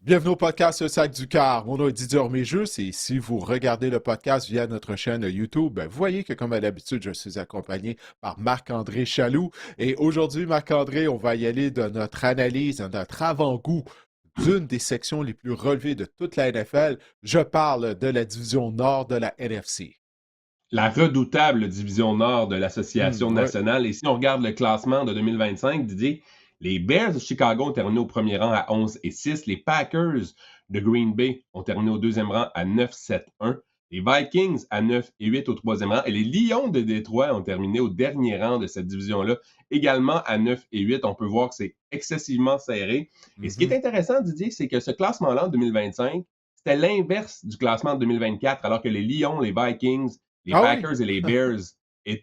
Bienvenue au podcast Le Sac du Car. Mon nom est Didier Orméjus et si vous regardez le podcast via notre chaîne YouTube, vous voyez que comme à l'habitude, je suis accompagné par Marc-André Chaloux. Et aujourd'hui, Marc-André, on va y aller de notre analyse, de notre avant-goût d'une des sections les plus relevées de toute la NFL. Je parle de la division nord de la NFC. La redoutable division nord de l'Association Ouais. nationale. Et si on regarde le classement de 2025, Didier, les Bears de Chicago ont terminé au premier rang à 11-6. Les Packers de Green Bay ont terminé au deuxième rang à 9-7-1. Les Vikings à 9-8 au troisième rang. Et les Lions de Détroit ont terminé au dernier rang de cette division-là, également à 9-8. On peut voir que c'est excessivement serré. Et ce qui est Mhm. intéressant, Didier, c'est que ce classement-là en 2025, c'était l'inverse du classement de 2024, alors que les Lions, les Vikings, les Ah oui? Packers et les Bears,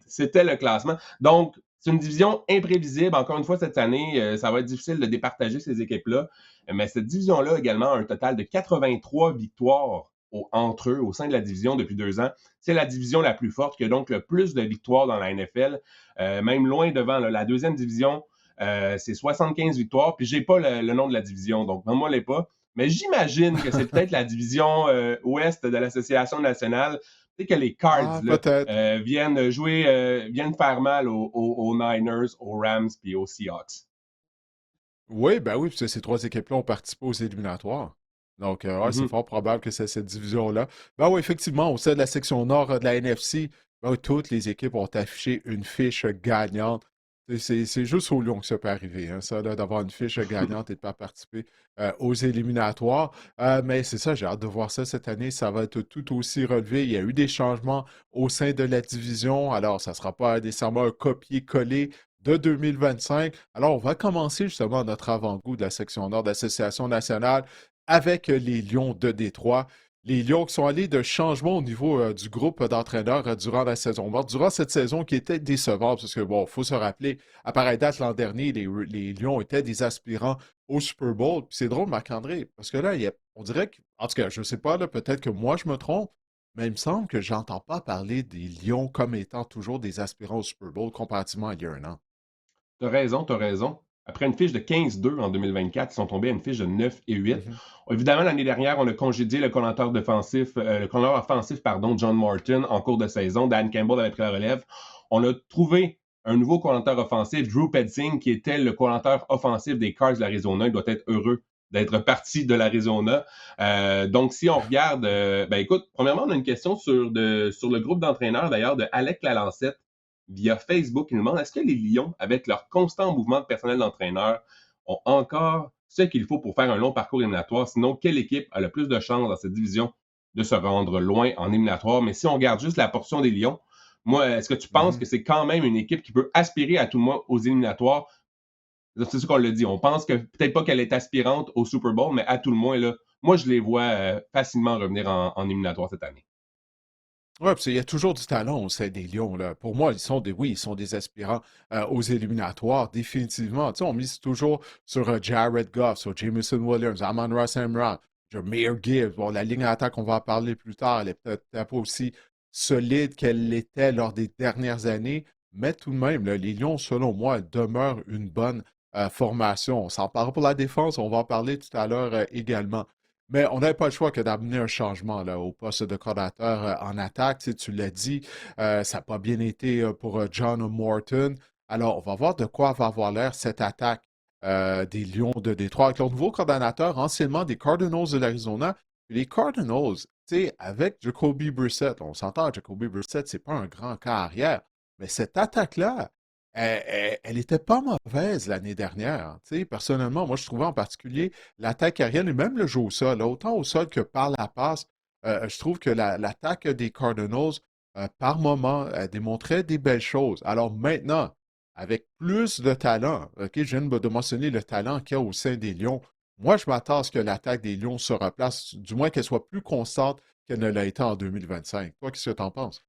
c'était le classement. Donc, c'est une division imprévisible. Encore une fois, cette année, ça va être difficile de départager ces équipes-là. Mais cette division-là a également un total de 83 victoires entre eux au sein de la division depuis 2 ans. C'est la division la plus forte qui a donc le plus de victoires dans la NFL. Même loin devant la deuxième division, c'est 75 victoires. Puis j'ai pas le nom de la division, donc non, moi l'ai pas. Mais j'imagine que c'est peut-être la division ouest de l'Association nationale. Tu sais que les Cards Ah, là, peut-être. viennent jouer, viennent faire mal aux Niners, aux Rams puis aux Seahawks. Oui, ben oui, parce que ces trois équipes-là ont participé aux éliminatoires. Donc, ouais, c'est Mhm. fort probable que c'est cette division-là. Ben oui, effectivement, au sein de la section nord de la NFC, ben oui, toutes les équipes ont affiché une fiche gagnante. C'est juste au Lyon que ça peut arriver, hein, ça, là, d'avoir une fiche gagnante et de ne pas participer aux éliminatoires. Mais c'est ça, j'ai hâte de voir ça cette année. Ça va être tout aussi relevé. Il y a eu des changements au sein de la division. Alors, ça ne sera pas nécessairement un copier-coller de 2025. Alors, on va commencer justement notre avant-goût de la section nord de l'Association nationale avec les Lions de Détroit. Les Lions qui sont allés de changement au niveau du groupe d'entraîneurs durant la saison morte, durant cette saison qui était décevante, parce que, bon, il faut se rappeler, à pareille date l'an dernier, les Lions étaient des aspirants au Super Bowl. Puis c'est drôle, Marc-André, parce que là, on dirait que, en tout cas, je ne sais pas, là, peut-être que moi je me trompe, mais il me semble que j'entends pas parler des Lions comme étant toujours des aspirants au Super Bowl comparativement à il y a un an. T'as raison, t'as raison. Après une fiche de 15-2 en 2024, ils sont tombés à une fiche de 9-8. Mhm. Évidemment, l'année dernière, on a congédié le coordonnateur offensif, pardon, John Martin, en cours de saison. Dan Campbell avait pris la relève. On a trouvé un nouveau coordonnateur offensif, Drew Petzing, qui était le coordonnateur offensif des Cards de l'Arizona. Il doit être heureux d'être parti de l'Arizona. Donc, si on regarde, ben écoute, premièrement, on a une question sur le groupe d'entraîneurs, d'ailleurs, de Alec Lalancette via Facebook. Il nous demande est-ce que les Lions, avec leur constant mouvement de personnel d'entraîneur, ont encore ce qu'il faut pour faire un long parcours éliminatoire? Sinon, quelle équipe a le plus de chances dans cette division de se rendre loin en éliminatoire? Mais si on regarde juste la portion des Lions, moi, est-ce que tu penses que Mhm. c'est quand même une équipe qui peut aspirer à tout le moins aux éliminatoires? C'est ce qu'on le dit. On pense que peut-être pas qu'elle est aspirante au Super Bowl, mais à tout le moins, là, moi, je les vois facilement revenir en éliminatoire cette année. Ouais, parce qu'il y a toujours du talent au sein des Lions, là. Pour moi, oui, ils sont des aspirants aux éliminatoires, définitivement. Tu sais, on mise toujours sur Jared Goff, sur Jameson Williams, Amon-Ra St. Brown, Jahmyr Gibbs. Bon, la ligne d'attaque, on va en parler plus tard, elle est peut-être pas aussi solide qu'elle l'était lors des dernières années, mais tout de même, là, les Lions, selon moi, demeurent une bonne formation. On s'en parle pour la défense, on va en parler tout à l'heure également. Mais on n'avait pas le choix que d'amener un changement là, au poste de coordinateur en attaque. Tu sais, tu l'as dit, ça n'a pas bien été pour John Morton. Alors, on va voir de quoi va avoir l'air cette attaque des Lions de Détroit avec leur nouveau coordonnateur, anciennement des Cardinals de l'Arizona. Les Cardinals, tu sais, avec Jacoby Brissett, on s'entend, Jacoby Brissett, c'est pas un grand carrière, mais cette attaque-là, elle était pas mauvaise l'année dernière. Tu sais, personnellement, moi, je trouvais en particulier l'attaque aérienne et même le jeu au sol, là, autant au sol que par la passe, je trouve que l'attaque des Cardinals, par moment, démontrait des belles choses. Alors maintenant, avec plus de talent, OK, je viens de mentionner le talent qu'il y a au sein des Lions, moi, je m'attends à ce que l'attaque des Lions se replace, du moins qu'elle soit plus constante qu'elle ne l'a été en 2025. Toi, qu'est-ce que tu en penses?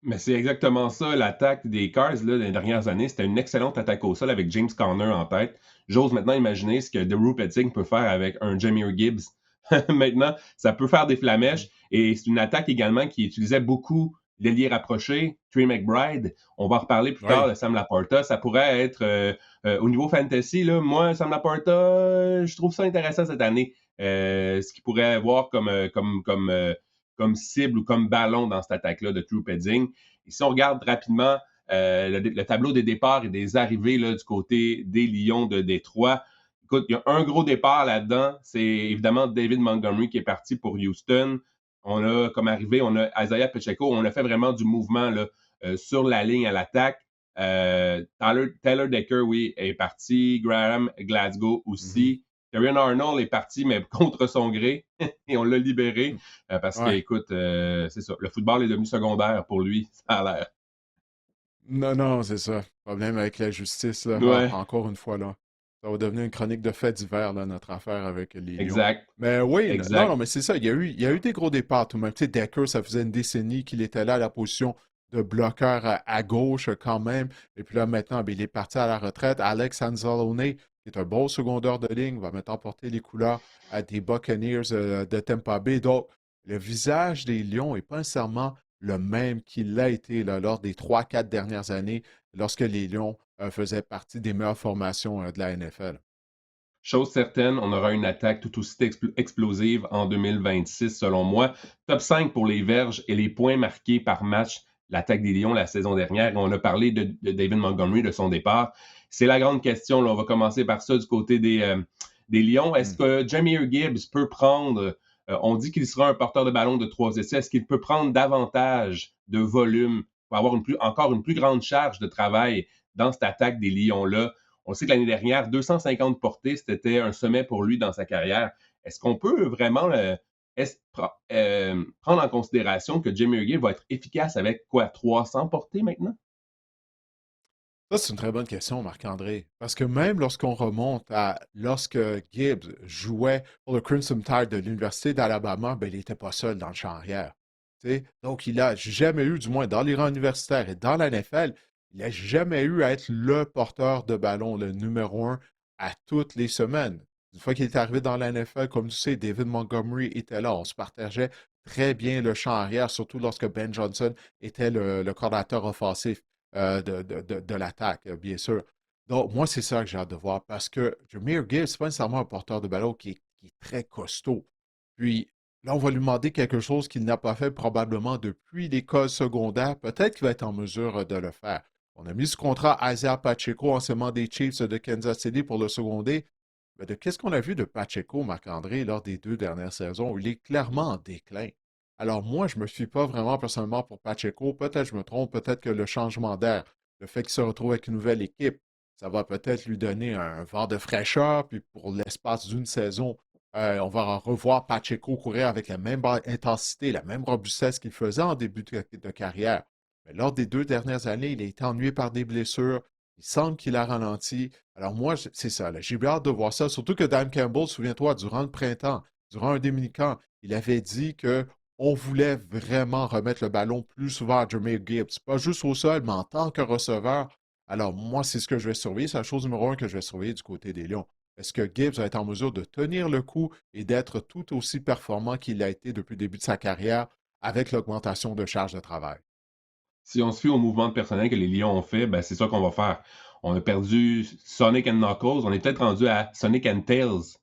Mais c'est exactement ça, l'attaque des Cars là, des dernières années. C'était une excellente attaque au sol avec James Conner en tête. J'ose maintenant imaginer ce que Drew Petzing peut faire avec un Jahmyr Gibbs. Maintenant, ça peut faire des Mhm. flamèches et c'est une attaque également qui utilisait beaucoup l'ailier rapproché, Trey McBride. On va en reparler plus tard Oui. de Sam Laporta. Ça pourrait être, au niveau fantasy, là, moi, Sam Laporta, je trouve ça intéressant cette année. Ce qu'il pourrait avoir comme cible ou comme ballon dans cette attaque-là de Drew Petzing. Et si on regarde rapidement le tableau des départs et des arrivées là, du côté des Lions de Détroit, écoute, il y a un gros départ là-dedans. C'est évidemment David Montgomery qui est parti pour Houston. On a comme arrivé, on a Isaiah Pacheco. On a fait vraiment du mouvement là, sur la ligne à l'attaque. Tyler Decker, oui, est parti. Graham Glasgow Mhm. aussi. Terrion Arnold est parti, mais contre son gré, et on l'a libéré parce que, Ouais. écoute, c'est ça. Le football est devenu secondaire pour lui, ça a l'air. Non, non, c'est ça. Problème avec la justice, là. Ah, Ouais, encore une fois, là. Ça va devenir une chronique de faits divers, là, notre affaire avec les Lions. exact, Mais oui, non, non, exact. mais c'est ça. Il y a eu des gros départs tout de même. Tu sais, Decker, ça faisait une décennie qu'il était là à la position de bloqueur à gauche quand même. Et puis là, maintenant, ben, il est parti à la retraite. Alex Anzalone, qui est un bon secondaire de ligne, va maintenant porter les couleurs à des Buccaneers de Tampa Bay. Donc, le visage des Lions n'est pas nécessairement le même qu'il l'a été là, lors des 3-4 dernières années, lorsque les Lions faisaient partie des meilleures formations de la NFL. Chose certaine, on aura une attaque tout aussi explosive en 2026, selon moi. Top 5 pour les verges et les points marqués par match, l'attaque des Lions la saison dernière. On a parlé de David Montgomery, de son départ. C'est la grande question. Là. On va commencer par ça du côté des Lions. Est-ce Hmm. que Jahmyr Gibbs peut prendre, on dit qu'il sera un porteur de ballon de 3 essais, est-ce qu'il peut prendre davantage de volume pour avoir encore une plus grande charge de travail dans cette attaque des Lions-là? On sait que l'année dernière, 250 portées, c'était un sommet pour lui dans sa carrière. Est-ce qu'on peut vraiment prendre en considération que Jimmy Gibbs va être efficace avec quoi, 300 portées maintenant? Ça, c'est une très bonne question, Marc-André. Parce que même lorsqu'on remonte à lorsque Gibbs jouait pour le Crimson Tide de l'Université d'Alabama, ben, il n'était pas seul dans le champ arrière. Tu sais, donc, il n'a jamais eu, du moins dans les rangs universitaires et dans la NFL, il n'a jamais eu à être le porteur de ballon, le numéro un, à toutes les semaines. Une fois qu'il est arrivé dans la NFL, comme tu sais, David Montgomery était là. On se partageait très bien le champ arrière, surtout lorsque Ben Johnson était le coordinateur offensif de l'attaque, bien sûr. Donc, moi, c'est ça que j'ai hâte de voir parce que Jameer Gibbs, c'est pas nécessairement un porteur de ballon qui est très costaud. Puis, là, on va lui demander quelque chose qu'il n'a pas fait probablement depuis l'école secondaire. Peut-être qu'il va être en mesure de le faire. On a mis ce contrat à Isaiah Pacheco, anciennement des Chiefs de Kansas City, pour le seconder. Mais de qu'est-ce qu'on a vu de Pacheco, Marc-André, lors des 2 dernières saisons? Il est clairement en déclin. Alors moi, je ne me suis pas vraiment personnellement pour Pacheco. Peut-être je me trompe, peut-être que le changement d'air, le fait qu'il se retrouve avec une nouvelle équipe, ça va peut-être lui donner un vent de fraîcheur. Puis pour l'espace d'une saison, on va revoir Pacheco courir avec la même intensité, la même robustesse qu'il faisait en début de carrière. Mais lors des 2 dernières années, il a été ennuyé par des blessures. Il semble qu'il a ralenti. Alors moi, c'est ça. J'ai bien hâte de voir ça. Surtout que Dan Campbell, souviens-toi, durant le printemps, durant un dominican, il avait dit que on voulait vraiment remettre le ballon plus souvent à Jameer Gibbs, pas juste au sol, mais en tant que receveur. Alors, moi, c'est ce que je vais surveiller. C'est la chose numéro un que je vais surveiller du côté des Lions. Est-ce que Gibbs va être en mesure de tenir le coup et d'être tout aussi performant qu'il l'a été depuis le début de sa carrière avec l'augmentation de charge de travail? Si on se fie au mouvement de personnel que les Lions ont fait, ben c'est ça qu'on va faire. On a perdu Sonic and Knuckles, on est peut-être rendu à Sonic and Tails,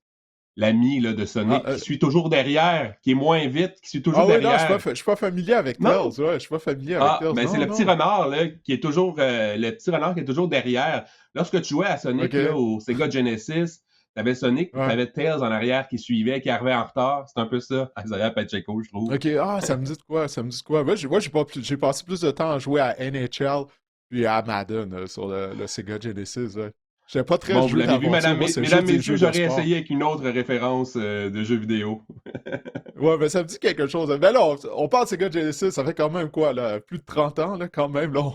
l'ami là, de Ah, Sonic qui suit toujours derrière, qui est moins vite, qui suit toujours oui, non, derrière. je suis pas familier avec Non, Tails. Ouais, je suis pas familier avec ah, Tails. ben c'est Non, le petit non. renard là, qui est toujours le petit renard qui est toujours derrière. Lorsque tu jouais à Sonic là, OK. au Sega Genesis, t'avais Sonic puis Ouais. t'avais Tails en arrière qui suivait, qui arrivait en retard. C'est un peu ça, Isaiah Pacheco, je trouve. OK. Ah, ça me dit de quoi? Ça me dit de quoi? Moi, j'ai passé plus de temps à jouer à NHL puis à Madden sur le Sega Genesis. Ouais. J'étais pas très Bon, vous jeu l'avez vu, d'aventure. madame, Moi, c'est mesdames, juste des messieurs, jeux de j'aurais sport. essayé avec une autre référence de jeu vidéo. Ouais, mais ça me dit quelque chose. Mais là, on parle de Sega Genesis, ça fait quand même quoi, là? Plus de 30 ans, là, quand même. Là.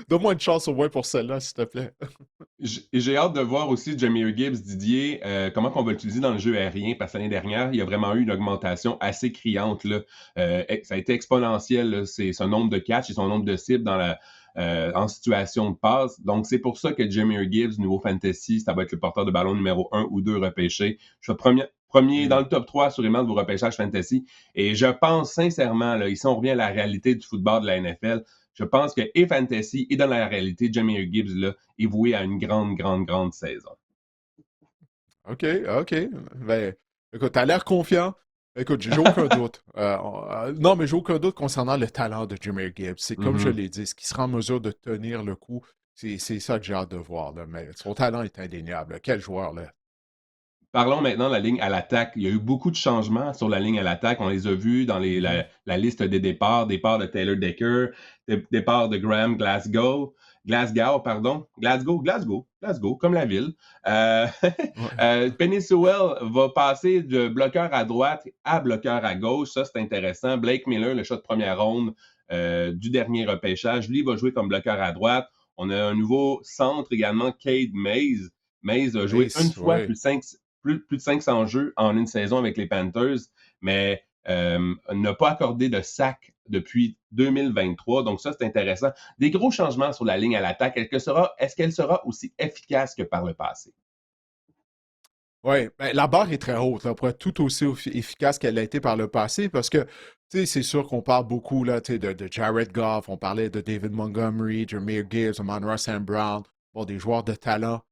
Donne-moi une chance au moins pour celle-là, s'il te plaît. J'ai hâte de voir aussi Jahmyr Gibbs, Didier, comment on va l'utiliser dans le jeu aérien, parce que l'année dernière, il y a vraiment eu une augmentation assez criante. Là. Ça a été exponentiel, là, c'est son nombre de catchs et son nombre de cibles en situation de passe. Donc, c'est pour ça que Jahmyr Gibbs, nouveau fantasy, ça va être le porteur de ballon numéro 1 ou 2 repêché. Je vais Premier dans Hmm. le top 3 assurément de vos repêchages fantasy. Et je pense sincèrement, là, ici on revient à la réalité du football de la NFL, je pense que et fantasy et dans la réalité, Jahmyr Gibbs là, est voué à une grande, grande, grande saison. OK, OK. Ben, écoute, t'as l'air confiant. Écoute, j'ai aucun doute. Non, mais j'ai aucun doute concernant le talent de Jahmyr Gibbs. C'est comme je Mhm. l'ai dit, ce qui sera en mesure de tenir le coup, c'est ça que j'ai hâte de voir, là. Mais son talent est indéniable. Quel joueur, là. Parlons maintenant de la ligne à l'attaque. Il y a eu beaucoup de changements sur la ligne à l'attaque. On les a vus dans Mhm. la liste des départs. Départ de Taylor Decker, départ de Graham Glasgow, comme la ville. Euh, Ouais. Penny Sewell va passer de bloqueur à droite à bloqueur à gauche. Ça, c'est intéressant. Blake Miller, le choix de première ronde du dernier repêchage, lui va jouer comme bloqueur à droite. On a un nouveau centre également, Cade Mays. Mays a joué une Mace, fois ouais. plus de 500 jeux en une saison avec les Panthers, mais n'a pas accordé de sac depuis 2023. Donc ça, c'est intéressant. Des gros changements sur la ligne à l'attaque. Est-ce qu'elle sera aussi efficace que par le passé? Oui, ben, la barre est très haute là, pour être tout aussi efficace qu'elle a été par le passé parce que c'est sûr qu'on parle beaucoup là, de Jared Goff, on parlait de David Montgomery, Jahmyr Gibbs, Amon-Ra St. Brown, bon, des joueurs de talent.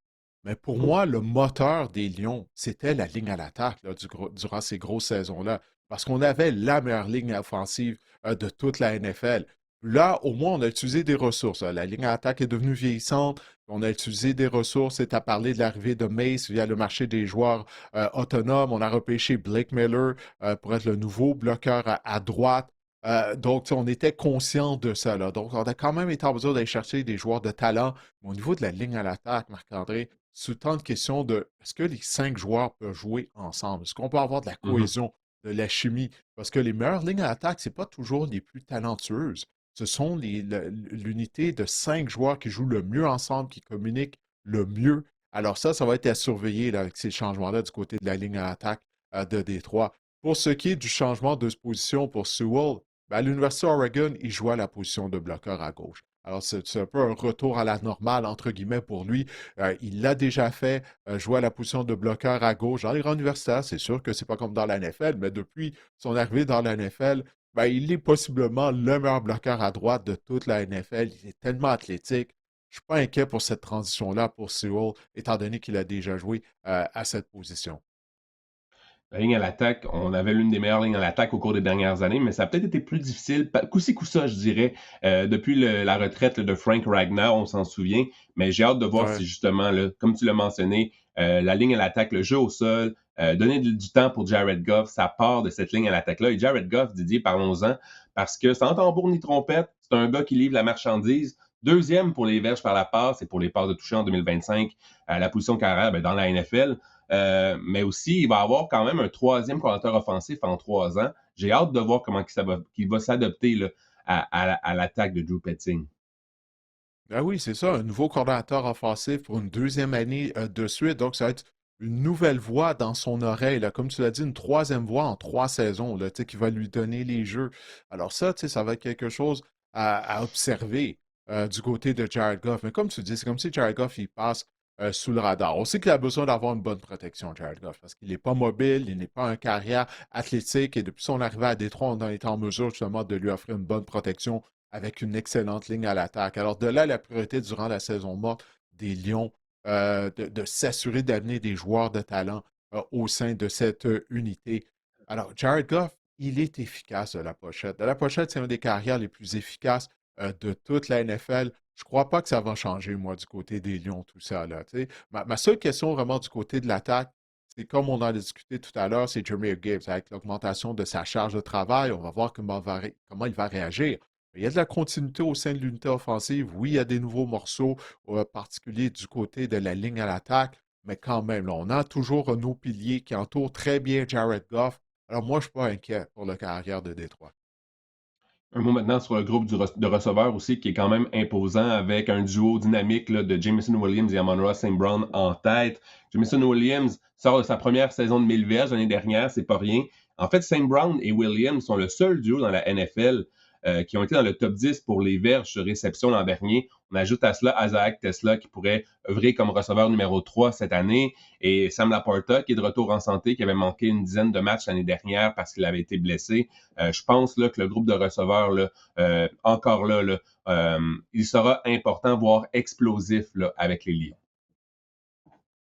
Mais pour moi, le moteur des Lions, c'était la ligne à l'attaque là, durant ces grosses saisons-là. Parce qu'on avait la meilleure ligne offensive de toute la NFL. Là, au moins, on a utilisé des ressources, là. La ligne à l'attaque est devenue vieillissante. On a utilisé des ressources. C'est à parler de l'arrivée de Mace via le marché des joueurs autonomes. On a repêché Blake Miller pour être le nouveau bloqueur à droite. Donc, on était conscient de ça, là. Donc, on a quand même été en mesure d'aller chercher des joueurs de talent. Mais au niveau de la ligne à l'attaque, Marc-André, c'est tant de questions de est-ce que les 5 joueurs peuvent jouer ensemble? Est-ce qu'on peut avoir de la Mhm. cohésion, de la chimie? Parce que les meilleures lignes à l'attaque, ce n'est pas toujours les plus talentueuses. Ce sont l'unité de 5 joueurs qui jouent le mieux ensemble, qui communiquent le mieux. Alors ça va être à surveiller là, avec ces changements-là du côté de la ligne à l'attaque de Détroit. Pour ce qui est du changement de position pour Sewell, ben, à l'Université Oregon, il jouait à la position de bloqueur à gauche. Alors, c'est un peu un retour à la normale, entre guillemets, pour lui. Il l'a déjà fait, jouer à la position de bloqueur à gauche dans les rangs universitaires. C'est sûr que c'est pas comme dans la NFL, mais depuis son arrivée dans la NFL, ben, il est possiblement le meilleur bloqueur à droite de toute la NFL. Il est tellement athlétique. Je ne suis pas inquiet pour cette transition-là pour Sewell, étant donné qu'il a déjà joué à cette position. La ligne à l'attaque, on avait l'une des meilleures lignes à l'attaque au cours des dernières années, mais ça a peut-être été plus difficile, coup-ci, coup-ça, je dirais, depuis la retraite là, de Frank Ragnar, on s'en souvient. Mais j'ai hâte de voir si Ouais. justement, là, comme tu l'as mentionné, la ligne à l'attaque, le jeu au sol, donner du temps pour Jared Goff, ça part de cette ligne à l'attaque-là. Et Jared Goff, Didier, parlons-en, parce que sans tambour ni trompette, c'est un gars qui livre la marchandise. Deuxième pour les verges par la passe et pour les passes de toucher en 2025 à la position carrière ben, dans la NFL. Mais aussi, il va avoir quand même un troisième coordinateur offensif en 3 ans. J'ai hâte de voir comment qu'il va s'adapter là, à l'attaque de Drew Petting. Ah oui, c'est ça, un nouveau coordonnateur offensif pour une deuxième année de suite. Donc, ça va être une nouvelle voix dans son oreille, là. Comme tu l'as dit, une troisième voix en 3 saisons, là, tu sais, qui va lui donner les jeux. Alors ça, tu sais, ça va être quelque chose à observer du côté de Jared Goff. Mais comme tu dis, c'est comme si Jared Goff, il passe sous le radar. On sait qu'il a besoin d'avoir une bonne protection, Jared Goff, parce qu'il n'est pas mobile, il n'est pas un carrière athlétique, et depuis son arrivée à Détroit, on a été en mesure justement de lui offrir une bonne protection avec une excellente ligne à l'attaque. Alors de là, la priorité durant la saison morte des Lions, de s'assurer d'amener des joueurs de talent au sein de cette unité. Alors, Jared Goff, il est efficace de la pochette. De la pochette, c'est un des carrières les plus efficaces de toute la NFL. Je ne crois pas que ça va changer, moi, du côté des Lions, tout ça. Là, ma seule question vraiment du côté de l'attaque, c'est comme on en a discuté tout à l'heure, c'est Jahmyr Gibbs. Avec l'augmentation de sa charge de travail, on va voir comment il va réagir. Il y a de la continuité au sein de l'unité offensive. Oui, il y a des nouveaux morceaux, particuliers du côté de la ligne à l'attaque, mais quand même, là, on a toujours nos piliers qui entourent très bien Jared Goff. Alors moi, je ne suis pas inquiet pour la carrière de Détroit. Un mot maintenant sur le groupe de receveurs aussi qui est quand même imposant avec un duo dynamique là, de Jameson Williams et Amon-Ra St. Brown en tête. Jameson Williams sort de sa première saison de 1000 verges l'année dernière, c'est pas rien. En fait, St. Brown et Williams sont le seul duo dans la NFL qui ont été dans le top 10 pour les verges de réception l'an dernier. On ajoute à cela Isaac Tesla qui pourrait œuvrer comme receveur numéro 3 cette année et Sam Laporta qui est de retour en santé, qui avait manqué une dizaine de matchs l'année dernière parce qu'il avait été blessé. Je pense là, que le groupe de receveurs, là, encore là, il sera important, voire explosif là, avec les Lions.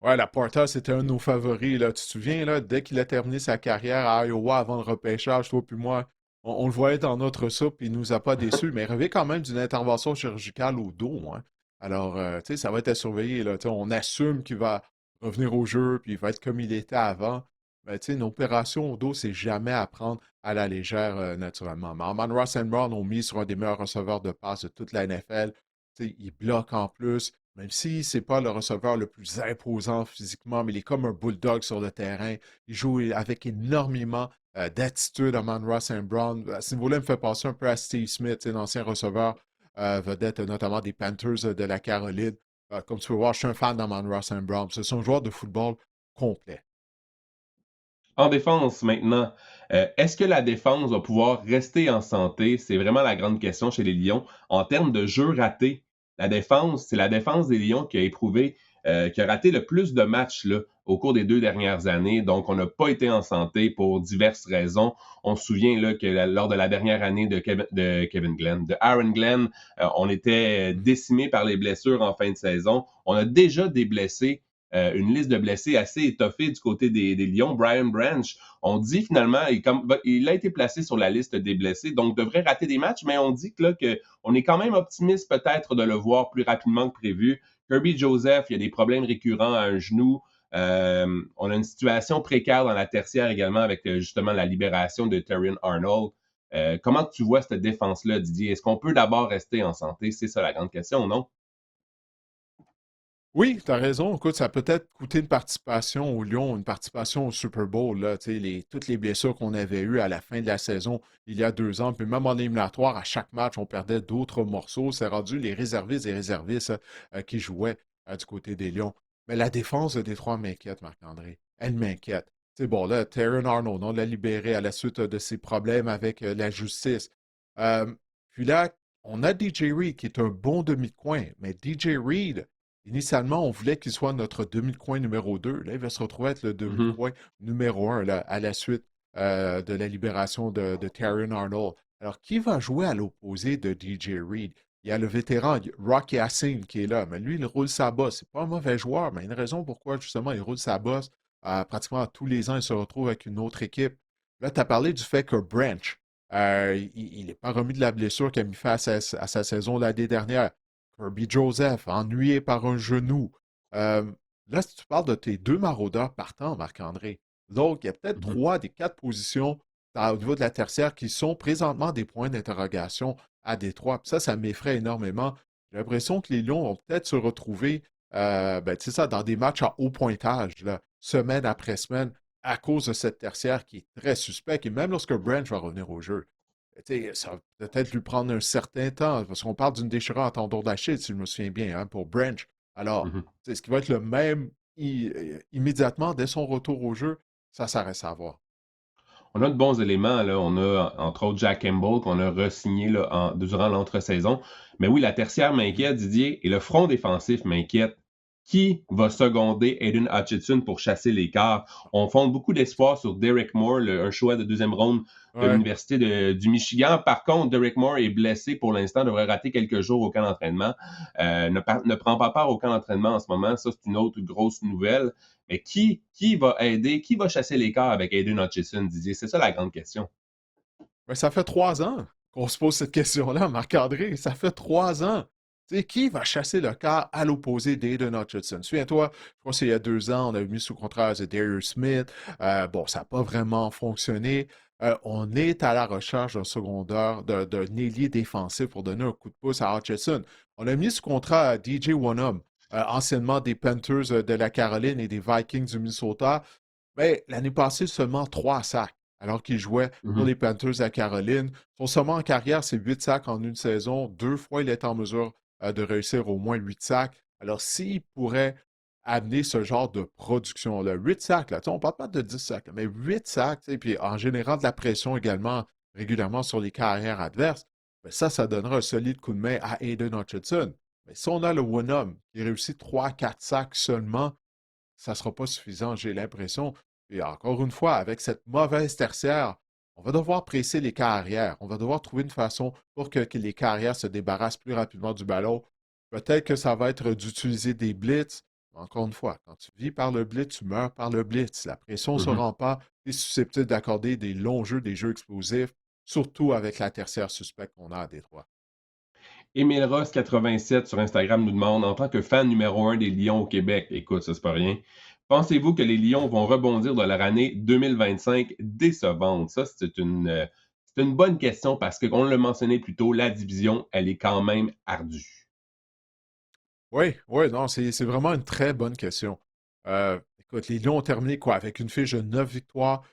Ouais, Laporta, c'était un de nos favoris, là. Tu te souviens, là, dès qu'il a terminé sa carrière à Iowa avant le repêchage, toi puis moi, on le voyait dans notre soupe, il nous a pas déçus, mais il revient quand même d'une intervention chirurgicale au dos, hein. Alors, tu sais, ça va être à surveiller, là. Tu sais, on assume qu'il va revenir au jeu, puis il va être comme il était avant. Mais tu sais, une opération au dos, c'est jamais à prendre à la légère, naturellement. Mais Amon-Ra St. Brown, on mise sur un des meilleurs receveurs de passe de toute la NFL. Tu sais, il bloque en plus. Même si c'est pas le receveur le plus imposant physiquement, mais il est comme un bulldog sur le terrain. Il joue avec énormément d'attitude à Amon-Ra St. Brown. À ce niveau-là, il me fait penser un peu à Steve Smith, un ancien receveur vedette notamment des Panthers de la Caroline. Comme tu peux voir, je suis un fan d'Amon-Ra St. Brown. C'est un joueur de football complet. En défense maintenant, est-ce que la défense va pouvoir rester en santé? C'est vraiment la grande question chez les Lions. En termes de jeux ratés, la défense, c'est la défense des Lions qui a éprouvé, qui a raté le plus de matchs là, au cours des 2 dernières années. Donc, on n'a pas été en santé pour diverses raisons. On se souvient là, que lors de la dernière année de Kevin Glenn, de Aaron Glenn, on était décimé par les blessures en fin de saison. On a déjà des blessés une liste de blessés assez étoffée du côté des Lions. Brian Branch, on dit finalement, il a été placé sur la liste des blessés, donc devrait rater des matchs, mais on dit qu'on est quand même optimiste peut-être de le voir plus rapidement que prévu. Kirby Joseph, il y a des problèmes récurrents à un genou. On a une situation précaire dans la tertiaire également avec justement la libération de Terrion Arnold. Comment tu vois cette défense-là, Didier? Est-ce qu'on peut d'abord rester en santé? C'est ça la grande question, non? Oui, tu as raison. Écoute, ça a peut-être coûté une participation au Lyon, une participation au Super Bowl, là, tu sais, toutes les blessures qu'on avait eues à la fin de la saison il y a 2 ans. Puis même en éliminatoire, à chaque match, on perdait d'autres morceaux. C'est rendu les réservistes et réservistes qui jouaient du côté des Lions. Mais la défense de Détroit m'inquiète, Marc-André. Elle m'inquiète. C'est bon, là, Taron Arnold, on l'a libéré à la suite de ses problèmes avec la justice. Euh, Puis là, on a DJ Reed qui est un bon demi-coin, mais DJ Reed, initialement, on voulait qu'il soit notre demi-coin numéro 2. Là, il va se retrouver être le Mhm, demi-coin numéro 1 là, à la suite de la libération de Terrion Arnold. Alors, qui va jouer à l'opposé de DJ Reed? Il y a le vétéran Rocky Yassin qui est là, mais lui, il roule sa bosse. C'est pas un mauvais joueur, mais il y a une raison pourquoi, justement, il roule sa bosse. Pratiquement tous les ans, il se retrouve avec une autre équipe. Là, tu as parlé du fait que Branch, il n'est pas remis de la blessure qu'il a mis fait à sa saison l'année dernière. Kirby Joseph, ennuyé par un genou. Euh, Là, si tu parles de tes deux maraudeurs partants, Marc-André, donc il y a peut-être mhm. 3 des 4 positions au niveau de la tertiaire qui sont présentement des points d'interrogation à Détroit. Puis ça m'effraie énormément. J'ai l'impression que les Lions vont peut-être se retrouver tu sais ça, dans des matchs à haut pointage, là, semaine après semaine, à cause de cette tertiaire qui est très suspecte. Et même lorsque Branch va revenir au jeu, tu sais, ça va peut-être lui prendre un certain temps, parce qu'on parle d'une déchirure en tendon d'Achille, si je me souviens bien, hein, pour Branch. Alors, Mhm. tu sais, ce qui va être le même immédiatement dès son retour au jeu, ça reste à voir. On a de bons éléments, là. On a, entre autres, Jack Campbell qu'on a re-signé là, durant l'entre-saison. Mais oui, la tertiaire Mhm. m'inquiète, Didier, et le front défensif m'inquiète. Qui va seconder Aiden Hutchinson pour chasser l'écart? On fonde beaucoup d'espoir sur Derek Moore, un choix de deuxième ronde de Ouais. l'Université du Michigan. Par contre, Derek Moore est blessé pour l'instant, devrait rater quelques jours au camp d'entraînement. Ne prend pas part au camp d'entraînement en ce moment. Ça, c'est une autre grosse nouvelle. Mais qui va aider, qui va chasser l'écart avec Aiden Hutchinson, Didier? C'est ça la grande question. Mais ça fait 3 ans qu'on se pose cette question-là, Marc-André. Ça fait 3 ans. Tu sais, qui va chasser le quart à l'opposé d'Aiden Hutchinson? Souviens-toi, je crois que c'est il y a 2 ans, on avait mis sous contrat de Darius Smith. Bon, ça n'a pas vraiment fonctionné. On est à la recherche d'un secondaire, d'un ailier défensif pour donner un coup de pouce à Hutchinson. On a mis sous contrat à DJ One-Up, anciennement des Panthers de la Caroline et des Vikings du Minnesota. Mais l'année passée, seulement 3 sacs, alors qu'il jouait pour Mhm. les Panthers à Caroline. Son sommet en carrière, c'est 8 sacs en une saison. 2 fois, il est en mesure de réussir au moins 8 sacs. Alors, s'il pourrait amener ce genre de production-là, 8 sacs, là, tu sais, on ne parle pas de 10 sacs, là, mais 8 sacs, tu sais, puis en générant de la pression également régulièrement sur les carrières adverses, ben ça donnera un solide coup de main à Aiden Hutchinson. Mais si on a le one-homme qui réussit 3, 4 sacs seulement, ça ne sera pas suffisant, j'ai l'impression. Et encore une fois, avec cette mauvaise tertiaire, on va devoir presser les carrières. On va devoir trouver une façon pour que les carrières se débarrassent plus rapidement du ballon. Peut-être que ça va être d'utiliser des blitz. Encore une fois, quand tu vis par le blitz, tu meurs par le blitz. La pression ne se Mhm. rend pas. Tu es susceptible d'accorder des longs jeux, des jeux explosifs, surtout avec la tertiaire suspecte qu'on a à Détroit. Émile Ross 87 sur Instagram nous demande, en tant que fan numéro un des Lions au Québec, écoute, ça c'est pas rien, pensez-vous que les Lions vont rebondir de leur année 2025 décevante? Ça, c'est une bonne question parce que, on l'a mentionné plus tôt, la division, elle est quand même ardue. Oui, oui, non, c'est vraiment une très bonne question. Écoute, les Lions ont terminé quoi? Avec une fiche de 9 victoires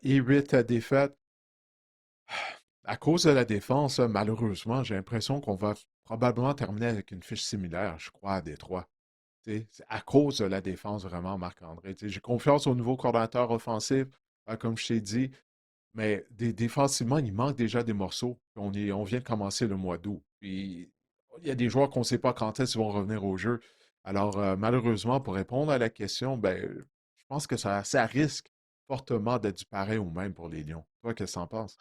et 8 défaites. À cause de la défense, malheureusement, j'ai l'impression qu'on va probablement terminer avec une fiche similaire, je crois, à Détroit. Tu sais, c'est à cause de la défense, vraiment, Marc-André. Tu sais, j'ai confiance au nouveau coordinateur offensif, comme je t'ai dit, mais défensivement, il manque déjà des morceaux. On vient de commencer le mois d'août. Puis, il y a des joueurs qu'on ne sait pas quand est-ce qu'ils vont revenir au jeu. Alors, malheureusement, pour répondre à la question, ben, je pense que ça risque fortement d'être du pareil ou même pour les Lions. Toi, qu'est-ce que tu en penses?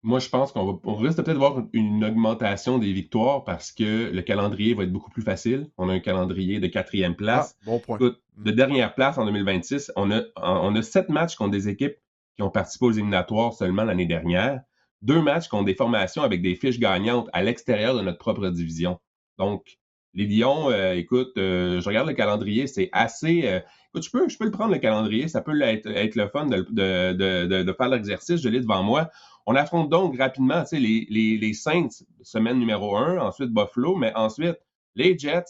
Moi, je pense on risque peut-être voir une augmentation des victoires parce que le calendrier va être beaucoup plus facile. On a un calendrier de quatrième Ah, place. bon point. Écoute, Hmm. de dernière place en 2026, on a 7 matchs contre des équipes qui ont participé aux éliminatoires seulement l'année dernière. 2 matchs contre des formations avec des fiches gagnantes à l'extérieur de notre propre division. Donc, les Lions, écoute, je regarde le calendrier, c'est assez. Écoute, je peux le prendre le calendrier, ça peut être le fun de faire l'exercice. Je l'ai devant moi. On affronte donc rapidement les Saints, semaine numéro 1, ensuite Buffalo, mais ensuite les Jets,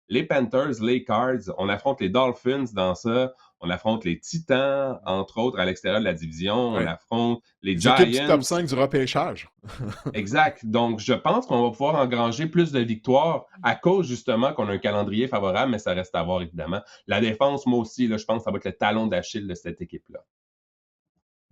les Panthers, les Cards. On affronte les Dolphins dans ça. On affronte les Titans, entre autres, à l'extérieur de la division. On Ouais. affronte les Les équipes du Giants. top 5 du repêchage. Exact. Donc, je pense qu'on va pouvoir engranger plus de victoires à cause justement qu'on a un calendrier favorable, mais ça reste à voir, évidemment. La défense, moi aussi, là, je pense que ça va être le talon d'Achille de cette équipe-là.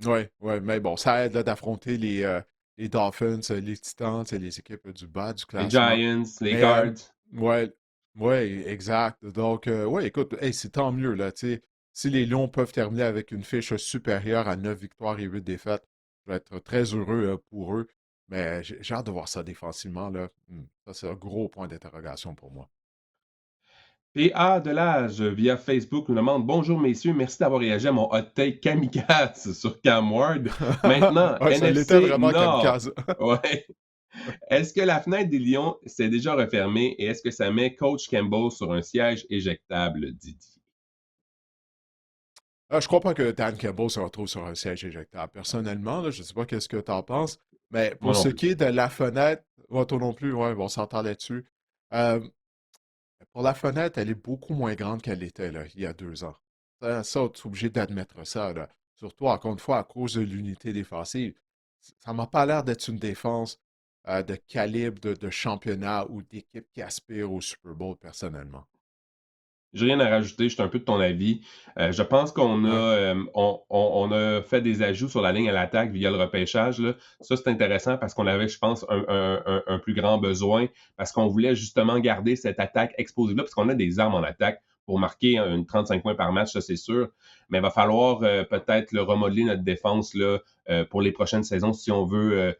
Oui, oui, mais bon, ça aide là, d'affronter les Dolphins, les Titans, les équipes du bas du Les classement. Giants, les Mais Cards. ouais, ouais, exact. Donc, ouais, écoute, hey, c'est tant mieux, là, tu sais. Si les Lions peuvent terminer avec une fiche supérieure à 9 victoires et 8 défaites, je vais être très heureux pour eux. Mais j'ai hâte de voir ça défensivement, là. Ça, c'est un gros point d'interrogation pour moi. PA de l'âge via Facebook nous demande bonjour messieurs, merci d'avoir réagi à mon hot take kamikaze sur Cam Ward. Maintenant, Ouais, ça l'était NFC vraiment Nord. kamikaze. Ouais. Est-ce que la fenêtre des Lions s'est déjà refermée et est-ce que ça met Coach Campbell sur un siège éjectable, Didi? Je crois pas que Dan Campbell se retrouve sur un siège éjectable. Personnellement, là, je ne sais pas qu'est-ce que tu en penses, mais Moi pour non ce plus. qui est de la fenêtre, toi non plus, ouais, bon, on s'entend là-dessus. Euh, pour la fenêtre, elle est beaucoup moins grande qu'elle était là, il y a 2 ans. Tu es obligé d'admettre ça, là. Surtout, encore une fois, à cause de l'unité défensive. Ça m'a pas l'air d'être une défense de calibre de championnat ou d'équipe qui aspire au Super Bowl, personnellement. J'ai rien à rajouter, je suis un peu de ton avis. Je pense qu'on a, Ouais. on a fait des ajouts sur la ligne à l'attaque via le repêchage, là. Ça, c'est intéressant parce qu'on avait, je pense, un plus grand besoin, parce qu'on voulait justement garder cette attaque explosive-là, parce qu'on a des armes en attaque pour marquer une 35 points par match, ça c'est sûr. Mais il va falloir peut-être le remodeler notre défense là, pour les prochaines saisons si on veut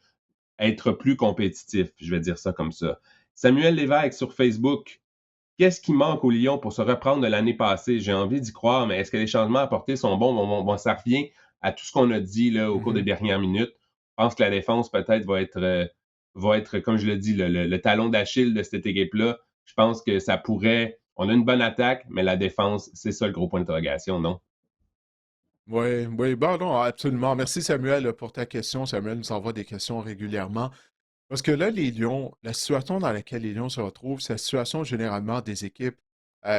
être plus compétitif. Je vais dire ça comme ça. Samuel Lévesque sur Facebook. Qu'est-ce qui manque au Lyon pour se reprendre de l'année passée? J'ai envie d'y croire, mais est-ce que les changements apportés sont bons? Bon, ça revient à tout ce qu'on a dit là, au cours des Mhm. dernières minutes. Je pense que la défense, peut-être, va être, comme je l'ai dit, le talon d'Achille de cette équipe-là. Je pense que ça pourrait. On a une bonne attaque, mais la défense, c'est ça le gros point d'interrogation, non? Oui, oui, bon, non, absolument. Merci Samuel pour ta question. Samuel nous envoie des questions régulièrement. Parce que là, les Lions, la situation dans laquelle les Lions se retrouvent, c'est la situation généralement des équipes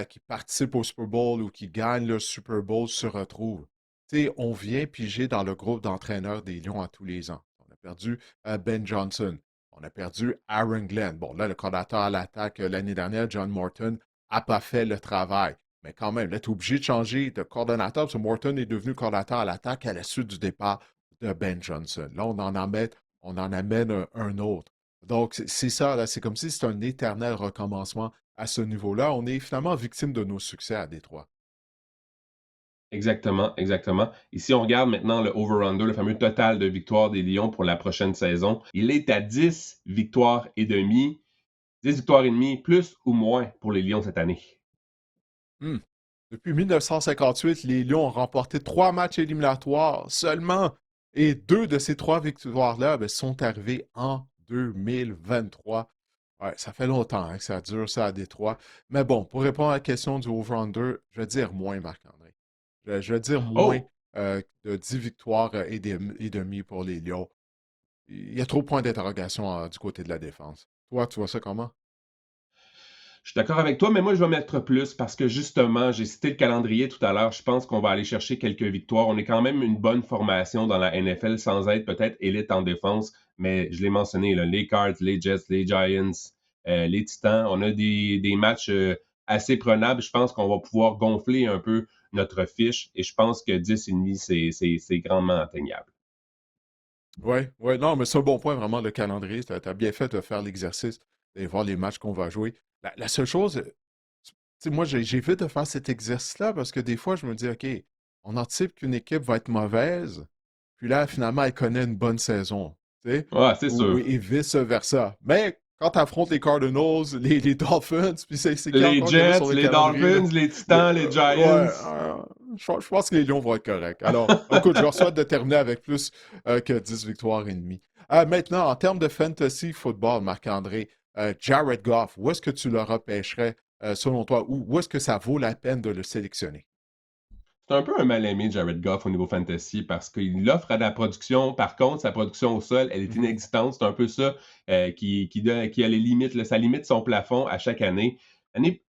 qui participent au Super Bowl ou qui gagnent le Super Bowl se retrouvent. Tu sais, on vient piger dans le groupe d'entraîneurs des Lions à tous les ans. On a perdu Ben Johnson. On a perdu Aaron Glenn. Bon, là, le coordinateur à l'attaque l'année dernière, John Morton, n'a pas fait le travail. Mais quand même, là, tu es obligé de changer de coordonnateur parce que Morton est devenu coordonnateur à l'attaque à la suite du départ de Ben Johnson. Là, on en amène un autre. Donc, c'est ça, là, c'est comme si c'était un éternel recommencement à ce niveau-là. On est finalement victime de nos succès à Détroit. Exactement, exactement. Et si on regarde maintenant le over-under, le fameux total de victoires des Lions pour la prochaine saison, il est à 10 victoires et demie, 10 victoires et demie, plus ou moins pour les Lions cette année. Hmm. Depuis 1958, les Lions ont remporté 3 matchs éliminatoires seulement. Et 2 de ces 3 victoires-là sont arrivées en 2023. Ouais, ça fait longtemps que ça dure, ça, à Détroit. Mais bon, pour répondre à la question du over-under, je vais dire moins, Marc-André. Je vais dire moins Oh! de 10 victoires et demi pour les Lions. Il y a trop de points d'interrogation du côté de la défense. Toi, tu vois ça comment? Je suis d'accord avec toi, mais moi, je vais mettre plus parce que justement, j'ai cité le calendrier tout à l'heure. Je pense qu'on va aller chercher quelques victoires. On est quand même une bonne formation dans la NFL sans être peut-être élite en défense, mais je l'ai mentionné, là, les Cards, les Jets, les Giants, les Titans. On a des matchs assez prenables. Je pense qu'on va pouvoir gonfler un peu notre fiche et je pense que 10,5, c'est grandement atteignable. Oui, ouais, non, mais c'est un bon point, vraiment, le calendrier. Tu as bien fait de faire l'exercice et voir les matchs qu'on va jouer. La seule chose, tu sais, moi, j'évite de faire cet exercice-là parce que des fois, je me dis, OK, on anticipe qu'une équipe va être mauvaise, puis là, finalement, elle connaît une bonne saison, tu sais, Ah, c'est ou, sûr. et vice-versa. Mais quand tu affrontes les Cardinals, les Dolphins, puis c'est qui Les encore qu'il y avait Jets, sur le les calendrier, là? Dolphins, les Titans, les Ouais, Giants. je pense que les Lions vont être corrects. Alors, écoute, je leur souhaite de terminer avec plus que 10 victoires et demie. Maintenant, en termes de fantasy football, Marc-André, Jared Goff, où est-ce que tu le repêcherais selon toi? Où est-ce que ça vaut la peine de le sélectionner? C'est un peu un mal-aimé, Jared Goff, au niveau fantasy, parce qu'il offre à la production. Par contre, sa production au sol, elle est Mhm, inexistante. C'est un peu ça qui a les limites, là. Ça limite son plafond à chaque année.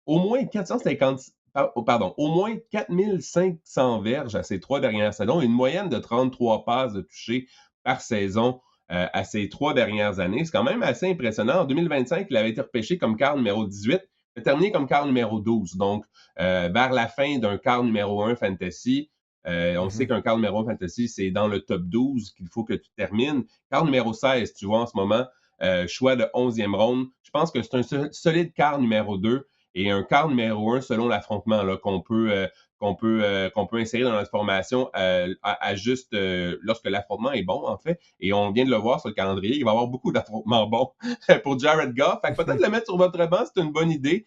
Au moins 450, pardon, au moins 4500 verges à ses 3 dernières saisons, une moyenne de 33 passes de toucher par saison à ses 3 dernières années. C'est quand même assez impressionnant. En 2025, il avait été repêché comme quart numéro 18, il a terminé comme quart numéro 12. Donc, vers la fin d'un quart numéro 1 fantasy. On sait mhm. qu'un quart numéro 1 fantasy, c'est dans le top 12 qu'il faut que tu termines. Quart numéro 16, tu vois en ce moment, choix de 11e ronde. Je pense que c'est un solide quart numéro 2 et un quart numéro 1 selon l'affrontement qu'on peut insérer dans notre formation à juste lorsque l'affrontement est bon, en fait. Et on vient de le voir sur le calendrier, il va y avoir beaucoup d'affrontements bons pour Jared Goff. Fait que peut-être le mettre sur votre banc, c'est une bonne idée.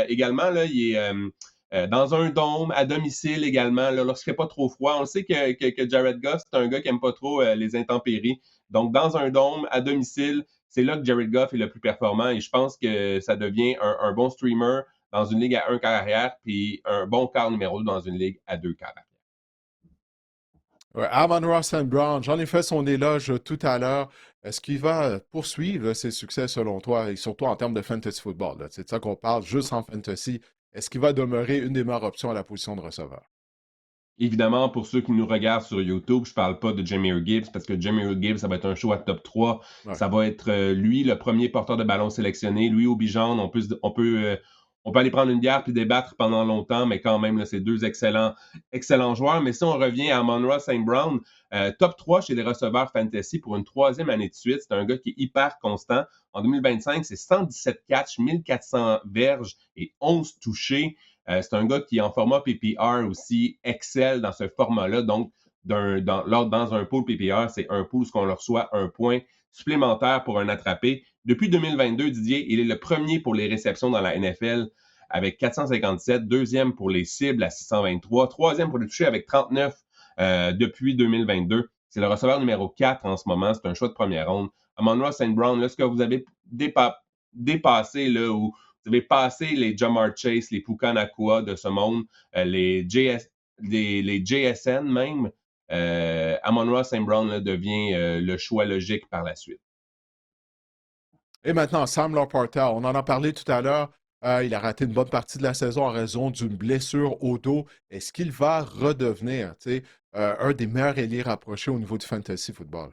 Également, là, il est dans un dôme, à domicile également, là, lorsqu'il ne fait pas trop froid. On sait que Jared Goff, c'est un gars qui n'aime pas trop les intempéries. Donc, dans un dôme, à domicile, c'est là que Jared Goff est le plus performant et je pense que ça devient un bon streamer dans une ligue à un quart arrière, puis un bon quart numéro 2 dans une ligue à 2 quarts arrière. Ouais, Amon-Ra St. Brown, j'en ai fait son éloge tout à l'heure. Est-ce qu'il va poursuivre ses succès selon toi, et surtout en termes de fantasy football, là? C'est de ça qu'on parle, juste en fantasy. Est-ce qu'il va demeurer une des meilleures options à la position de receveur? Évidemment, pour ceux qui nous regardent sur YouTube, je ne parle pas de Jameer Gibbs parce que Jameer Gibbs, ça va être un choix top 3. Ouais. Ça va être lui, le premier porteur de ballon sélectionné. Lui ou Bijan, on peut aller prendre une bière puis débattre pendant longtemps, mais quand même, là, c'est deux excellents joueurs. Mais si on revient à Amon-Ra St. Brown, top 3 chez les receveurs fantasy pour une 3e année de suite. C'est un gars qui est hyper constant. En 2025, c'est 117 catchs, 1400 verges et 11 touchés. C'est un gars qui, en format PPR aussi, excelle dans ce format-là. Donc, dans un pool PPR, c'est un pool où on leur reçoit un point supplémentaire pour un attrapé. Depuis 2022, Didier, il est le premier pour les réceptions dans la NFL avec 457, deuxième pour les cibles à 623, troisième pour les toucher avec 39 depuis 2022. C'est le receveur numéro 4 en ce moment. C'est un choix de première ronde. Amon-Ra St. Brown, là, ce que vous avez dépassé là, ou vous avez passé les Jamar Chase, les Puka Nakua de ce monde, les JSN même. Amon-Ra St. Brown là, devient le choix logique par la suite. Et maintenant, Sam Laporta, on en a parlé tout à l'heure. Il a raté une bonne partie de la saison en raison d'une blessure au dos. Est-ce qu'il va redevenir, un des meilleurs ailiers rapprochés au niveau du fantasy football?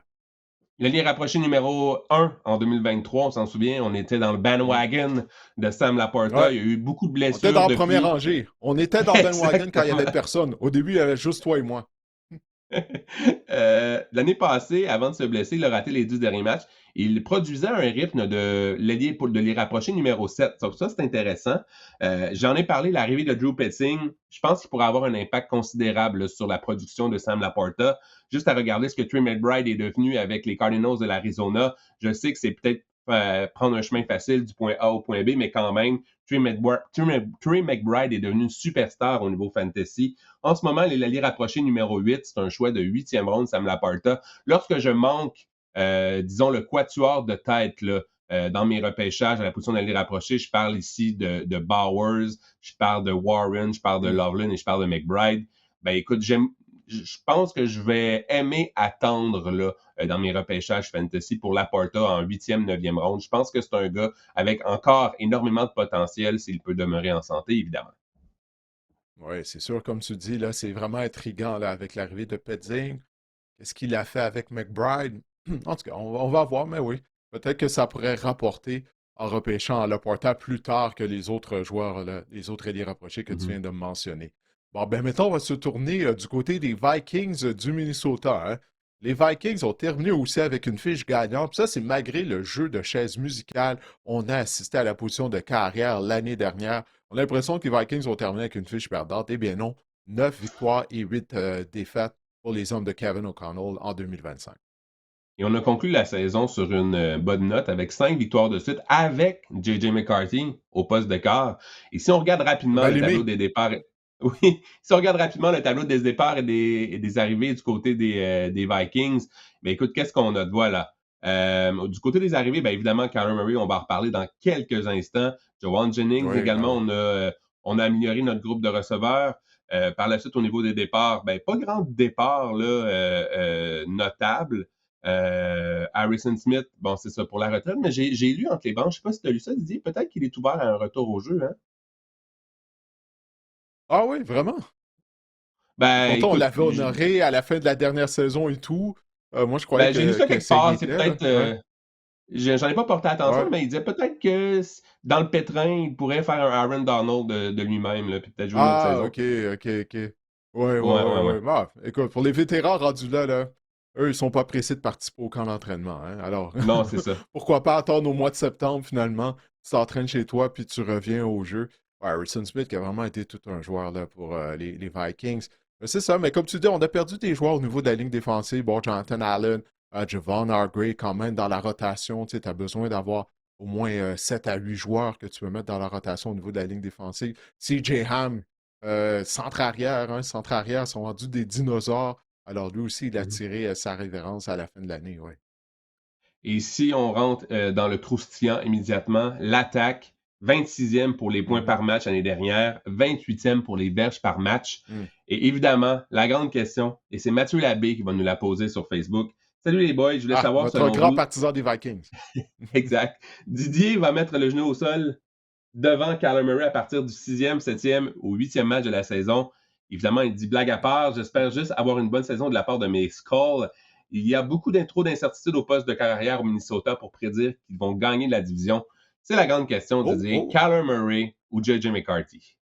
L'allié rapproché numéro 1 en 2023, on s'en souvient, on était dans le Mhm. bandwagon de Sam Laporta. Ouais, Il y a eu beaucoup de on était dans blessures la première depuis. rangée. On était dans le bandwagon quand il n'y avait Exactement. personne. Au début, il y avait juste toi et moi. L'année passée, avant de se blesser, il a raté les 10 derniers matchs. Il produisait un rythme de les rapprocher numéro 7. Donc ça, c'est intéressant. J'en ai parlé, l'arrivée de Drew Petzing, je pense qu'il pourrait avoir un impact considérable là, sur la production de Sam Laporta. Juste à regarder ce que Trey McBride est devenu avec les Cardinals de l'Arizona, je sais que c'est peut-être prendre un chemin facile du point A au point B, mais quand même, Trey McBride est devenu une superstar au niveau fantasy. En ce moment, les alliés rapprochés numéro 8, c'est un choix de 8e ronde, Sam Laporta. Lorsque je manque, disons, le quatuor de tête là, dans mes repêchages à la position d'allié rapproché, je parle ici de Bowers, je parle de Warren, je parle de Loveland et je parle de McBride. Ben écoute, je pense que je vais aimer attendre là, dans mes repêchages fantasy pour Laporta en 8e, 9e ronde. Je pense que c'est un gars avec encore énormément de potentiel s'il peut demeurer en santé, évidemment. Oui, c'est sûr, comme tu dis, là, c'est vraiment intriguant là, avec l'arrivée de Petzing. Qu'est-ce qu'il a fait avec McBride? En tout cas, on va voir, mais oui. Peut-être que ça pourrait rapporter en repêchant Laporta plus tard que les autres joueurs, là, les autres alliés rapprochés que tu Mm-hmm. viens de mentionner. Bon, ben maintenant, on va se tourner du côté des Vikings du Minnesota. Hein. Les Vikings ont terminé aussi avec une fiche gagnante. Puis ça, c'est malgré le jeu de chaises musicales. On a assisté à la position de carrière l'année dernière. On a l'impression que les Vikings ont terminé avec une fiche perdante. Eh bien non, 9 victoires et 8 défaites pour les hommes de Kevin O'Connell en 2025. Et on a conclu la saison sur une bonne note avec 5 victoires de suite avec J.J. McCarthy au poste de quart. Et si on regarde On rapidement va le tableau l'aimer. des départs, oui, si on regarde rapidement le tableau des départs et des arrivées du côté des Vikings, ben écoute, qu'est-ce qu'on a de voilà. Du côté des arrivées, bien évidemment, Kyler Murray, on va en reparler dans quelques instants. Joanne Jennings Oui, ben également, oui. on a amélioré notre groupe de receveurs. Par la suite, au niveau des départs, ben, pas grand départ là, notable. Harrison Smith, bon, c'est ça pour la retraite, mais j'ai lu entre les bancs, je sais pas si tu as lu ça, Didier, peut-être qu'il est ouvert à un retour au jeu, hein? Ah oui, vraiment? Et Ben, pourtant, on écoute, l'avait honoré à la fin de la dernière saison et tout. Moi, je croyais ben, j'ai lu ça que quelque ça y part, c'est était, là. peut-être, Ouais. j'en ai pas porté attention, Ouais. mais il disait peut-être que dans le pétrin, il pourrait faire un Aaron Donald de lui-même, là, puis peut-être jouer une autre Ah, saison. ok, ok, ok. Ouais, ouais, Ouais, ouais, ouais, ouais. ouais. Ah, écoute, pour les vétérans rendus là, eux, ils sont pas pressés de participer au camp d'entraînement. Hein. Alors, Non, c'est ça. pourquoi pas attendre au mois de septembre, finalement, tu t'entraînes chez toi, puis tu reviens au jeu. Ouais, Harrison Smith, qui a vraiment été tout un joueur là, pour les Vikings. Mais c'est ça, mais comme tu dis, on a perdu des joueurs au niveau de la ligne défensive. Bon, Jonathan Allen, Javon Hargrave, quand même, dans la rotation. Tu as besoin d'avoir au moins 7 à 8 joueurs que tu peux mettre dans la rotation au niveau de la ligne défensive. CJ Ham, centre-arrière, hein, centre-arrière sont rendus des dinosaures. Alors lui aussi, il a Mhm. tiré sa révérence à la fin de l'année, ouais. Et si on rentre dans le croustillant immédiatement, l'attaque, 26e pour les points Mhm. par match l'année dernière, 28e pour les verges par match. Mm. Et évidemment, la grande question, et c'est Mathieu Labbé qui va nous la poser sur Facebook. Salut les boys, je voulais Ah, savoir notre selon grand vous, partisan des Vikings. exact, Didier va mettre le genou au sol devant Kyler Murray à partir du 6e, 7e ou 8e match de la saison. Évidemment, il dit blague à part, j'espère juste avoir une bonne saison de la part de mes Skulls. Il y a beaucoup d'intros d'incertitudes au poste de carrière au Minnesota pour prédire qu'ils vont gagner de la division. C'est la grande question, Oh, Didier. oh. Kyler Murray ou J.J. McCarthy?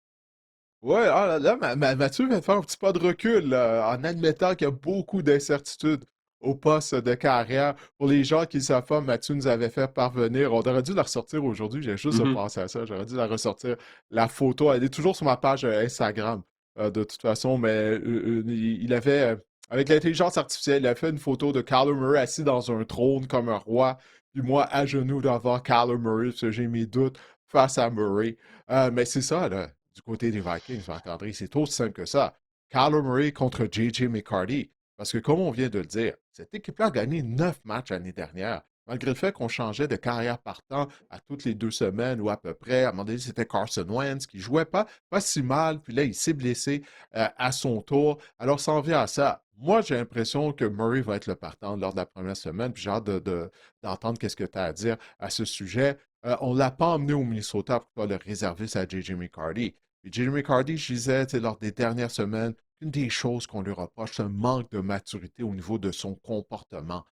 Ouais, ah, là, Mathieu vient de faire un petit pas de recul là, en admettant qu'il y a beaucoup d'incertitudes au poste de carrière. Pour les gens qui ne savent pas, Mathieu nous avait fait parvenir. On aurait dû la ressortir aujourd'hui. J'ai juste Mhm. pensé à ça. J'aurais dû la ressortir. La photo, elle est toujours sur ma page Instagram, de toute façon. Mais il avait, avec l'intelligence artificielle, il a fait une photo de Kyler Murray assis dans un trône comme un roi. Puis moi, à genoux devant Kyler Murray, parce que j'ai mes doutes face à Murray. Mais c'est ça, là du côté des Vikings, Marc-André. C'est aussi simple que ça. Kyler Murray contre J.J. McCarthy. Parce que, comme on vient de le dire, cette équipe-là a gagné 9 matchs l'année dernière. Malgré le fait qu'on changeait de carrière partant à toutes les 2 semaines ou à peu près. À un moment donné, c'était Carson Wentz qui jouait pas si mal. Puis là, il s'est blessé à son tour. Alors, ça en vient à ça. Moi, j'ai l'impression que Murray va être le partant lors de la première semaine. Puis j'ai hâte d'entendre qu'est-ce que tu as à dire à ce sujet. On ne l'a pas emmené au Minnesota pour le réserver à J.J. McCarthy. Et J.J. McCarthy, je disais, lors des dernières semaines, une des choses qu'on lui reproche, c'est un manque de maturité au niveau de son comportement.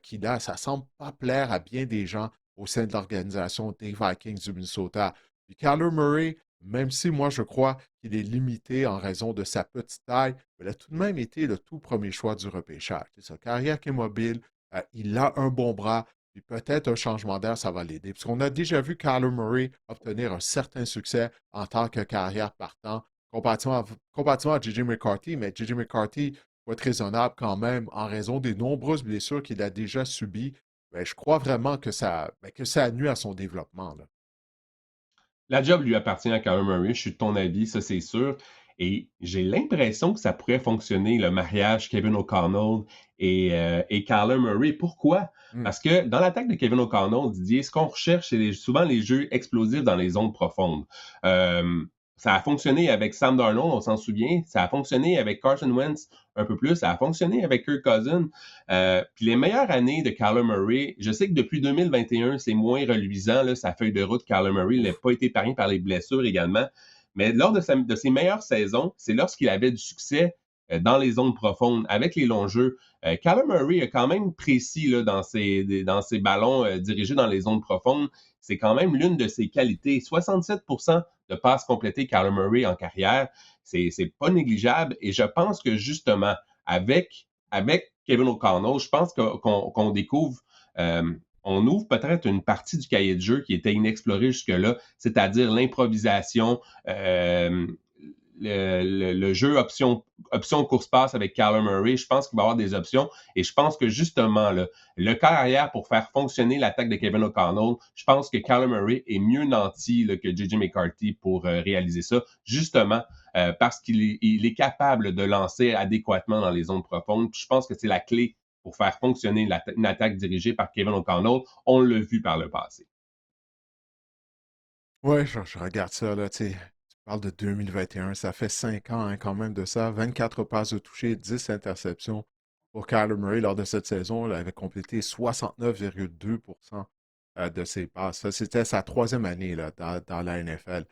Qui là, ça semble pas plaire à bien des gens au sein de l'organisation des Vikings du Minnesota. Puis Kyler Murray, même si moi je crois qu'il est limité en raison de sa petite taille, il a tout de même été le tout premier choix du repêchage. C'est sa carrière qui est mobile, il a un bon bras, Puis peut-être un changement d'air, ça va l'aider. Parce qu'on a déjà vu Kyler Murray obtenir un certain succès en tant que carrière partant, comparativement à J.J. McCarthy, mais J.J. McCarthy faut être raisonnable quand même en raison des nombreuses blessures qu'il a déjà subies. Ben, je crois vraiment que ça nuit à son développement, là. La job lui appartient à Kyler Murray, je suis de ton avis, ça c'est sûr. Et j'ai l'impression que ça pourrait fonctionner, le mariage Kevin O'Connell et Kyler Murray. Pourquoi? Hmm. Parce que dans l'attaque de Kevin O'Connell, Didier, ce qu'on recherche, c'est souvent les jeux explosifs dans les zones profondes. Euh, Ça a fonctionné avec Sam Darnold, on s'en souvient. Ça a fonctionné avec Carson Wentz un peu plus. Ça a fonctionné avec Kirk Cousins. Puis les meilleures années de Kyler Murray, je sais que depuis 2021, c'est moins reluisant, là, sa feuille de route. Kyler Murray n'a pas été épargné par les blessures également. Mais lors de ses meilleures saisons, c'est lorsqu'il avait du succès dans les zones profondes, avec les longs jeux. Kyler Murray est quand même précis là, dans ses ballons dirigés dans les zones profondes. C'est quand même l'une de ses qualités. 67% de passes complétées Kyler Murray en carrière, c'est pas négligeable. Et je pense que justement, avec Kevin O'Connell, je pense qu'on découvre, on ouvre peut-être une partie du cahier de jeu qui était inexplorée jusque-là, c'est-à-dire l'improvisation, le jeu option course-passe avec Kyler Murray. Je pense qu'il va y avoir des options et je pense que justement, là, le quart arrière pour faire fonctionner l'attaque de Kevin O'Connell, je pense que Kyler Murray est mieux nanti là, que J.J. McCarthy pour réaliser ça, justement parce qu'il est capable de lancer adéquatement dans les zones profondes. Puis je pense que c'est la clé pour faire fonctionner une attaque dirigée par Kevin O'Connell. On l'a vu par le passé. Ouais, je regarde ça, là, tu sais. Tu parles de 2021, ça fait 5 ans hein, quand même de ça. 24 passes de toucher, 10 interceptions pour Kyler Murray lors de cette saison. Il avait complété 69,2% de ses passes. Ça, c'était sa troisième année là, dans la NFL.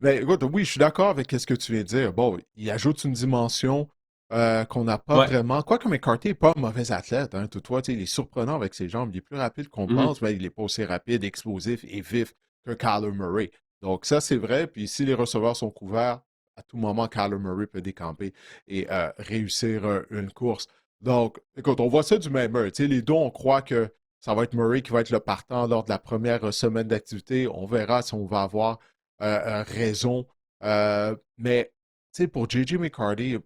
Mais écoute, oui, je suis d'accord avec ce que tu viens de dire. Bon, il ajoute une dimension qu'on n'a pas Ouais. vraiment. Quoique McCarthy n'est pas un mauvais athlète, hein, toutefois, tu sais, il est surprenant avec ses jambes. Il est plus rapide qu'on Mm-hmm. pense, mais il n'est pas aussi rapide, explosif et vif que Kyler Murray. Donc, ça, c'est vrai. Puis, si les receveurs sont couverts, à tout moment, Kyler Murray peut décamper et réussir une course. Donc, écoute, on voit ça du même œil. Tu sais, les deux, on croit que ça va être Murray qui va être le partant lors de la première semaine d'activité. On verra si on va avoir raison. Mais, tu sais, pour J.J. McCarthy,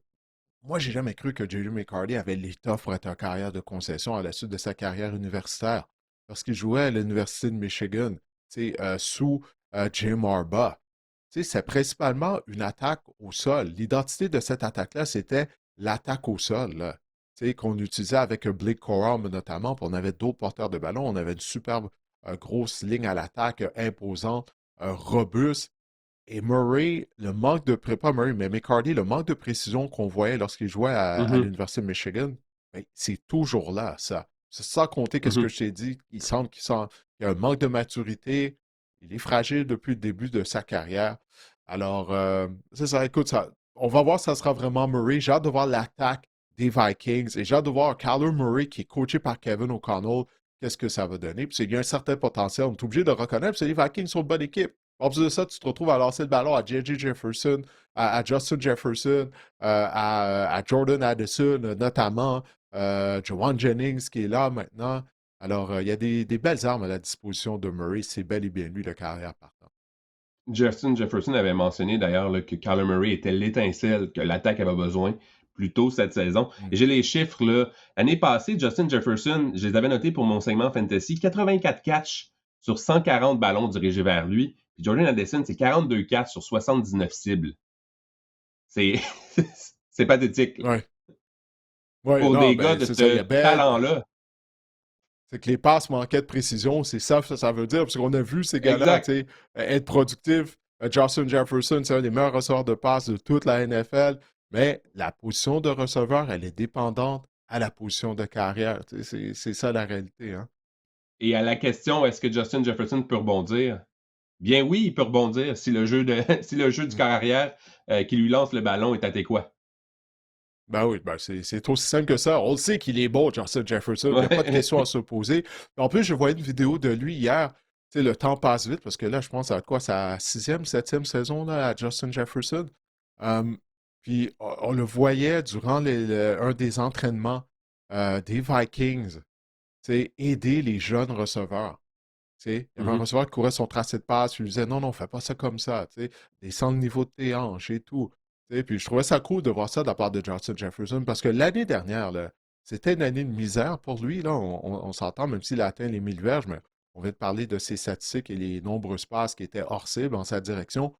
moi, j'ai jamais cru que J.J. McCarthy avait l'étoffe pour être un carrière de concession à la suite de sa carrière universitaire. Parce qu'il jouait à l'Université de Michigan, tu sais, sous Jim Harbaugh. Tu sais, c'est principalement une attaque au sol. L'identité de cette attaque-là, c'était l'attaque au sol, là. Tu sais, qu'on utilisait avec Blake Corum notamment, puis on avait d'autres porteurs de ballon. On avait une superbe grosse ligne à l'attaque imposante, robuste. Et Murray, le manque de pas Murray, mais McCarthy, le manque de précision qu'on voyait lorsqu'il jouait à Mm-hmm. l'Université de Michigan, ben, c'est toujours là, ça. C'est sans compter qu'est-ce que Mm-hmm. je t'ai dit, il semble qu'il y a un manque de maturité, il est fragile depuis le début de sa carrière. Alors, c'est ça, écoute, ça, on va voir si ça sera vraiment Murray. J'ai hâte de voir l'attaque des Vikings et j'ai hâte de voir Kyler Murray qui est coaché par Kevin O'Connell, qu'est-ce que ça va donner. Puis il y a un certain potentiel, on est obligé de reconnaître, parce que les Vikings sont une bonne équipe. En plus de ça, tu te retrouves à lancer le ballon à J.J. Jefferson, à Justin Jefferson, à Jordan Addison, notamment, Joanne Jennings qui est là maintenant. Alors, il y a des belles armes à la disposition de Murray. C'est bel et bien lui, le carrière partant. Justin Jefferson avait mentionné d'ailleurs là, que Kyler Murray était l'étincelle que l'attaque avait besoin plus tôt cette saison. Mm. Et j'ai les chiffres là. L'année passée, Justin Jefferson, je les avais notés pour mon segment fantasy, 84 catchs sur 140 ballons dirigés vers lui. Puis Jordan Addison, c'est 42 catchs sur 79 cibles. C'est c'est pathétique là. Ouais. Ouais, Pour non, des gars ben, de c'est ça. Il y a ce belle. talent-là. C'est que les passes manquaient de précision, c'est ça veut dire, parce qu'on a vu ces gars-là, tu Exact. sais, être productifs. Justin Jefferson, c'est un des meilleurs receveurs de passes de toute la NFL, mais la position de receveur, elle est dépendante à la position de carrière. Tu sais, c'est ça la réalité, hein. Et à la question, est-ce que Justin Jefferson peut rebondir? Bien oui, il peut rebondir si le jeu, si le jeu du Mm. carrière qui lui lance le ballon est adéquat. Ben oui, ben c'est aussi simple que ça. On le sait qu'il est bon, Justin Jefferson. Il n'y a pas de Ouais. question à se poser. En plus, je voyais une vidéo de lui hier. Tu sais, le temps passe vite parce que là, je pense à quoi, sa sixième, septième saison là, à Justin Jefferson. Euh, Puis on le voyait durant un des entraînements des Vikings. aider les jeunes receveurs. Il y avait un Mhm. receveur qui courait son tracé de passe, puis il lui disait non, non, fais pas ça comme ça, descends le niveau de tes hanches et tout. Puis je trouvais ça cool de voir ça de la part de Justin Jefferson, parce que l'année dernière, là, c'était une année de misère pour lui, là, on s'entend, même s'il a atteint les 1000 verges, mais on vient de parler de ses statistiques et les nombreuses passes qui étaient hors cible en sa direction.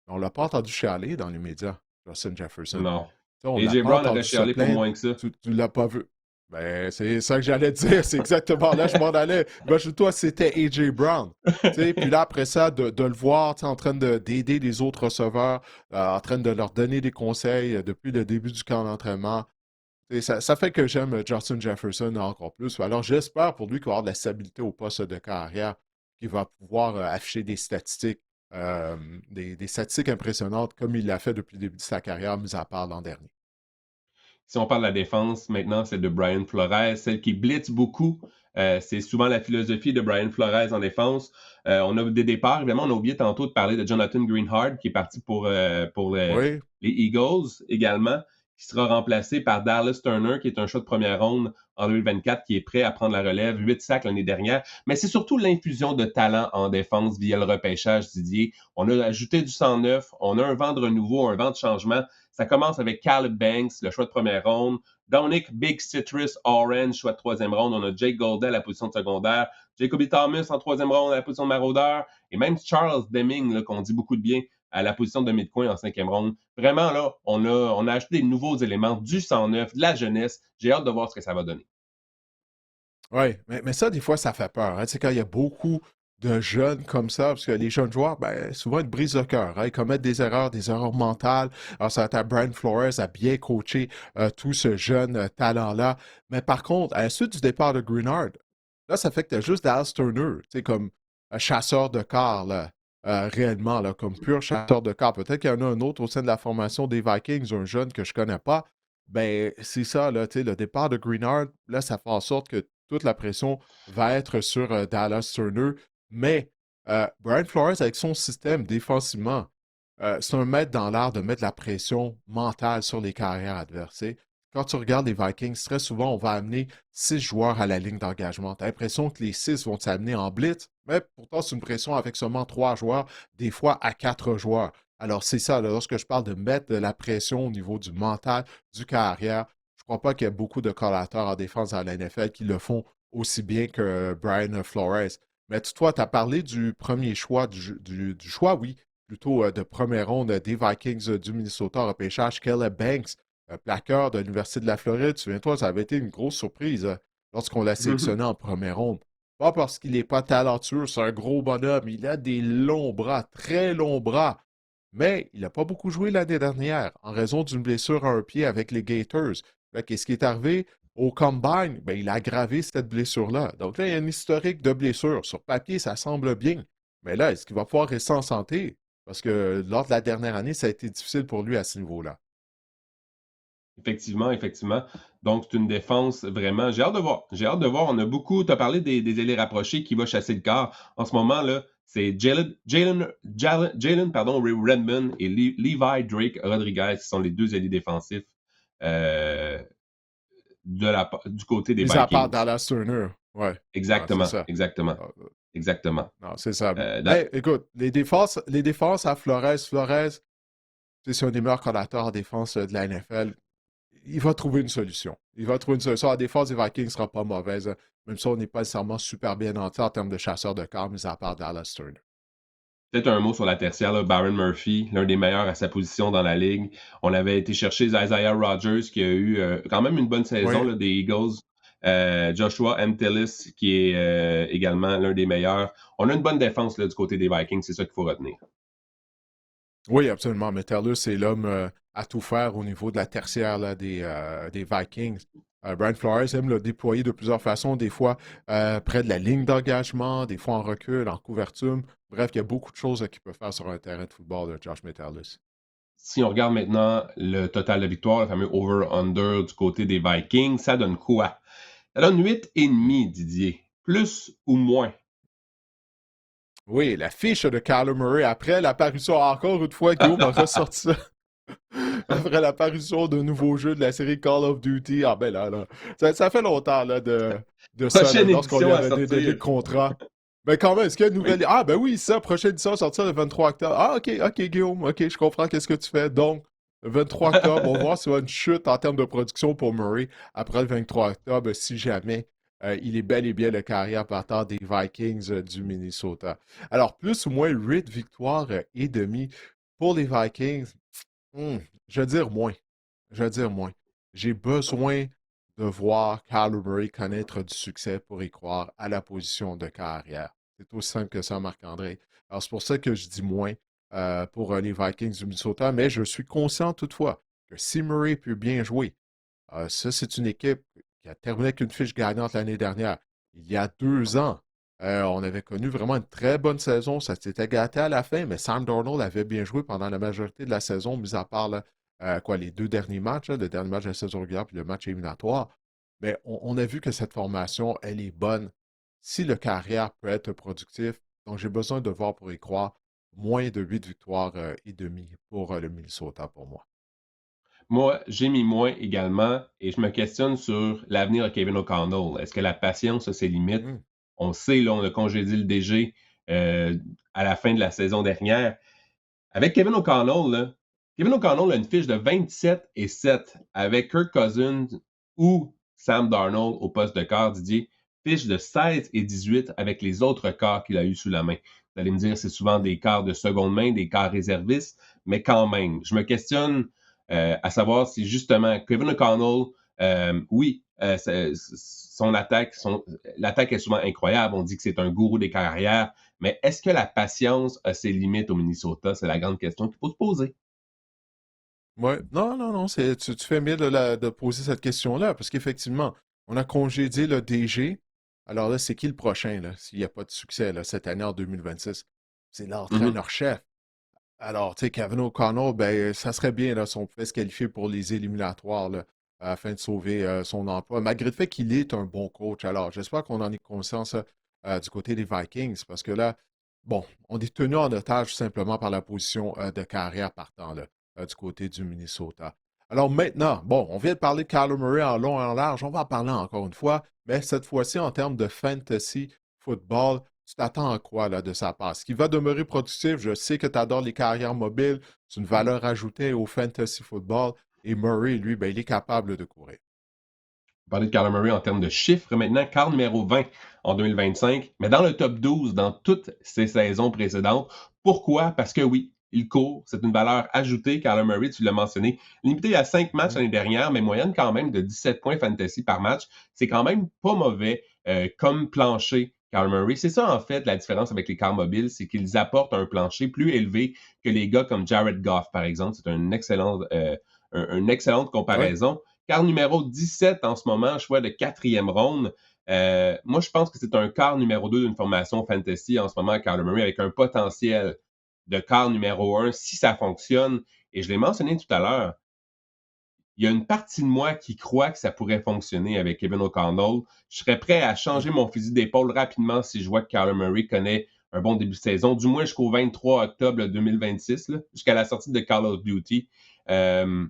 On ne l'a pas entendu chialer dans les médias, Justin Jefferson. Non. On ne l'a AJ pas Brown aurait entendu se chialé pour plaindre. moins que ça. Tu ne l'as pas vu. Ben, c'est ça que j'allais dire. C'est exactement là, je m'en allais. Imagine-toi, c'était A.J. Brown. Puis là, après ça, de le voir en train d'aider les autres receveurs, en train de leur donner des conseils depuis le début du camp d'entraînement. Ça fait que j'aime Justin Jefferson encore plus. Alors, j'espère pour lui qu'il va avoir de la stabilité au poste de carrière, qu'il va pouvoir afficher des statistiques, euh, des statistiques impressionnantes comme il l'a fait depuis le début de sa carrière, mis à part l'an dernier. Si on parle de la défense, maintenant, c'est de Brian Flores, celle qui blitz beaucoup. C'est souvent la philosophie de Brian Flores en défense. On a des départs. Évidemment, on a oublié tantôt de parler de Jonathan Greenhard, qui est parti pour Oui, les Eagles également, qui sera remplacé par Dallas Turner, qui est un choix de première ronde en 2024, qui est prêt à prendre la relève. 8 sacs l'année dernière. Mais c'est surtout l'infusion de talent en défense via le repêchage, Didier. On a ajouté du 109. On a un vent de renouveau, un vent de changement. Ça commence avec Caleb Banks, le choix de première ronde. Dominic Big Citrus Orange, choix de troisième ronde. On a Jake Goldell à la position de secondaire. Jacoby Thomas en troisième ronde à la position de maraudeur. Et même Charles Deming, qu'on dit beaucoup de bien, à la position de midcoin en cinquième ronde. Vraiment, là, on a acheté des nouveaux éléments, du 109, de la jeunesse. J'ai hâte de voir ce que ça va donner. oui. Mais ça, des fois, ça fait peur. C'est quand il y a beaucoup de jeunes comme ça, parce que les jeunes joueurs, ben, souvent, ils brisent le cœur. Ils commettent des erreurs mentales. Alors, ça va être à Brian Flores à bien coacher tout ce jeune talent-là. Mais par contre, à la suite du départ de Greenard, là, ça fait que tu as juste Dallas Turner, comme un chasseur de corps, là, réellement, là, comme pur chasseur de corps. Peut-être qu'il y en a un autre au sein de la formation des Vikings, un jeune que je connais pas. Ben, c'est ça, là, le départ de Greenard, là, ça fait en sorte que toute la pression va être sur Dallas Turner. Mais Brian Flores, avec son système défensivement, c'est un maître dans l'art de mettre la pression mentale sur les carrières adverses. Quand tu regardes les Vikings, très souvent, on va amener 6 joueurs à la ligne d'engagement. Tu as l'impression que les 6 vont s'amener en blitz, mais pourtant, c'est une pression avec seulement 3 joueurs, des fois à 4 joueurs. Alors, c'est ça, là, lorsque je parle de mettre de la pression au niveau du mental, du carrière, je ne crois pas qu'il y a beaucoup de collateurs en défense dans la NFL qui le font aussi bien que Brian Flores. Mais toi, tu as parlé du premier choix, du choix, oui, plutôt de première ronde des Vikings du Minnesota en repêchage, Caleb Banks, plaqueur de l'Université de la Floride. Souviens-toi, ça avait été une grosse surprise lorsqu'on l'a sélectionné en première ronde. Pas parce qu'il n'est pas talentueux, c'est un gros bonhomme, il a des longs bras, très longs bras. Mais il n'a pas beaucoup joué l'année dernière en raison d'une blessure à un pied avec les Gators. Qu'est-ce qui est arrivé? Au combine, ben, il a aggravé cette blessure-là. Donc là, il y a un historique de blessure. Sur papier, ça semble bien. Mais là, est-ce qu'il va pouvoir rester en santé? Parce que lors de la dernière année, ça a été difficile pour lui à ce niveau-là. Effectivement, effectivement. Donc, c'est une défense vraiment. J'ai hâte de voir. J'ai hâte de voir. On a beaucoup. Tu as parlé des ailiers rapprochés qui va chasser le quart. En ce moment, là, c'est Jalen Redmond et Levi Drake Rodriguez qui sont les deux ailiers défensifs euh, du côté des Mis à part Vikings. Dallas Turner. Ouais. Non, c'est Exactement, ça. exactement, Ah, exactement. non, c'est ça. Dans- Mais écoute, les défenses à Flores, c'est un des meilleurs coordinateurs en défense de la NFL. Il va trouver une solution. Il va trouver une solution. La défense des Vikings ne sera pas mauvaise, même si on n'est pas nécessairement super bien nantis en termes de chasseurs de corps, mis à part Dallas Turner. Peut-être un mot sur la tertiaire, là, Byron Murphy, l'un des meilleurs à sa position dans la ligue. On avait été chercher Isaiah Rodgers, qui a eu quand même une bonne saison Oui, là, des Eagles. Joshua Mtelis, qui est également l'un des meilleurs. On a une bonne défense là, du côté des Vikings, c'est ça qu'il faut retenir. oui, absolument. Metellus, c'est l'homme à tout faire au niveau de la tertiaire là, des Vikings. Brian Flores aime le déployer de plusieurs façons, des fois près de la ligne d'engagement, des fois en recul, en couverture. Bref, il y a beaucoup de choses qu'il peut faire sur un terrain de football de Josh Metellus. Si on regarde maintenant le total de victoire, le fameux over-under du côté des Vikings, ça donne quoi? Ça donne 8,5, Didier. Plus ou moins? Oui, la fiche de Kyler Murray après l'apparition encore une fois, Guillaume a ressorti ça. après l'apparition d'un nouveau jeu de la série Call of Duty. Ah ben là, ça fait longtemps là, de ça, là, Prochaine lorsqu'on lui édition à avait donné le sortir. contrat. Mais quand même, est-ce qu'il y a une Oui. nouvelle... Ah ben oui, ça, prochaine édition sortir le 23 octobre. Ah ok, Guillaume, ok, je comprends qu'est-ce que tu fais. Donc, le 23 octobre, on va voir s'il y a une chute en termes de production pour Murray après le 23 octobre, si jamais il est bel et bien le carrière partant des Vikings du Minnesota. Alors, plus ou moins 8 victoires et demi pour les Vikings. Hmm, je veux dire moins. Je veux dire moins. J'ai besoin de voir Kyler Murray connaître du succès pour y croire à la position de carrière. C'est aussi simple que ça, Marc-André. Alors, c'est pour ça que je dis moins pour les Vikings du Minnesota, mais je suis conscient toutefois que si Murray peut bien jouer, ça, c'est une équipe qui a terminé avec une fiche gagnante l'année dernière. Il y a 2 ans, on avait connu vraiment une très bonne saison. Ça s'était gâté à la fin, mais Sam Darnold avait bien joué pendant la majorité de la saison, mis à part là, les 2 derniers matchs, là, le dernier match de la saison régulière puis le match éliminatoire. Mais on a vu que cette formation, elle est bonne. Si le carrière peut être productif, donc j'ai besoin de voir pour y croire moins de 8 victoires et demi pour le Minnesota pour moi. Moi, j'ai mis moins également et je me questionne sur l'avenir de Kevin O'Connell. Est-ce que la patience a ses limites? Mhm. On sait, là, on a congédié le DG à la fin de la saison dernière. Avec Kevin O'Connell, là, Kevin O'Connell a une fiche de 27-7 avec Kirk Cousins ou Sam Darnold au poste de quart, Didier. Fiche de 16-18 avec les autres quarts qu'il a eu sous la main. Vous allez me dire, c'est souvent des quarts de seconde main, des quarts réservistes, mais quand même, je me questionne à savoir si justement Kevin O'Connell, oui, l'attaque est souvent incroyable. On dit que c'est un gourou des carrières, mais est-ce que la patience a ses limites au Minnesota? C'est la grande question qu'il faut se poser. Ouais. Non, non, non, tu fais bien de poser cette question-là, parce qu'effectivement, on a congédié le DG. Alors là, c'est qui le prochain, là, s'il n'y a pas de succès là, cette année en 2026? C'est Mhm. l'entraîneur-chef. Alors, tu sais, Kevin O'Connell, ben, ça serait bien là, si on pouvait se qualifier pour les éliminatoires là, afin de sauver son emploi, malgré le fait qu'il est un bon coach. Alors, j'espère qu'on en est conscient ça, du côté des Vikings, parce que là, bon, on est tenu en otage simplement par la position de carrière partant là, du côté du Minnesota. Alors maintenant, bon, on vient de parler de Kyler Murray en long et en large, on va en parler encore une fois, mais cette fois-ci en termes de fantasy football. Tu t'attends à quoi là, de sa part? Est-ce qu'il va demeurer productif? Je sais que tu adores les carrières mobiles. C'est une valeur ajoutée au fantasy football. Et Murray, lui, ben, il est capable de courir. On parlait de Kyler Murray en termes de chiffres maintenant, quart numéro 20 en 2025, mais dans le top 12 dans toutes ses saisons précédentes. Pourquoi? Parce que oui, il court, c'est une valeur ajoutée. Kyler Murray, tu l'as mentionné, limité à 5 matchs Mhm. l'année dernière, mais moyenne quand même de 17 points fantasy par match. C'est quand même pas mauvais comme plancher. Kyler Murray, c'est ça en fait la différence avec les cars mobiles, c'est qu'ils apportent un plancher plus élevé que les gars comme Jared Goff, par exemple. C'est une excellente Oui. comparaison. Quart numéro 17 en ce moment, choix de quatrième ronde. Moi, je pense que c'est un quart numéro 2 d'une formation fantasy en ce moment, Kyler Murray, avec un potentiel de quart numéro 1 si ça fonctionne. Et je l'ai mentionné tout à l'heure, il y a une partie de moi qui croit que ça pourrait fonctionner avec Kevin O'Connell. Je serais prêt à changer mon fusil d'épaule rapidement si je vois que Kyler Murray connaît un bon début de saison, du moins jusqu'au 23 octobre 2026, là, jusqu'à la sortie de Call of Duty. Euh,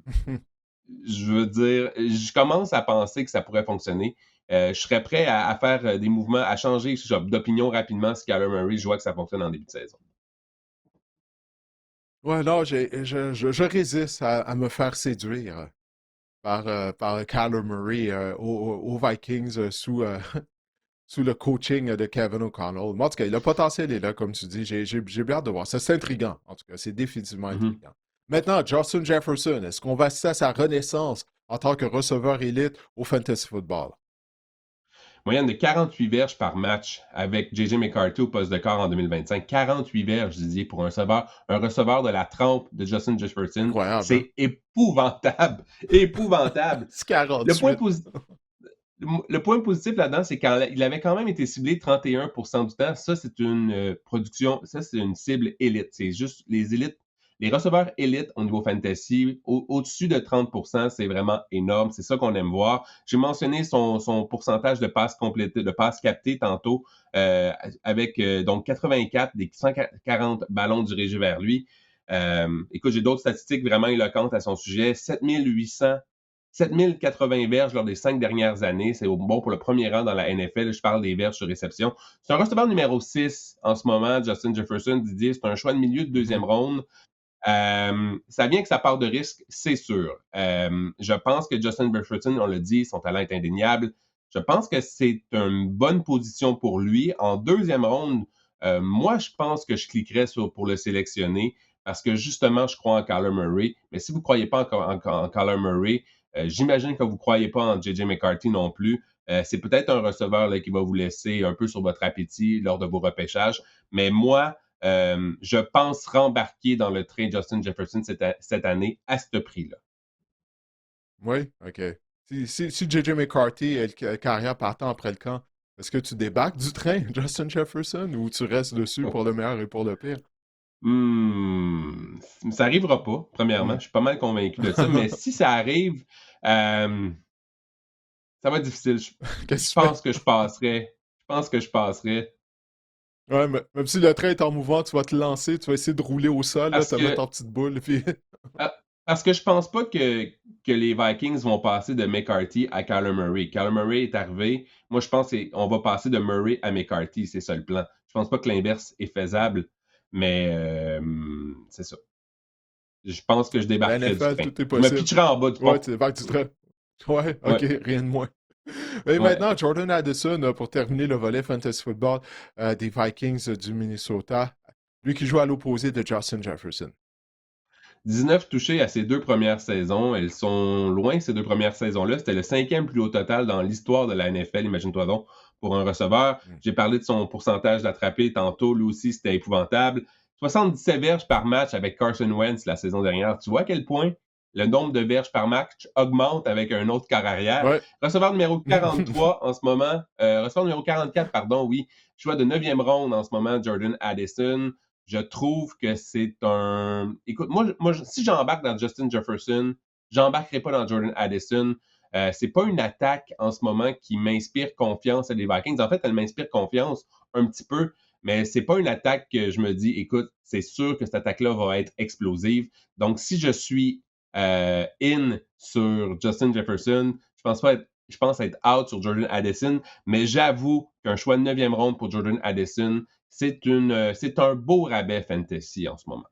je veux dire, je commence à penser que ça pourrait fonctionner. Je serais prêt à faire des mouvements, à changer d'opinion rapidement si Kyler Murray, je vois que ça fonctionne en début de saison. Ouais, non, je résiste à me faire séduire par Kyler Murray aux Vikings sous le coaching de Kevin O'Connell. Mais en tout cas, le potentiel est là, comme tu dis. J'ai bien hâte de voir. Ça, c'est intriguant. En tout cas, c'est définitivement Mhm. intriguant. Maintenant, Justin Jefferson, est-ce qu'on va assister à sa renaissance en tant que receveur élite au fantasy football? Moyenne de 48 verges par match avec J.J. McCarthy au poste de corps en 2025. 48 verges, Didier, pour un receveur de la trempe de Justin Jefferson. Incroyable, hein? C'est épouvantable. Épouvantable. C'est Le point 48. positif. Le point positif là-dedans, c'est qu'il avait quand même été ciblé 31% du temps. Ça, c'est une production, ça, c'est une cible élite. C'est juste les élites, les receveurs élites au niveau fantasy, au-dessus de 30%, c'est vraiment énorme. C'est ça qu'on aime voir. J'ai mentionné son pourcentage de passes complétées, de passes captées tantôt, avec donc 84 des 140 ballons dirigés vers lui. Écoute, j'ai d'autres statistiques vraiment éloquentes à son sujet. 7080 verges lors des 5 dernières années. C'est bon pour le premier rang dans la NFL. Je parle des verges sur réception. C'est un receveur numéro 6 en ce moment, Justin Jefferson. Didier, c'est un choix de milieu de deuxième Mhm. ronde. Ça vient que ça part de risque, c'est sûr. Je pense que Justin Jefferson, on l'a dit, son talent est indéniable. Je pense que c'est une bonne position pour lui. En deuxième ronde, moi, je pense que je cliquerais pour le sélectionner parce que justement, je crois en Kyler Murray. Mais si vous ne croyez pas en Kyler Murray, j'imagine que vous ne croyez pas en J.J. McCarthy non plus. C'est peut-être un receveur là, qui va vous laisser un peu sur votre appétit lors de vos repêchages. Mais moi, je pense rembarquer dans le train Justin Jefferson cette année à ce prix-là. Oui, OK. Si J.J. McCarthy est carrière partant après le camp, est-ce que tu débarques du train, Justin Jefferson, ou tu restes dessus pour le meilleur et pour le pire? Ça arrivera pas, premièrement. Hmm. Je suis pas mal convaincu de ça. Mais si ça arrive, euh, ça va être difficile. Je Qu'est-ce que tu fais? pense que je passerai. Je pense que je passerai. Ouais, même si le train est en mouvement, tu vas te lancer, tu vas essayer de rouler au sol, là, Parce te mettre que en petite boule, puis... Ah, Parce que je pense pas que les Vikings vont passer de McCarthy à Kyler Murray. Kyler Murray est arrivé. Moi, je pense qu'on va passer de Murray à McCarthy. C'est ça le plan. Je pense pas que l'inverse est faisable, mais c'est ça. Je pense que je La débarquerai du NFL, train. tout est Je me possible. pitcherai en bas du Ouais, pont. tu débarques du train. Ouais, OK, Ouais, rien de moins. Et ouais. maintenant, Jordan Addison, pour terminer le volet Fantasy Football des Vikings du Minnesota, lui qui joue à l'opposé de Justin Jefferson. 19 touchés à ses 2 premières saisons. Elles sont loin, ces 2 premières saisons-là. C'était le 5e plus haut total dans l'histoire de la NFL, imagine-toi donc, pour un receveur. Hmm. J'ai parlé de son pourcentage d'attrapés tantôt. Lui aussi, c'était épouvantable. 77 verges par match avec Carson Wentz la saison dernière. Tu vois à quel point le nombre de verges par match augmente avec un autre corps arrière. Ouais. Receveur numéro 43 en ce moment. Receveur numéro 44, pardon, oui. Choix de 9e ronde en ce moment, Jordan Addison. Je trouve que c'est un. Écoute, si j'embarque dans Justin Jefferson, j'embarquerai pas dans Jordan Addison. C'est pas une attaque en ce moment qui m'inspire confiance à des Vikings. En fait, elle m'inspire confiance un petit peu, mais c'est pas une attaque que je me dis, écoute, c'est sûr que cette attaque-là va être explosive. Donc, si je suis in sur Justin Jefferson, je pense être out sur Jordan Addison, mais j'avoue qu'un choix de 9e ronde pour Jordan Addison, c'est un beau rabais fantasy en ce moment.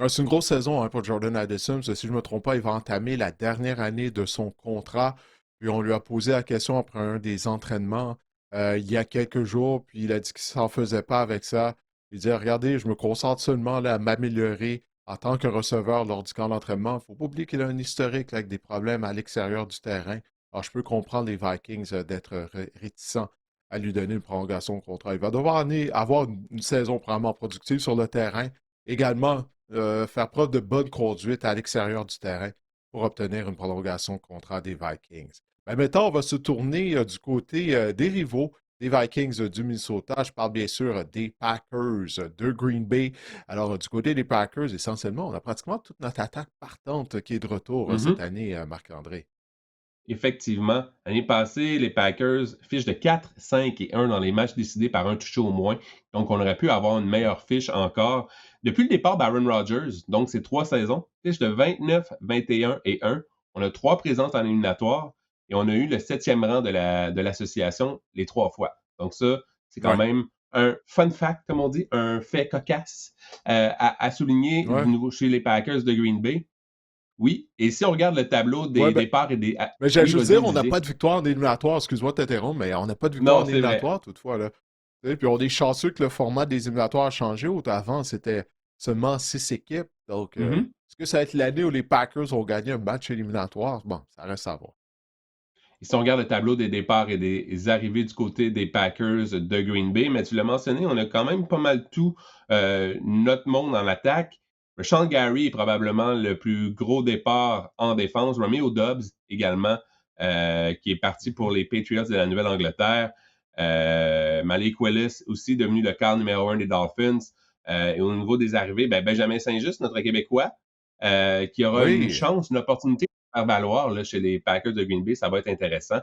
C'est une grosse saison hein, pour Jordan Addison. Si je ne me trompe pas, il va entamer la dernière année de son contrat. Puis on lui a posé la question après un des entraînements il y a quelques jours, puis il a dit qu'il ne s'en faisait pas avec ça. Il disait, regardez, je me concentre seulement là, à m'améliorer en tant que receveur lors du camp d'entraînement. Il ne faut pas oublier qu'il a un historique là, avec des problèmes à l'extérieur du terrain. Alors je peux comprendre les Vikings d'être réticents à lui donner une prolongation de contrat. Il va devoir avoir une saison probablement productive sur le terrain. Également, faire preuve de bonne conduite à l'extérieur du terrain pour obtenir une prolongation de contrat des Vikings. Mais maintenant, on va se tourner du côté des rivaux des Vikings du Minnesota. Je parle bien sûr des Packers de Green Bay. Alors, du côté des Packers, essentiellement, on a pratiquement toute notre attaque partante qui est de retour cette Mhm. année, Marc-André. Effectivement, l'année passée, les Packers fichent de 4, 5 et 1 dans les matchs décidés par un touché au moins. Donc, on aurait pu avoir une meilleure fiche encore. Depuis le départ d'Aaron Rodgers, donc ces 3 saisons, fiche de 29, 21 et 1. On a 3 présences en éliminatoire et on a eu le 7e rang de l'association les 3 fois. Donc, ça, c'est quand Ouais. même un fun fact, comme on dit, un fait cocasse à souligner du Ouais. nouveau chez les Packers de Green Bay. Oui, et si on regarde le tableau Ouais, des ben, départs et des. mais j'allais Oui, juste vas-y, dire, on n'a Didier. pas de victoire en éliminatoire. Excuse-moi de t'interrompre, mais on n'a pas de victoire Non, en c'est vrai. éliminatoire, toutefois. Là. Tu sais, puis on est chanceux que le format des éliminatoires a changé. Avant, c'était seulement 6 équipes. Donc, Mhm. est-ce que ça va être l'année où les Packers ont gagné un match éliminatoire? Bon, ça reste à voir. Et si on regarde le tableau des départs et des arrivées du côté des Packers de Green Bay, mais tu l'as mentionné, on a quand même pas mal tout notre monde en attaque. Sean Gary est probablement le plus gros départ en défense. Romeo Dobbs également, qui est parti pour Mhm. les Patriots de la Nouvelle-Angleterre. Malik Willis aussi devenu le quart numéro 1 des Dolphins. Et au niveau des arrivées, ben Benjamin Saint-Just, notre Québécois, qui aura une Oui. chance, une opportunité de faire valoir là, chez les Packers de Green Bay. Ça va être intéressant.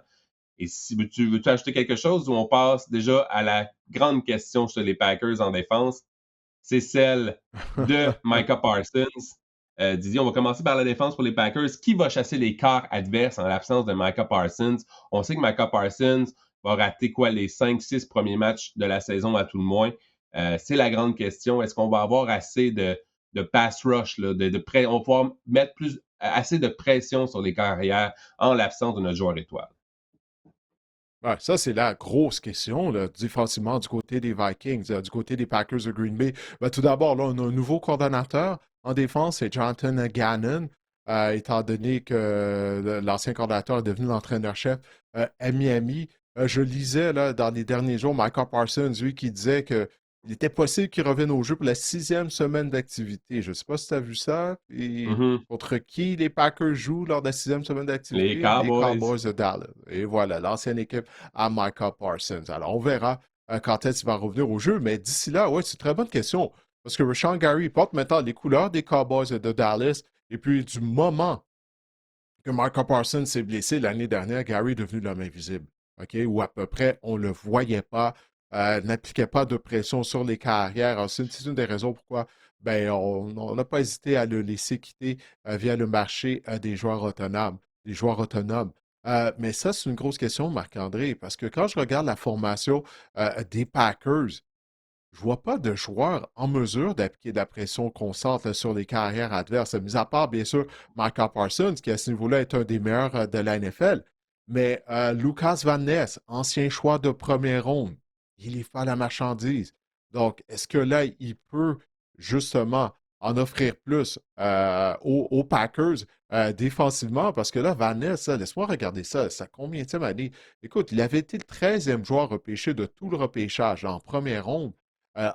Et si veux-tu ajouter quelque chose ou on passe déjà à la grande question sur les Packers en défense? c'est celle de Micah Parsons. Didier, on va commencer par la défense pour les Packers. Qui va chasser les quarts adverses en l'absence de Micah Parsons? On sait que Micah Parsons va rater quoi les 5-6 premiers matchs de la saison à tout le moins. C'est la grande question. Est-ce qu'on va avoir assez de pass rush, là, on va pouvoir mettre assez de pression sur les carrières en l'absence de notre joueur étoile? Ouais, ça, c'est la grosse question, là, défensivement, du côté des Vikings, du côté des Packers de Green Bay. Ben, tout d'abord, là, on a un nouveau coordonnateur en défense, c'est Jonathan Gannon, étant donné que l'ancien coordonnateur est devenu l'entraîneur-chef à Miami. Je lisais là, dans les derniers jours Michael Parsons, lui, qui disait que il était possible qu'il revienne au jeu pour la 6e semaine d'activité. Je ne sais pas si tu as vu ça. Et Mhm. contre qui les Packers jouent lors de la 6e semaine Les d'activité? Les Cowboys. Cowboys de Dallas. Et voilà, l'ancienne équipe à Micah Parsons. Alors, on verra quand est-ce qu'il va revenir au jeu. Mais d'ici là, ouais, c'est une très bonne question. Parce que Rashawn Gary porte maintenant les couleurs des Cowboys de Dallas. Et puis, du moment que Micah Parsons s'est blessé l'année dernière, Gary est devenu l'homme invisible. OK? Ou à peu près, on ne le voyait pas, n'appliquait pas de pression sur les carrières. Alors, c'est une des raisons pourquoi ben, on n'a pas hésité à le laisser quitter via le marché des joueurs autonomes. Des joueurs autonomes. Mais ça, c'est une grosse question, Marc-André, parce que quand je regarde la formation des Packers, je vois pas de joueur en mesure d'appliquer de la pression constante là, sur les carrières adverses, mis à part, bien sûr, Micah Parsons, qui à ce niveau-là est un des meilleurs de la NFL. Mais Lucas Van Ness, ancien choix de première ronde, il est fait à la marchandise. Donc, est-ce que là, il peut justement en offrir plus aux Packers défensivement? Parce que là, Van Ness, laisse-moi regarder ça. Ça combienième année? Écoute, il avait été le 13e joueur repêché de tout le repêchage en première ronde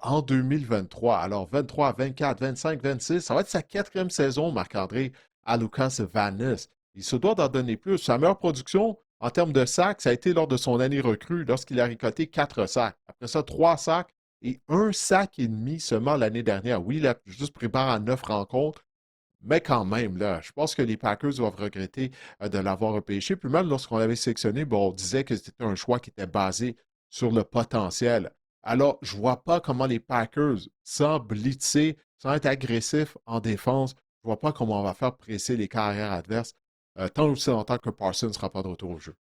en 2023. Alors, 23, 24, 25, 26, ça va être sa 4e saison, Marc-André, à Lucas Van Ness. Il se doit d'en donner plus. Sa meilleure production en termes de sacs, ça a été lors de son année recrue, lorsqu'il a récolté 4 sacs. Après ça, 3 sacs et 1 sac et demi seulement l'année dernière. Oui, il a juste préparé à 9 rencontres, mais quand même, là, je pense que les Packers doivent regretter de l'avoir repêché. Puis même lorsqu'on l'avait sélectionné, bon, on disait que c'était un choix qui était basé sur le potentiel. Alors, je ne vois pas comment les Packers, sans blitzer, sans être agressifs en défense, je ne vois pas comment on va faire presser les carrières adverses tant aussi longtemps que Parsons ne sera pas de retour au jeu.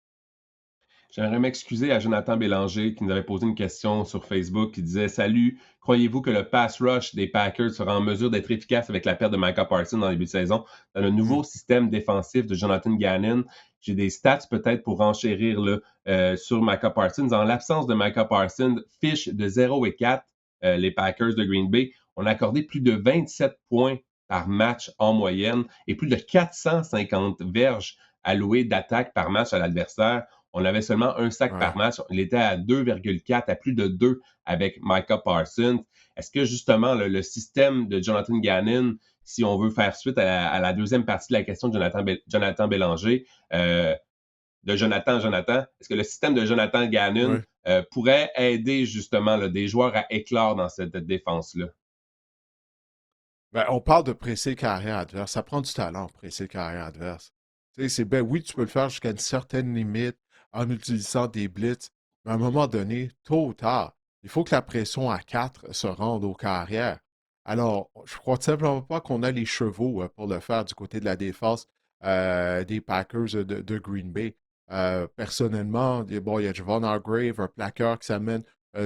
J'aimerais m'excuser à Jonathan Bélanger qui nous avait posé une question sur Facebook qui disait Salut, croyez-vous que le pass rush des Packers sera en mesure d'être efficace avec la perte de Micah Parsons dans le début de saison dans le Hmm. nouveau système défensif de Jonathan Gannon? J'ai des stats peut-être pour renchérir là, sur Micah Parsons. En l'absence de Micah Parsons, fiche de 0-4, les Packers de Green Bay ont accordé plus de 27 points par match en moyenne et plus de 450 verges allouées d'attaque par match à l'adversaire. On avait seulement un sac par Ouais. match. Il était à 2,4, à plus de 2 avec Micah Parsons. Est-ce que justement le système de Jonathan Gannon, si on veut faire suite à la deuxième partie de la question de Jonathan Bélanger, de Jonathan, est-ce que le système de Jonathan Gannon Ouais. pourrait aider justement là, des joueurs à éclore dans cette défense-là? Ben, on parle de presser carrière adverse. Ça prend du talent, presser carrière adverse. Tu sais, c'est ben oui, tu peux le faire jusqu'à une certaine limite en utilisant des blitz, mais à un moment donné, tôt ou tard, il faut que la pression à 4 se rende aux carrières. Alors, je crois tout simplement pas qu'on a les chevaux pour le faire du côté de la défense des Packers de Green Bay. Personnellement, bon, il y a Javon Hargrave, un plaqueur qui s'amène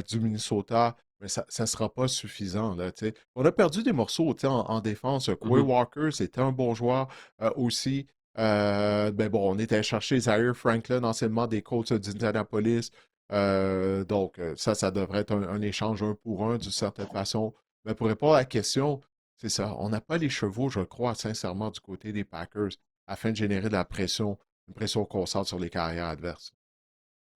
du Minnesota. Mais ça ne sera pas suffisant. Là, tu sais. On a perdu des morceaux tu sais, en défense. Quay Mhm. Walker, c'était un bon joueur aussi. Ben bon, on était chercher Zaire Franklin, anciennement des Colts d'Indianapolis. Donc, ça devrait être un échange un pour un d'une certaine façon. Mais pour répondre à la question, c'est ça. On n'a pas les chevaux, je crois, sincèrement, du côté des Packers, afin de générer de la pression, une pression constante sur les carrières adverses.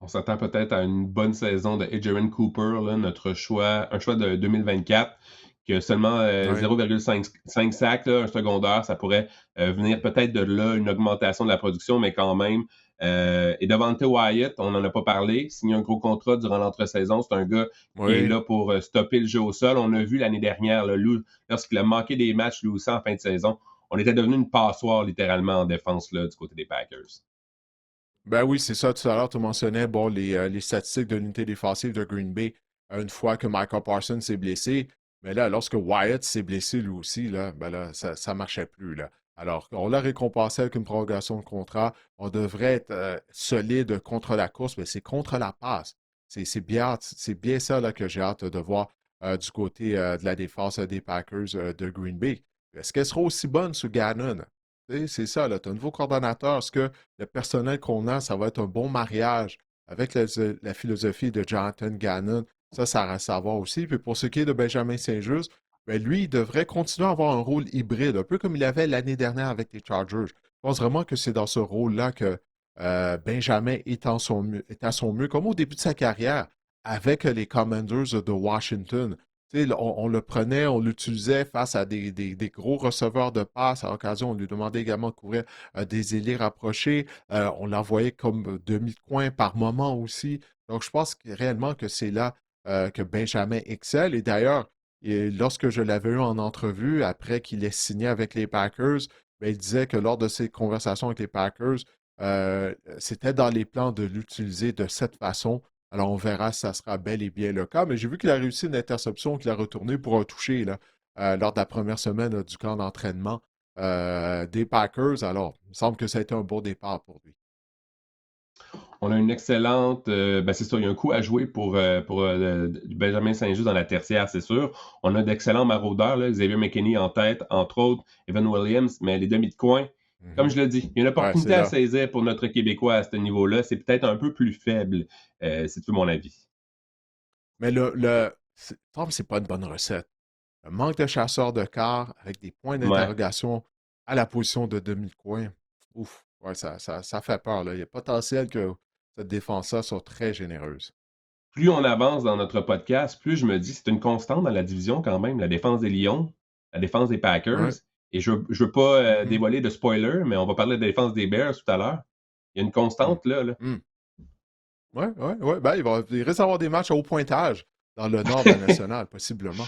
On s'attend peut-être à une bonne saison de Adrian Cooper, là, notre choix, un choix de 2024, qui a seulement Oui, 0,5 sacs, là, un secondaire. Ça pourrait venir peut-être de là une augmentation de la production, mais quand même. Et Devante Wyatt, on n'en a pas parlé, signé un gros contrat durant l'entre-saison. C'est un gars qui est oui. là pour stopper le jeu au sol. On a vu l'année dernière, là, lorsqu'il a manqué des matchs, lui aussi, en fin de saison, on était devenu une passoire littéralement en défense là, du côté des Packers. Ben oui, c'est ça. Tout à l'heure, tu mentionnais bon, les statistiques de l'unité défensive de Green Bay une fois que Michael Parsons s'est blessé. Mais là, lorsque Wyatt s'est blessé lui aussi, là, ben là, ça marchait plus, là. Alors, on l'a récompensé avec une prolongation de contrat. On devrait être solide contre la course, mais c'est contre la passe. C'est bien ça là, que j'ai hâte de voir du côté de la défense des Packers de Green Bay. Est-ce qu'elle sera aussi bonne sous Gannon? Tu sais, c'est ça, là. Tu as un nouveau coordonnateur. Est-ce que le personnel qu'on a, ça va être un bon mariage avec la philosophie de Jonathan Gannon? Ça reste à voir aussi. Puis pour ce qui est de Benjamin Saint-Just, ben lui, il devrait continuer à avoir un rôle hybride, un peu comme il avait l'année dernière avec les Chargers. Je pense vraiment que c'est dans ce rôle-là que Benjamin est à son mieux, comme au début de sa carrière avec les Commanders de Washington. Tu sais, on le prenait, on l'utilisait face à des gros receveurs de passe. À l'occasion, on lui demandait également de couvrir des ailiers rapprochés. On l'envoyait comme demi-coin par moment aussi. Donc, je pense réellement que c'est là que Benjamin excelle. Et d'ailleurs, lorsque je l'avais eu en entrevue, après qu'il ait signé avec les Packers, ben, il disait que lors de ses conversations avec les Packers, c'était dans les plans de l'utiliser de cette façon. Alors, on verra si ça sera bel et bien le cas. Mais j'ai vu qu'il a réussi une interception qu'il a retournée pour un toucher là, lors de la première semaine du camp d'entraînement des Packers. Alors, il me semble que ça a été un bon départ pour lui. On a une excellente. Ben c'est ça, il y a un coup à jouer pour Benjamin Saint-Just dans la tertiaire, c'est sûr. On a d'excellents maraudeurs, là, Xavier McKinney en tête, entre autres, Evan Williams, mais les demi de coin, comme Mhm. je le dis, il y a une Ouais, c'est opportunité à là. saisir pour notre Québécois à ce niveau-là. C'est peut-être un peu plus faible, c'est tout mon avis. Mais Tom, c'est pas une bonne recette. Le manque de chasseurs de quart avec des points Ouais. d'interrogation à la position de demi-coin. Ouf, ouais, ça fait peur, là. Il y a potentiel que cette défense-là soit très généreuse. Plus on avance dans notre podcast, plus je me dis c'est une constante dans la division quand même, la défense des Lions, la défense des Packers. Ouais. Et je veux pas Mhm. dévoiler de spoiler, mais on va parler de la défense des Bears tout à l'heure. Il y a une Mm. constante là. Mm. Ouais, ouais, ouais. Ben, il risque d'avoir des matchs à haut pointage dans le nord de la nationale, possiblement.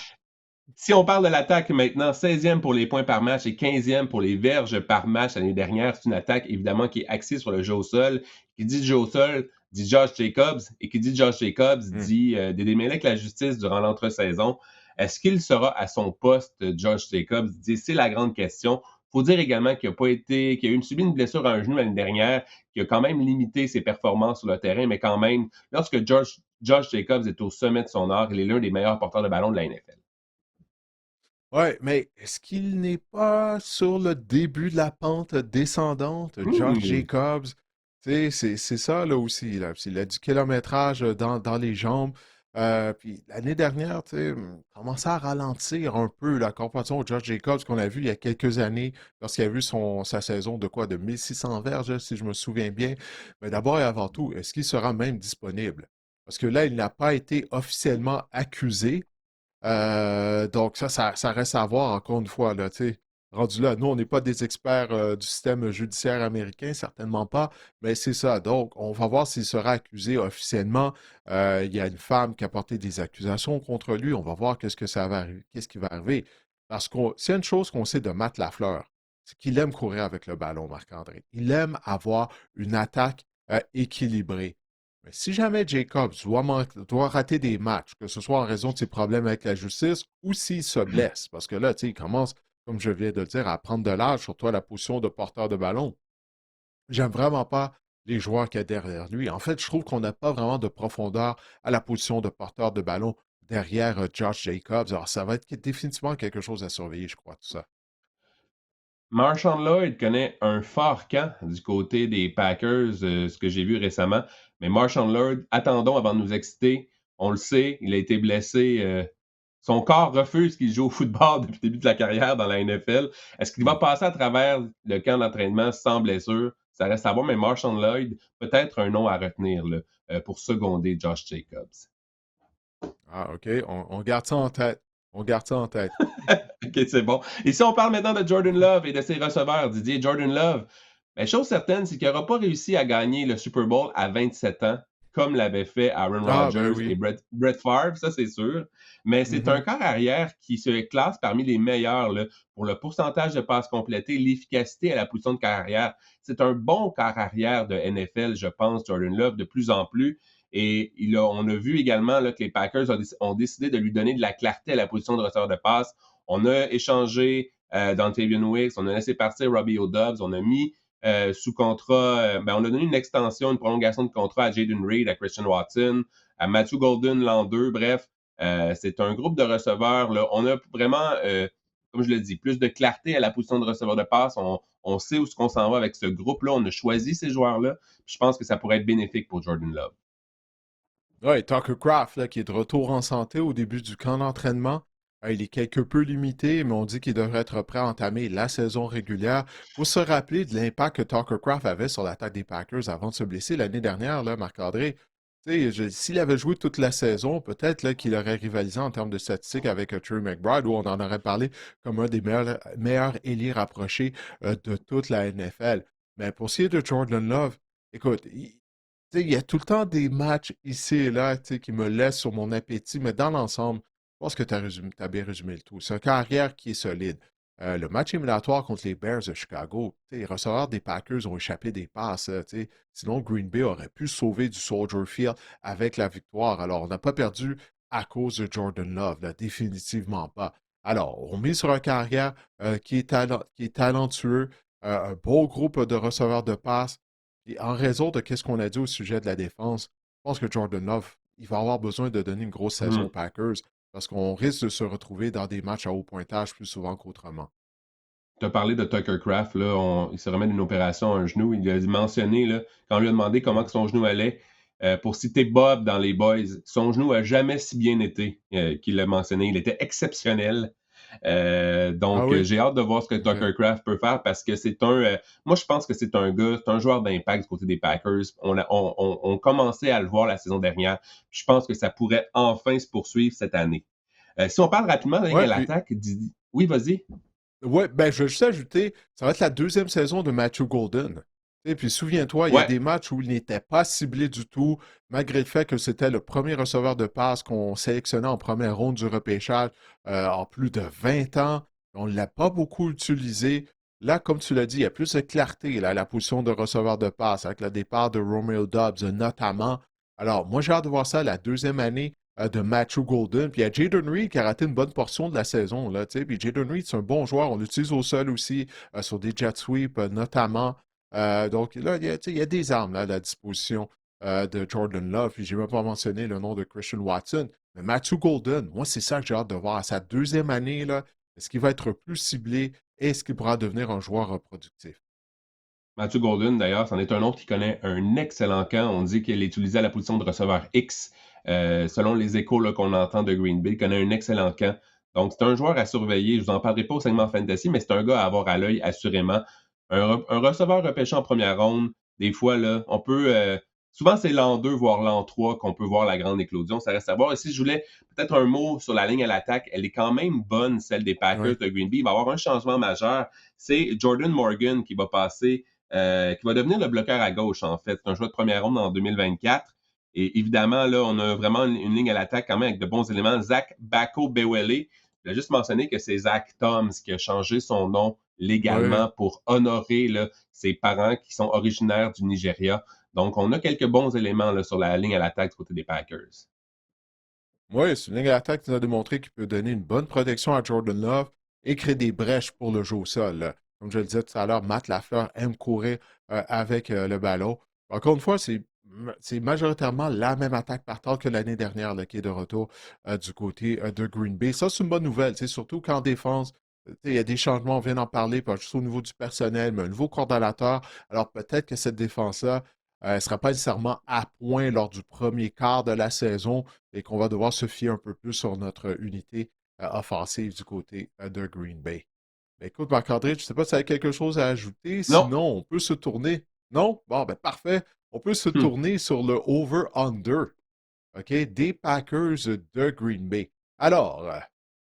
Si on parle de l'attaque maintenant, 16e pour les points par match et 15e pour les verges par match l'année dernière, c'est une attaque évidemment qui est axée sur le jeu au sol. Qui dit jeu au sol dit Josh Jacobs et qui dit Josh Jacobs Mm. dit démêler avec la justice durant l'entre-saison. Est-ce qu'il sera à son poste, Josh Jacobs? C'est la grande question. Il faut dire également qu'il a subi une blessure à un genou l'année dernière, qui a quand même limité ses performances sur le terrain, mais quand même, lorsque Josh Jacobs est au sommet de son art, il est l'un des meilleurs porteurs de ballon de la NFL. Ouais, mais est-ce qu'il n'est pas sur le début de la pente descendante, Josh Hmm. Jacobs? Tu sais, c'est ça là aussi. Là. Il a du kilométrage dans les jambes. Puis l'année dernière, tu sais, commençait à ralentir un peu la comparaison au Josh Jacobs qu'on a vu il y a quelques années, lorsqu'il a vu sa saison de quoi, de 1600 verges, si je me souviens bien. Mais d'abord et avant tout, est-ce qu'il sera même disponible? Parce que là, il n'a pas été officiellement accusé. Donc ça reste à voir encore une fois, là, tu sais. Rendu là, nous, on n'est pas des experts du système judiciaire américain, certainement pas, mais c'est ça. Donc, on va voir s'il sera accusé officiellement. Il y a une femme qui a porté des accusations contre lui. On va voir qu'est-ce qui va arriver. Parce que s'il y a une chose qu'on sait de Matt Lafleur, c'est qu'il aime courir avec le ballon, Marc-André. Il aime avoir une attaque équilibrée. Mais si jamais Jacobs doit rater des matchs, que ce soit en raison de ses problèmes avec la justice ou s'il se blesse, parce que là, tu sais, il commence, comme je viens de le dire, à prendre de l'âge, surtout à la position de porteur de ballon. J'aime vraiment pas les joueurs qu'il y a derrière lui. En fait, je trouve qu'on n'a pas vraiment de profondeur à la position de porteur de ballon derrière Josh Jacobs. Alors, ça va être définitivement quelque chose à surveiller, je crois, tout ça. Marshawn Lloyd connaît un fort camp du côté des Packers, ce que j'ai vu récemment. Mais Marshawn Lloyd, attendons avant de nous exciter. On le sait, il a été blessé. Son corps refuse qu'il joue au football depuis le début de la carrière dans la NFL. Est-ce qu'il va Hmm. passer à travers le camp d'entraînement sans blessure? Ça reste à voir, mais Marshawn Lloyd, peut-être un nom à retenir là, pour seconder Josh Jacobs. Ah, OK. On garde ça en tête. On garde ça en tête. OK, c'est bon. Et si on parle maintenant de Jordan Love et de ses receveurs, Didier, Jordan Love, ben, chose certaine, c'est qu'il n'aura pas réussi à gagner le Super Bowl à 27 ans, comme l'avait fait Aaron Ah, ben Rodgers et oui. Brett Favre, ça c'est sûr. Mais c'est un Mhm. corps arrière qui se classe parmi les meilleurs là, pour le pourcentage de passes complétées, l'efficacité à la position de carrière. C'est un bon corps arrière de NFL, je pense, Jordan Love, de plus en plus. Et on a vu également là, que les Packers ont décidé de lui donner de la clarté à la position de receveur de passe. On a échangé Dontavian Wicks, on a laissé partir Robbie O'Dobbs, on a mis sous contrat, on a donné une extension, une prolongation de contrat à Jaden Reed, à Christian Watson, à Matthew Golden l'an 2. Bref, c'est un groupe de receveurs. Là. On a vraiment, comme je le dis, plus de clarté à la position de receveur de passe. On sait où est-ce qu'on s'en va avec ce groupe-là. On a choisi ces joueurs-là. Je pense que ça pourrait être bénéfique pour Jordan Love. Ouais, Tucker Craft, là, qui est de retour en santé au début du camp d'entraînement. Il est quelque peu limité, mais on dit qu'il devrait être prêt à entamer la saison régulière. Il faut se rappeler de l'impact que Tucker Craft avait sur l'attaque des Packers avant de se blesser l'année dernière, là, Marc-André. S'il avait joué toute la saison, peut-être là, qu'il aurait rivalisé en termes de statistiques avec Trey McBride, où on en aurait parlé comme un des meilleurs ailiers rapprochés de toute la NFL. Mais pour ce qui est de Jordan Love, écoute, il y a tout le temps des matchs ici et là qui me laissent sur mon appétit, mais dans l'ensemble, je pense que tu as bien résumé le tout. C'est un carrière qui est solide. Le match éliminatoire contre les Bears de Chicago, les receveurs des Packers ont échappé des passes. Sinon, Green Bay aurait pu sauver du Soldier Field avec la victoire. Alors, on n'a pas perdu à cause de Jordan Love, là, définitivement pas. Alors, on met sur un carrière qui est talentueux, un beau groupe de receveurs de passes. Et en raison de ce qu'on a dit au sujet de la défense, je pense que Jordan Love, il va avoir besoin de donner une grosse saison aux Mhm. Packers parce qu'on risque de se retrouver dans des matchs à haut pointage plus souvent qu'autrement. Tu as parlé de Tucker Craft, là, il se remet d'une opération à un genou. Il a mentionné, là, quand on lui a demandé comment Mhm. que son genou allait, pour citer Bob dans les Boys, son genou a jamais si bien été qu'il l'a mentionné. Il était exceptionnel. Ah Donc, oui? j'ai hâte de voir ce que OK. Tucker Craft peut faire parce que c'est un. Moi, je pense que c'est un gars, c'est un joueur d'impact du côté des Packers. On commençait à le voir la saison dernière. Je pense que ça pourrait enfin se poursuivre cette année. Si on parle rapidement de la ligne Ouais, à puis l'attaque, Didi. Oui, vas-y. ouais, ben, je vais juste ajouter, ça va être la deuxième saison de Matthew Golden. Et puis souviens-toi, il y a Ouais. des matchs où il n'était pas ciblé du tout, malgré le fait que c'était le premier receveur de passe qu'on sélectionnait en première ronde du repêchage en plus de 20 ans. On ne l'a pas beaucoup utilisé. Là, comme tu l'as dit, il y a plus de clarté là, à la position de receveur de passe, avec le départ de Romeo Dobbs notamment. Alors, moi, j'ai hâte de voir ça la deuxième année de Matthew Golden. Puis il y a Jaden Reed qui a raté une bonne portion de la saison. Là, puis Jaden Reed, c'est un bon joueur. On l'utilise au sol aussi, sur des jet sweeps notamment. Donc là, il y a des armes là, à la disposition de Jordan Love. Puis je n'ai même pas mentionné le nom de Christian Watson. Mais Matthew Golden, moi, c'est ça que j'ai hâte de voir. À sa deuxième année, là, est-ce qu'il va être plus ciblé? Est-ce qu'il pourra devenir un joueur productif? Matthew Golden, d'ailleurs, c'en est un autre qui connaît un excellent camp. On dit qu'il est utilisé à la position de receveur X. Selon les échos qu'on entend de Green Bay, il connaît un excellent camp. Donc, c'est un joueur à surveiller. Je ne vous en parlerai pas au segment fantasy, mais c'est un gars à avoir à l'œil, assurément. Un receveur repêché en première ronde, des fois, là, on peut. Souvent, c'est l'an 2, voire l'an 3 qu'on peut voir la grande éclosion. Ça reste à voir. Et si je voulais peut-être un mot sur la ligne à l'attaque, elle est quand même bonne, celle des Packers Oui. de Green Bay. Il va y avoir un changement majeur. C'est Jordan Morgan qui va passer qui va devenir le bloqueur à gauche, en fait. C'est un joueur de première ronde en 2024. Et évidemment, là, on a vraiment une ligne à l'attaque quand même avec de bons éléments. Zach Bako Bewele, je vais juste mentionner que c'est Zach Toms qui a changé son nom Oui. légalement pour honorer là, ses parents qui sont originaires du Nigeria. Donc, on a quelques bons éléments là, sur la ligne à l'attaque du côté des Packers. Oui, c'est une ligne d'attaque qui nous a démontré qu'il peut donner une bonne protection à Jordan Love et créer des brèches pour le jeu au sol, là. Comme je le disais tout à l'heure, Matt Lafleur aime courir avec le ballon. Encore une fois, c'est majoritairement la même attaque partant que l'année dernière là, qui est de retour du côté de Green Bay. Ça, c'est une bonne nouvelle, surtout qu'en défense, il y a des changements, on vient d'en parler, pas juste au niveau du personnel, mais un nouveau coordonnateur. Alors peut-être que cette défense-là ne sera pas nécessairement à point lors du premier quart de la saison et qu'on va devoir se fier un peu plus sur notre unité offensive du côté de Green Bay. Ben, écoute, Marc-André, je ne sais pas si tu as quelque chose à ajouter. Non. Sinon, on peut se tourner. Non? Bon, ben parfait. On peut se Hmm. tourner sur le over-under, OK, des Packers de Green Bay. Alors,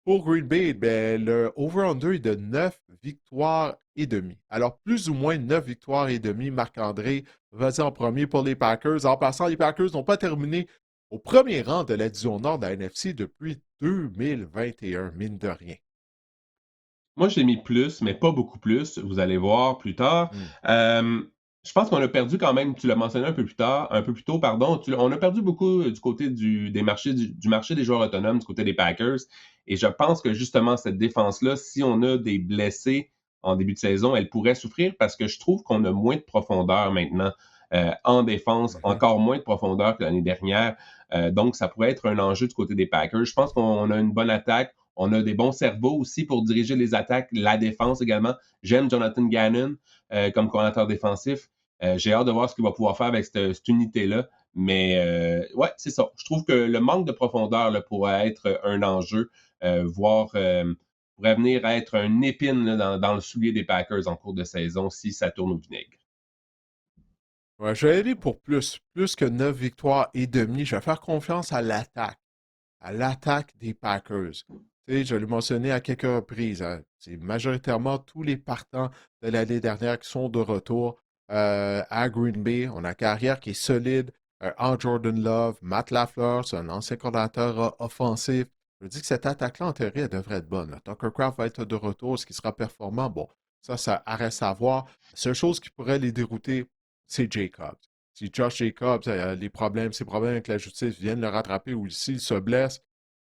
pour Green Bay, ben, le over-under est de 9 victoires et demi. Alors, plus ou moins 9 victoires et demi. Marc-André, vas-y en premier pour les Packers. En passant, les Packers n'ont pas terminé au premier rang de la division nord de la NFC depuis 2021, mine de rien. Moi, j'ai mis plus, mais pas beaucoup plus. Vous allez voir plus tard. Hmm. Je pense qu'on a perdu quand même, tu l'as mentionné un peu plus tôt, pardon. On a perdu beaucoup du côté des marchés, du marché des joueurs autonomes, du côté des Packers. Et je pense que justement, cette défense-là, si on a des blessés en début de saison, elle pourrait souffrir parce que je trouve qu'on a moins de profondeur maintenant en défense, Mhm. encore moins de profondeur que l'année dernière. Donc, ça pourrait être un enjeu du côté des Packers. Je pense qu'on a une bonne attaque. On a des bons cerveaux aussi pour diriger les attaques, la défense également. J'aime Jonathan Gannon comme coordinateur défensif. J'ai hâte de voir ce qu'il va pouvoir faire avec cette unité-là. Mais ouais, c'est ça. Je trouve que le manque de profondeur là, pourrait être un enjeu, voire pourrait venir être une épine là, dans le soulier des Packers en cours de saison si ça tourne au vinaigre. Ouais, je vais aller pour plus. Plus que 9 victoires et demi. Je vais faire confiance à l'attaque des Packers. Tu sais, je l'ai mentionné à quelques reprises, hein, c'est majoritairement tous les partants de l'année dernière qui sont de retour à Green Bay. On a une carrière qui est solide en Jordan Love, Matt LaFleur, c'est un ancien coordinateur offensif. Je dis que cette attaque-là, en théorie, elle devrait être bonne. Là. Tucker Craft va être de retour, ce qui sera performant. Bon, ça reste à voir. La seule chose qui pourrait les dérouter, c'est Jacobs. Si Josh Jacobs a les problèmes, ses problèmes avec la justice viennent le rattraper ou s'il se blesse,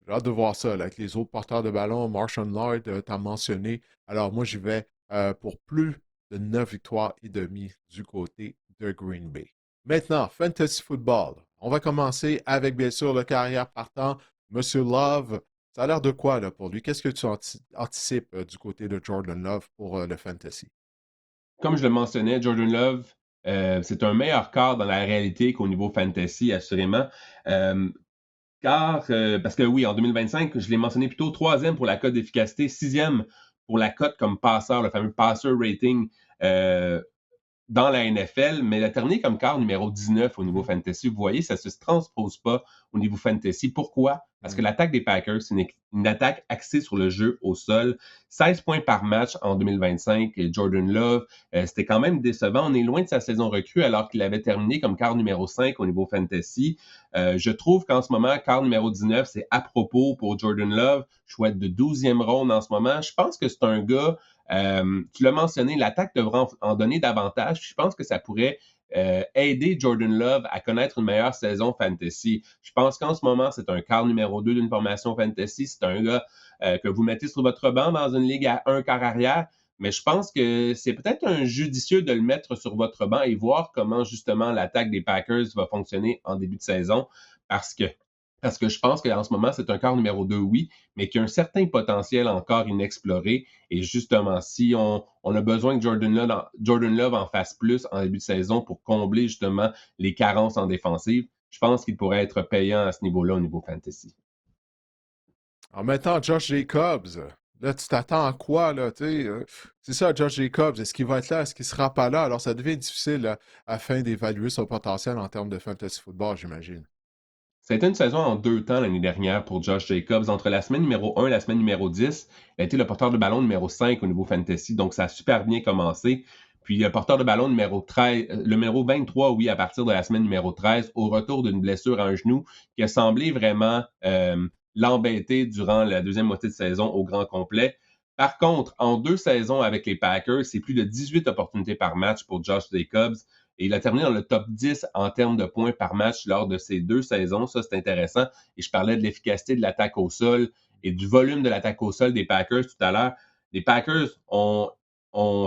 j'ai hâte de voir ça là, avec les autres porteurs de ballon. Marshawn Lloyd, tu as mentionné. Alors, moi, j'y vais pour plus de 9 victoires et demi du côté de Green Bay. Maintenant, Fantasy Football. On va commencer avec, bien sûr, le carrière partant, Monsieur Love. Ça a l'air de quoi là, pour lui? Qu'est-ce que tu anticipes du côté de Jordan Love pour le Fantasy? Comme je le mentionnais, Jordan Love, c'est un meilleur quart dans la réalité qu'au niveau fantasy, assurément. Euh, parce que oui, en 2025, je l'ai mentionné plutôt, troisième pour la cote d'efficacité, sixième pour la cote comme passeur, le fameux passer rating. Euh, dans la NFL, mais il a terminé comme quart numéro 19 au niveau Mhm, fantasy. Vous voyez, ça ne se transpose pas au niveau fantasy. Pourquoi? Parce que mhm. l'attaque des Packers, c'est une attaque axée sur le jeu au sol. 16 points par match en 2025. Jordan Love, c'était quand même décevant. On est loin de sa saison recrue alors qu'il avait terminé comme quart numéro 5 au niveau fantasy. Je trouve qu'en ce moment, quart numéro 19, c'est à propos pour Jordan Love. Chouette de 12e ronde en ce moment. Je pense que c'est un gars tu l'as mentionné, l'attaque devra en donner davantage. Je pense que ça pourrait aider Jordan Love à connaître une meilleure saison fantasy. Je pense qu'en ce moment, c'est un quart numéro 2 d'une formation fantasy. C'est un gars que vous mettez sur votre banc dans une ligue à un quart arrière. Mais je pense que c'est peut-être un judicieux de le mettre sur votre banc et voir comment justement l'attaque des Packers va fonctionner en début de saison. Parce que, parce que je pense qu'en ce moment, c'est un quart numéro 2, oui, mais qui a un certain potentiel encore inexploré. Et justement, si on a besoin que Jordan Love en fasse plus en début de saison pour combler justement les carences en défensive, je pense qu'il pourrait être payant à ce niveau-là, au niveau fantasy. En mettant Josh Jacobs, là, tu t'attends à quoi, là, tu sais? C'est ça, Josh Jacobs, est-ce qu'il va être là, est-ce qu'il sera pas là? Alors, ça devient difficile afin d'évaluer son potentiel en termes de fantasy football, j'imagine. Ça a été une saison en deux temps l'année dernière pour Josh Jacobs. Entre la semaine numéro 1 et la semaine numéro 10, il a été le porteur de ballon numéro 5 au niveau fantasy, donc ça a super bien commencé. Puis le porteur de ballon numéro 13, le numéro 23, oui, à partir de la semaine numéro 13, au retour d'une blessure à un genou qui a semblé vraiment l'embêter durant la deuxième moitié de saison au grand complet. Par contre, en deux saisons avec les Packers, c'est plus de 18 opportunités par match pour Josh Jacobs. Et il a terminé dans le top 10 en termes de points par match lors de ces deux saisons. Ça, c'est intéressant. Et je parlais de l'efficacité de l'attaque au sol et du volume de l'attaque au sol des Packers tout à l'heure. Les Packers ont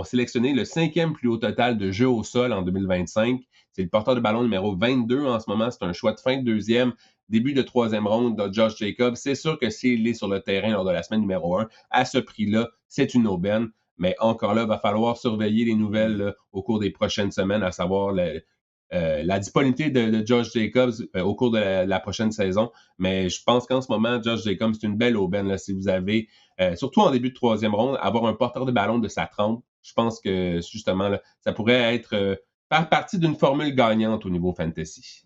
sélectionné le cinquième plus haut total de jeux au sol en 2025. C'est le porteur de ballon numéro 22 en ce moment. C'est un choix de fin de deuxième, début de troisième ronde de Josh Jacobs. C'est sûr que s'il est sur le terrain lors de la semaine numéro 1, à ce prix-là, c'est une aubaine. Mais encore là, il va falloir surveiller les nouvelles Hmm. là, au cours des prochaines semaines, à savoir la disponibilité de Josh Jacobs au cours de la prochaine saison. Mais je pense qu'en ce moment, Josh Jacobs, c'est une belle aubaine. Là, si vous avez, surtout en début de troisième ronde, avoir un porteur de ballon de sa trempe, je pense que justement, là, ça pourrait être faire partie d'une formule gagnante au niveau fantasy.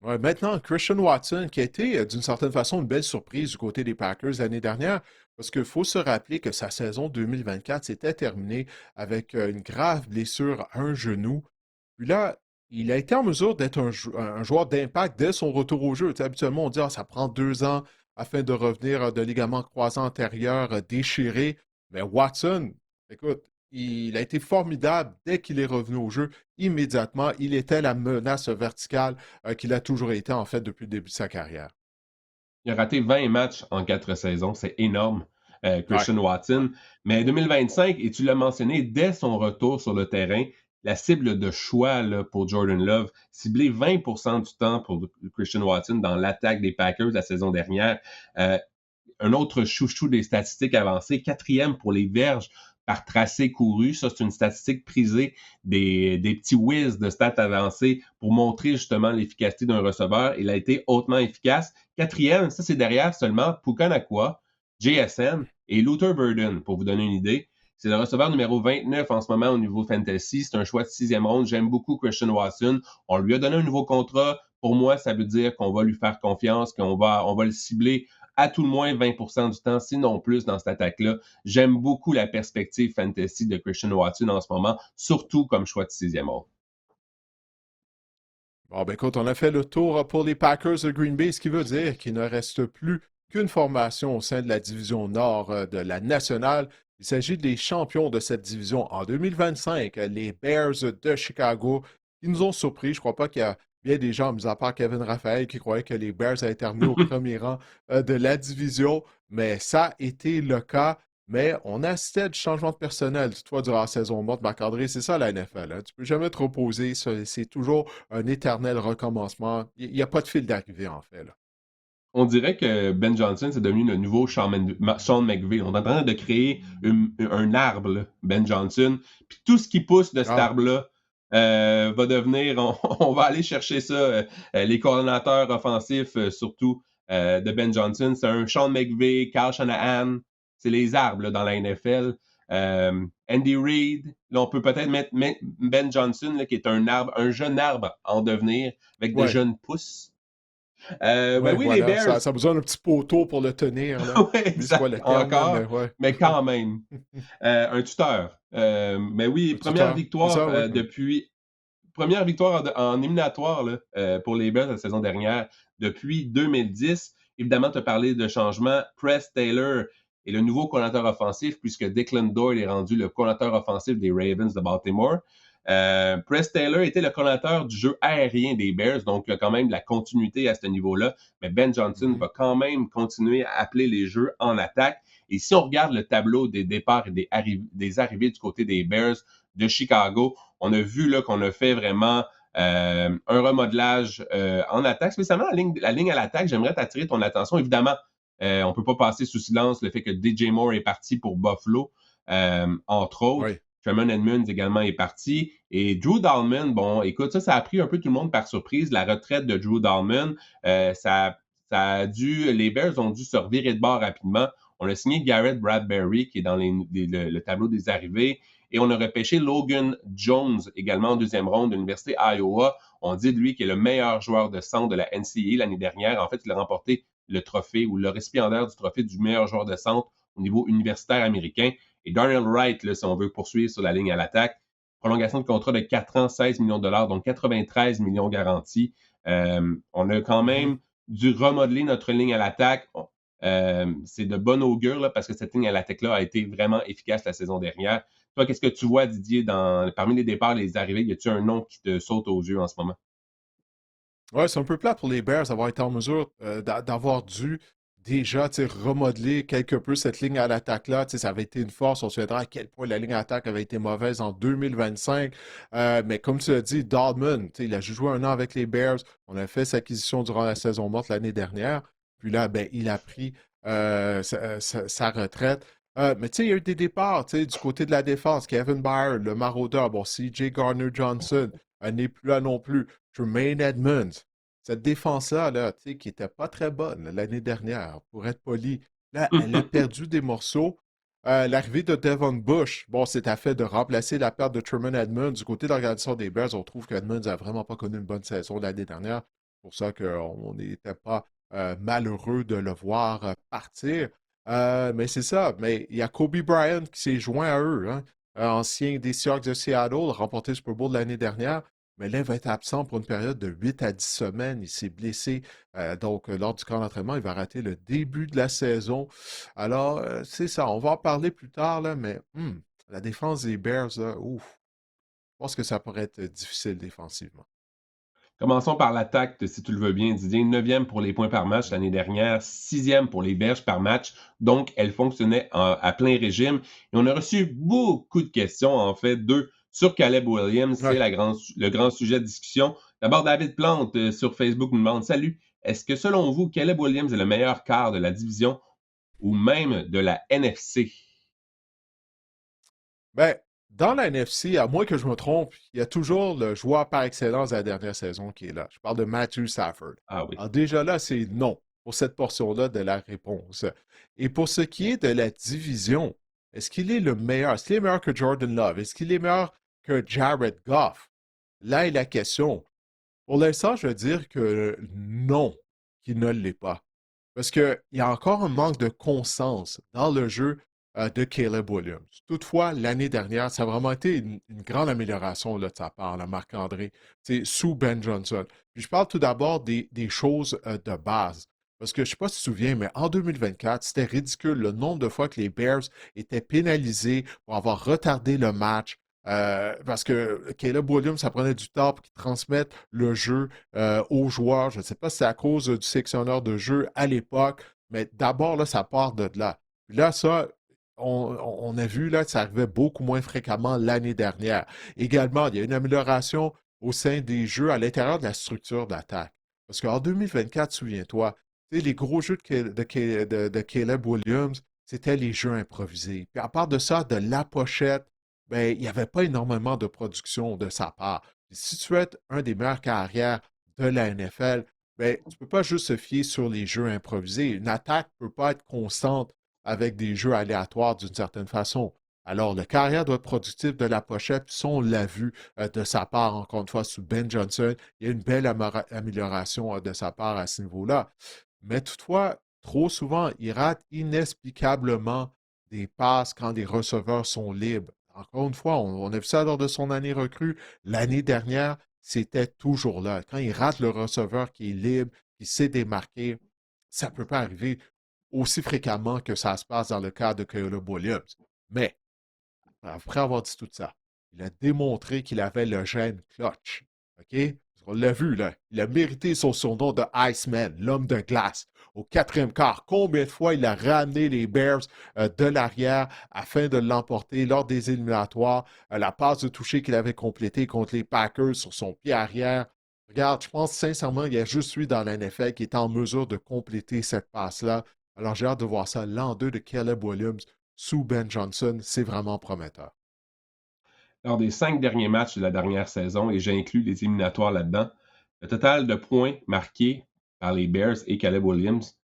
Ouais, maintenant, Christian Watson, qui a été d'une certaine façon une belle surprise du côté des Packers l'année dernière, parce qu'il faut se rappeler que sa saison 2024 s'était terminée avec une grave blessure à un genou. Puis là, il a été en mesure d'être un joueur d'impact dès son retour au jeu. Tu sais, habituellement, on dit ah, ça prend 2 ans afin de revenir de ligaments croisés antérieurs déchirés. Mais Watson, écoute, il a été formidable dès qu'il est revenu au jeu. Immédiatement, il était la menace verticale qu'il a toujours été, en fait, depuis le début de sa carrière. Il a raté 20 matchs en 4 saisons, c'est énorme, Ouais, Christian ouais. Watson. Mais 2025, et tu l'as mentionné, dès son retour sur le terrain, la cible de choix là, pour Jordan Love, ciblé 20% du temps pour Christian Watson dans l'attaque des Packers la saison dernière. Euh, un autre chouchou des statistiques avancées, quatrième pour les verges par tracé couru. Ça, c'est une statistique prisée des petits whiz de stats avancées pour montrer justement l'efficacité d'un receveur. Il a été hautement efficace. Quatrième, ça, c'est derrière seulement Puka Nacua, JSN et Luther Burden, pour vous donner une idée. C'est le receveur numéro 29 en ce moment au niveau fantasy. C'est un choix de sixième ronde. J'aime beaucoup Christian Watson. On lui a donné un nouveau contrat. Pour moi, ça veut dire qu'on va lui faire confiance, on va le cibler à tout le moins 20% du temps, sinon plus, dans cette attaque-là. J'aime beaucoup la perspective fantasy de Christian Watson en ce moment, surtout comme choix de sixième ronde. Bon, ben écoute, on a fait le tour pour les Packers de Green Bay, ce qui veut dire qu'il ne reste plus qu'une formation au sein de la division nord de la nationale. Il s'agit des champions de cette division en 2025, les Bears de Chicago, qui nous ont surpris. Je ne crois pas qu'il y a bien des gens, mis à part Kevin Raphaël, qui croyaient que les Bears allaient terminer au premier rang de la division, mais ça a été le cas. Mais on assistait à du changement de personnel, toutefois, durant la saison morte, Marc-André. C'est ça la NFL. Hein. Tu ne peux jamais te reposer. C'est toujours un éternel recommencement. Il n'y a pas de fil d'arrivée, en fait. Là. On dirait que Ben Johnson, c'est devenu le nouveau Sean McVay. On est en train de créer un arbre, là, Ben Johnson. Puis tout ce qui pousse de cet Ah, arbre-là va devenir, on va aller chercher ça, les coordonnateurs offensifs, surtout de Ben Johnson. C'est un Sean McVay, Kyle Shanahan. C'est les arbres là, dans la NFL. Andy Reid, là, on peut peut-être mettre Ben Johnson, là, qui est un arbre, un jeune arbre en devenir, avec de ouais, jeunes pousses. Ben ouais, oui, les voilà. Bears. Ça a besoin d'un petit poteau pour le tenir, là. Oui, Mais c'est quoi exact. le terme, là? Mais Encore, ouais. mais quand même. Un tuteur. Mais oui, Un tuteur. C'est ça, oui. première victoire en éliminatoire là, pour les Bears la saison dernière depuis 2010. Évidemment, tu as parlé de changement. Press Taylor est le nouveau coordinateur offensif puisque Declan Doyle est rendu le coordinateur offensif des Ravens de Baltimore. Press Taylor était le coordinateur du jeu aérien des Bears, donc il y a quand même de la continuité à ce niveau-là. Mais Ben Johnson Mhm. va quand même continuer à appeler les jeux en attaque. Et si on regarde le tableau des départs et des arrivées du côté des Bears de Chicago, on a vu là, qu'on a fait vraiment un remodelage en attaque, spécialement la ligne à l'attaque. J'aimerais t'attirer ton attention. Évidemment, on ne peut pas passer sous silence le fait que DJ Moore est parti pour Buffalo, entre autres. Oui. Tremon Edmonds également est parti. Et Drew Dalman, bon, écoute, ça a pris un peu tout le monde par surprise, la retraite de Drew Dalman. Les Bears ont dû se revirer de bord rapidement. On a signé Garrett Bradbury, qui est dans le tableau des arrivées. Et on a repêché Logan Jones, également en deuxième ronde de l'Université Iowa. On dit de lui qu'il est le meilleur joueur de centre de la NCAA l'année dernière. En fait, il a remporté le trophée ou le récipiendaire du trophée du meilleur joueur de centre au niveau universitaire américain. Et Darnell Wright, là, si on veut poursuivre sur la ligne à l'attaque, prolongation de contrat de 4 ans, 16 millions de dollars, donc 93 millions garantis. On a quand Mhm. même dû remodeler notre ligne à l'attaque. C'est de bon augure là, parce que cette ligne à l'attaque-là a été vraiment efficace la saison dernière. Toi, qu'est-ce que tu vois, Didier, parmi les départs et les arrivées? Y a-t-il un nom qui te saute aux yeux en ce moment? Ouais, c'est un peu plate pour les Bears d'avoir été en mesure d'avoir dû déjà remodeler quelque peu cette ligne à l'attaque-là. Ça avait été une force. On se souviendra à quel point la ligne à l'attaque avait été mauvaise en 2025. Mais comme tu l'as dit, Dalman, il a joué un an avec les Bears. On a fait sa acquisition durant la saison morte l'année dernière. Puis là, ben, il a pris sa retraite. Mais il y a eu des départs du côté de la défense. Kevin Byard, le maraudeur. Bon, CJ Gardner-Johnson n'est plus là non plus. Tremaine Edmonds. Cette défense-là, là, qui n'était pas très bonne l'année dernière, pour être poli, là, elle a perdu des morceaux. L'arrivée de Devon Bush, bon, c'est à fait de remplacer la perte de Tremaine Edmonds. Du côté de l'organisation des Bears, on trouve qu'Edmonds n'a vraiment pas connu une bonne saison l'année dernière. C'est pour ça qu'on n'était pas malheureux de le voir partir. Mais c'est ça. Mais il y a Kobe Bryant qui s'est joint à eux, hein, ancien des Seahawks de Seattle, remporté le Super Bowl de l'année dernière. Mais là, il va être absent pour une période de 8 à 10 semaines. Il s'est blessé. Donc, lors du camp d'entraînement, il va rater le début de la saison. Alors, c'est ça. On va en parler plus tard, là, mais la défense des Bears, là, ouf, je pense que ça pourrait être difficile défensivement. Commençons par l'attaque, si tu le veux bien, Didier. 9e pour les points par match l'année dernière, 6e pour les verges par match. Donc, elle fonctionnait à plein régime. Et on a reçu beaucoup de questions, en fait, deux sur Caleb Williams. C'est Ouais. le grand sujet de discussion. D'abord, David Plante sur Facebook nous demande, salut, est-ce que selon vous, Caleb Williams est le meilleur quart de la division ou même de la NFC? Ben, dans la NFC, à moins que je me trompe, il y a toujours le joueur par excellence de la dernière saison qui est là. Je parle de Matthew Stafford. Ah oui. Alors déjà là, c'est non pour cette portion-là de la réponse. Et pour ce qui est de la division, est-ce qu'il est le meilleur? Est-ce qu'il est meilleur que Jordan Love? Est-ce qu'il est meilleur que Jared Goff? Là est la question. Pour l'instant, je veux dire que non, qu'il ne l'est pas. Parce qu'il y a encore un manque de constance dans le jeu de Caleb Williams. Toutefois, l'année dernière, ça a vraiment été une grande amélioration là, de sa part, la Marc-André, sous Ben Johnson. Puis je parle tout d'abord des choses de base. Parce que je ne sais pas si tu te souviens, mais en 2024, c'était ridicule le nombre de fois que les Bears étaient pénalisés pour avoir retardé le match. Parce que Caleb Williams, ça prenait du temps pour qu'il transmette le jeu aux joueurs. Je ne sais pas si c'est à cause du sectionneur de jeu à l'époque, mais d'abord, là, ça part de là. Puis là, ça, on a vu là, que ça arrivait beaucoup moins fréquemment l'année dernière. Également, il y a une amélioration au sein des jeux à l'intérieur de la structure d'attaque. Parce qu'en 2024, souviens-toi, les gros jeux de Caleb Williams, c'était les jeux improvisés. Puis à part de ça, de la pochette, ben, il n'y avait pas énormément de production de sa part. Puis si tu es un des meilleurs carrières de la NFL, ben, tu ne peux pas juste se fier sur les jeux improvisés. Une attaque ne peut pas être constante avec des jeux aléatoires d'une certaine façon. Alors, le carrière doit être productif de la pochette, puis ça, on l'a vu de sa part, encore une fois, sous Ben Johnson. Il y a une belle amélioration de sa part à ce niveau-là. Mais toutefois, trop souvent, il rate inexplicablement des passes quand les receveurs sont libres. Encore une fois, on a vu ça lors de son année recrue. L'année dernière, c'était toujours là. Quand il rate le receveur qui est libre, qui s'est démarqué, ça ne peut pas arriver aussi fréquemment que ça se passe dans le cas de Caleb Williams. Mais, après avoir dit tout ça, il a démontré qu'il avait le gène clutch. OK? On l'a vu, là. Il a mérité son surnom de Iceman, l'homme de glace. Au quatrième quart, combien de fois il a ramené les Bears de l'arrière afin de l'emporter lors des éliminatoires. La passe de toucher qu'il avait complétée contre les Packers sur son pied arrière. Regarde, je pense sincèrement, il y a juste lui dans la NFL qui est en mesure de compléter cette passe-là. Alors j'ai hâte de voir ça. L'an 2 de Caleb Williams sous Ben Johnson, c'est vraiment prometteur. Lors des 5 derniers matchs de la dernière saison, et j'inclus les éliminatoires là-dedans, le total de points marqués par les Bears et Caleb Williams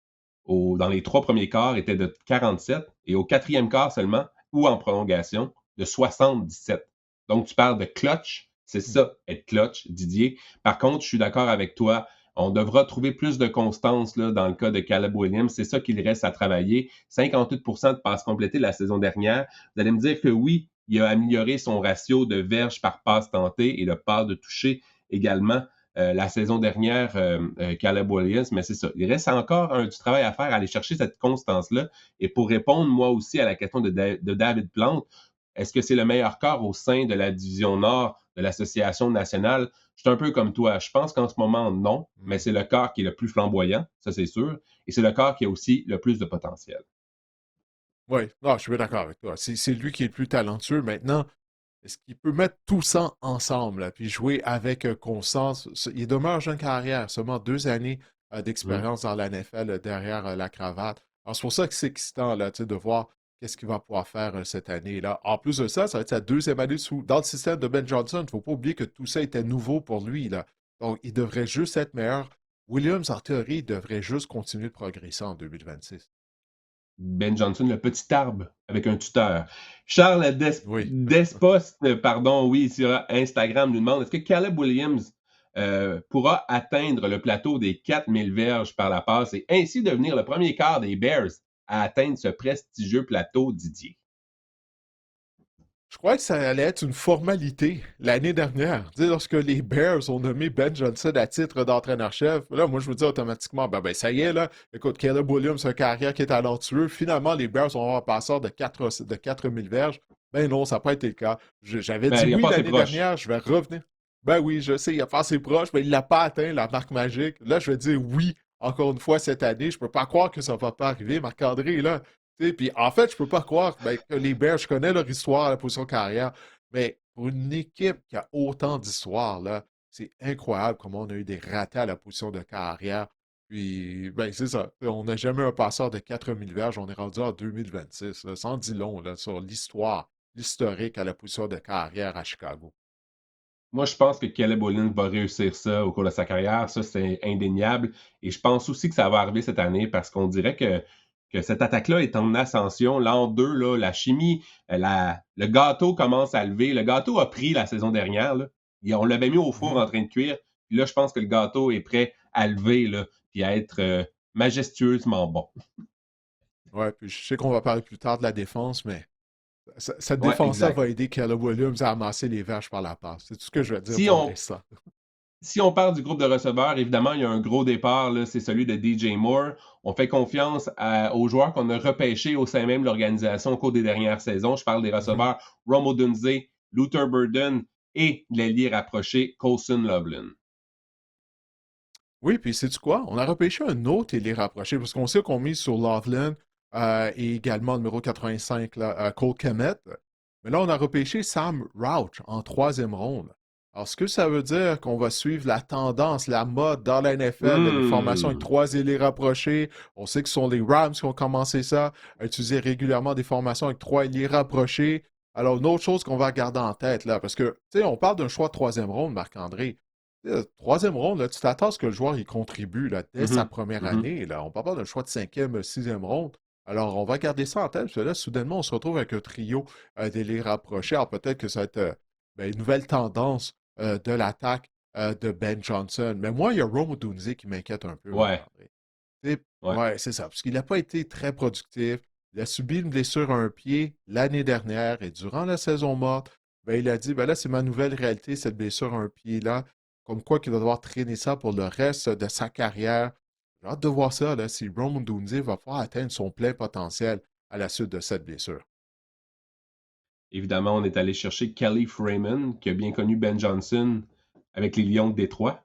dans les 3 premiers quarts était de 47 et au 4e quart seulement, ou en prolongation, de 77. Donc, tu parles de clutch. C'est ça, être clutch, Didier. Par contre, je suis d'accord avec toi. On devra trouver plus de constance là, dans le cas de Caleb Williams. C'est ça qu'il reste à travailler. 58% de passes complétées la saison dernière. Vous allez me dire que oui, il a amélioré son ratio de verges par passe tentée et de passes de toucher également la saison dernière, Caleb Williams, mais c'est ça. Il reste encore du travail à faire, à aller chercher cette constance-là. Et pour répondre, moi aussi, à la question de David Plante, est-ce que c'est le meilleur corps au sein de la division Nord de l'Association nationale? Je suis un peu comme toi. Je pense qu'en ce moment, non, mais c'est le corps qui est le plus flamboyant, ça c'est sûr. Et c'est le corps qui a aussi le plus de potentiel. Oui, non, je suis bien d'accord avec toi. C'est lui qui est le plus talentueux. Maintenant, est-ce qu'il peut mettre tout ça ensemble, là, puis jouer avec constance? Il demeure jeune carrière, seulement 2 années Mm. d'expérience dans la NFL derrière la cravate. Alors, c'est pour ça que c'est excitant là, de voir qu'est-ce qu'il va pouvoir faire cette année-là. En plus de ça, ça va être sa 2e année dans le système de Ben Johnson. Il ne faut pas oublier que tout ça était nouveau pour lui, là. Donc, il devrait juste être meilleur. Williams, en théorie, devrait juste continuer de progresser en 2026. Ben Johnson, le petit arbre avec un tuteur. Charles Oui. Despost, pardon, oui, sur Instagram nous demande est-ce que Caleb Williams pourra atteindre le plateau des 4000 verges par la passe et ainsi devenir le premier quart des Bears à atteindre ce prestigieux plateau, Didier? Je crois que ça allait être une formalité l'année dernière. Tu sais, lorsque les Bears ont nommé Ben Johnson à titre d'entraîneur-chef, là, moi, je me dis automatiquement, ça y est, là, écoute, Caleb Williams a une carrière qui est talentueux. Finalement, les Bears vont avoir un passeur de 4000 verges. Ben non, ça n'a pas été le cas. J'avais dit Ben, il a oui passé l'année proche. dernière, je vais revenir. Ben oui, je sais, il a passé proche, mais il l'a pas atteint, la marque magique. Là, je vais dire oui, encore une fois, cette année. Je peux pas croire que ça va pas arriver, Marc-André, là. Tu sais, puis en fait, je peux pas croire ben, que les Bears, je connais leur histoire à la position de carrière, mais pour une équipe qui a autant d'histoire, là, c'est incroyable comment on a eu des ratés à la position de carrière. Puis, ben, c'est ça. On n'a jamais un passeur de 4000 verges. On est rendu en 2026. Là. Ça en dit long là, sur l'historique à la position de carrière à Chicago. Moi, je pense que Caleb Williams va réussir ça au cours de sa carrière. Ça, c'est indéniable. Et je pense aussi que ça va arriver cette année parce qu'on dirait que cette attaque-là est en ascension. L'an 2, là, la chimie, le gâteau commence à lever. Le gâteau a pris la saison dernière. Là. On l'avait mis au four Mhm. en train de cuire. Puis là, je pense que le gâteau est prêt à lever là, puis à être majestueusement bon. Ouais, puis je sais qu'on va parler plus tard de la défense, mais cette Ouais, défense-là exact. va aider Caleb Williams à amasser les verges par la passe. C'est tout ce que je vais dire Si pour on, l'instant. Si on parle du groupe de receveurs, évidemment, il y a un gros départ, là, c'est celui de DJ Moore. On fait confiance aux joueurs qu'on a repêchés au sein même de l'organisation au cours des dernières saisons. Je parle des Mhm. receveurs Romo Dunze, Luther Burden et l'ailier rapproché Colson Loveland. Oui, puis sais-tu quoi? On a repêché un autre et les rapproché, parce qu'on sait qu'on mise sur Loveland et également le numéro 85, là, Cole Kmet. Mais là, on a repêché Sam Rouch en troisième ronde. Alors, ce que ça veut dire qu'on va suivre la tendance, la mode dans la NFL, les formations avec Hmm. trois ailiers rapprochés. On sait que ce sont les Rams qui ont commencé ça, à utiliser régulièrement des formations avec trois ailiers rapprochés. Alors, une autre chose qu'on va garder en tête, là, parce que, tu sais, on parle d'un choix de troisième ronde, Marc-André. Troisième ronde, là, tu t'attends à ce que le joueur il contribue là, dès sa Mhm. première Mhm. année. Là. On parle pas d'un choix de cinquième, sixième ronde. Alors, on va garder ça en tête, parce que là, soudainement, on se retrouve avec un trio d'ailier rapprochés. Alors, peut-être que ça va être ben, une nouvelle tendance de l'attaque de Ben Johnson. Mais moi, il y a Rome Odunze qui m'inquiète un peu, Ouais, Marc-André. Tu ouais. ouais, c'est ça, parce qu'il n'a pas été très productif. Il a subi une blessure à un pied l'année dernière et durant la saison morte, ben, il a dit, ben là, c'est ma nouvelle réalité, cette blessure à un pied-là. Comme quoi qu'il va devoir traîner ça pour le reste de sa carrière. J'ai hâte de voir ça, là, si Rome Odunze va pouvoir atteindre son plein potentiel à la suite de cette blessure. Évidemment, on est allé chercher Kelly Freeman, qui a bien connu Ben Johnson avec les Lions de Détroit.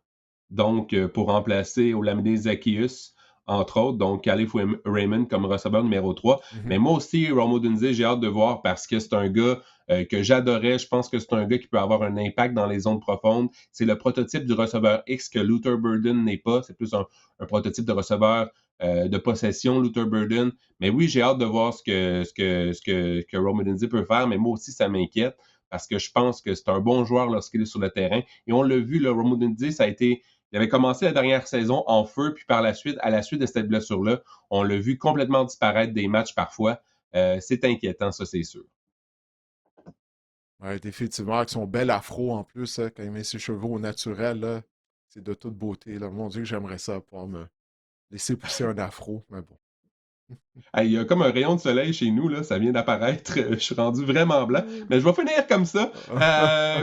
Donc, pour remplacer Olamide Zaccheaus, entre autres. Donc, Calif Raymond comme receveur numéro 3. Mais Mhm. moi aussi, Romo Dunze, j'ai hâte de voir parce que c'est un gars que j'adorais. Je pense que c'est un gars qui peut avoir un impact dans les zones profondes. C'est le prototype du receveur X que Luther Burden n'est pas. C'est plus un prototype de receveur de possession, Luther Burden. Mais oui, j'ai hâte de voir ce que Romo Dunze peut faire. Mais moi aussi, ça m'inquiète parce que je pense que c'est un bon joueur lorsqu'il est sur le terrain. Et on l'a vu, le Romo Dunze, ça a été il avait commencé la dernière saison en feu, puis par la suite, à la suite de cette blessure-là, on l'a vu complètement disparaître des matchs parfois. C'est inquiétant, ça, c'est sûr. Ouais, définitivement, avec son bel afro en plus, hein, quand il met ses cheveux au naturel, là, c'est de toute beauté. Là. Mon Dieu, que j'aimerais ça pour me laisser pousser un afro, mais bon. Hey, il y a comme un rayon de soleil chez nous, là, ça vient d'apparaître. Je suis rendu vraiment blanc. Mais je vais finir comme ça.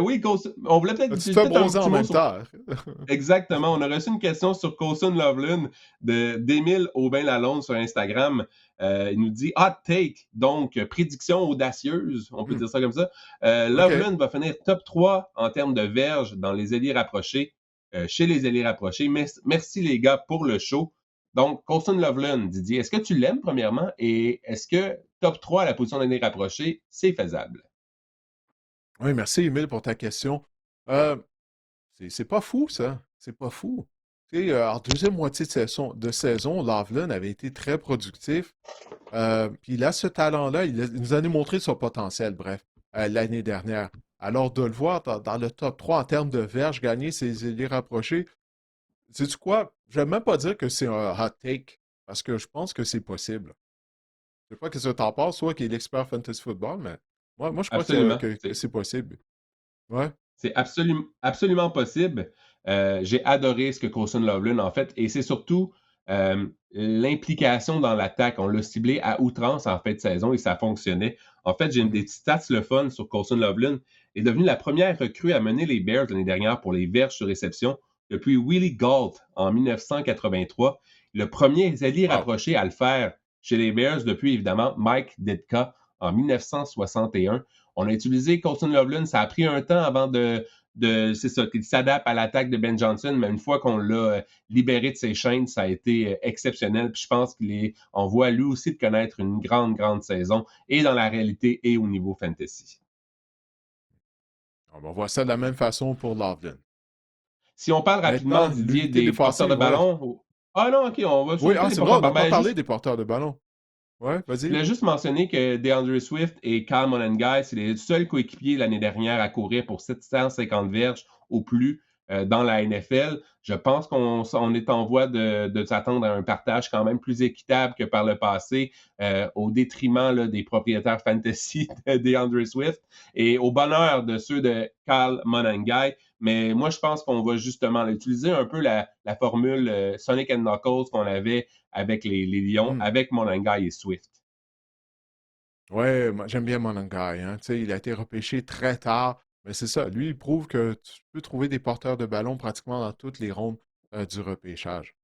Oui, on voulait peut-être Tu te glisser fais peut-être un bronzer petit en mot même sur. temps. Exactement. On a reçu une question sur Colson Loveland d'Émile Aubin-Lalonde sur Instagram. Il nous dit hot take, donc prédiction audacieuse, on peut Hmm. dire ça comme ça. OK. Loveland va finir top 3 en termes de verges dans les ailiers rapprochés, chez les ailiers rapprochés. Merci les gars pour le show. Donc, Colson Loveland, Didier, est-ce que tu l'aimes premièrement et est-ce que top 3 à la position d'ailier rapproché, c'est faisable? Oui, merci, Emile, pour ta question. Euh, c'est pas fou, ça. C'est pas fou. Tu sais, en deuxième moitié de saison, Loveland avait été très productif. Puis il a ce talent-là. Il nous a démontré son potentiel, bref, l'année dernière. Alors, de le voir dans le top 3 en termes de verges, gagner ses ailiers rapprochés, sais-tu quoi? Je vais même pas dire que c'est un hot take, parce que je pense que c'est possible. Je sais pas ce que tu en penses, toi qui es l'expert fantasy football, mais moi je crois Absolument. que c'est possible. Ouais. C'est absolument possible. J'ai adoré ce que Colson Loveland en fait, et c'est surtout l'implication dans l'attaque. On l'a ciblé à outrance en fin de saison et ça fonctionnait. En fait, j'ai des Mhm. petites stats le fun sur Colson Loveland. Il est devenu la première recrue à mener les Bears l'année dernière pour les verges sur réception depuis Willie Gault en 1983. Le premier allié Wow. rapproché à le faire chez les Bears depuis évidemment Mike Ditka en 1961. On a utilisé Colston Loveland. Ça a pris un temps avant c'est ça, qu'il s'adapte à l'attaque de Ben Johnson, mais une fois qu'on l'a libéré de ses chaînes, ça a été exceptionnel. Puis je pense qu'il est en voie lui aussi de connaître une grande, grande saison, et dans la réalité et au niveau fantasy. On va voir ça de la même façon pour Loveland. Si on parle rapidement, Maintenant, Didier, l'unité des porteurs de défensive, ouais. ballon. Ah non, ok, on va Oui, sauter les c'est vrai, porteurs on de n'a ballon. pas Ben, parlé juste, des porteurs de ballon. Ouais, je vas-y. voulais juste mentionner que DeAndre Swift et Kyle Monangai, c'est les seuls coéquipiers l'année dernière à courir pour 750 verges au plus dans la NFL. Je pense qu'on est en voie de s'attendre à un partage quand même plus équitable que par le passé, au détriment là, des propriétaires fantasy de DeAndre Swift et au bonheur de ceux de Kyle Monangai. Mais moi, je pense qu'on va justement utiliser un peu la formule Sonic and Knuckles qu'on avait avec les Lions, Hmm. avec Monangai et Swift. Ouais, moi, j'aime bien Monangai, hein. Tu sais, il a été repêché très tard, mais c'est ça. Lui, il prouve que tu peux trouver des porteurs de ballon pratiquement dans toutes les rondes du repêchage.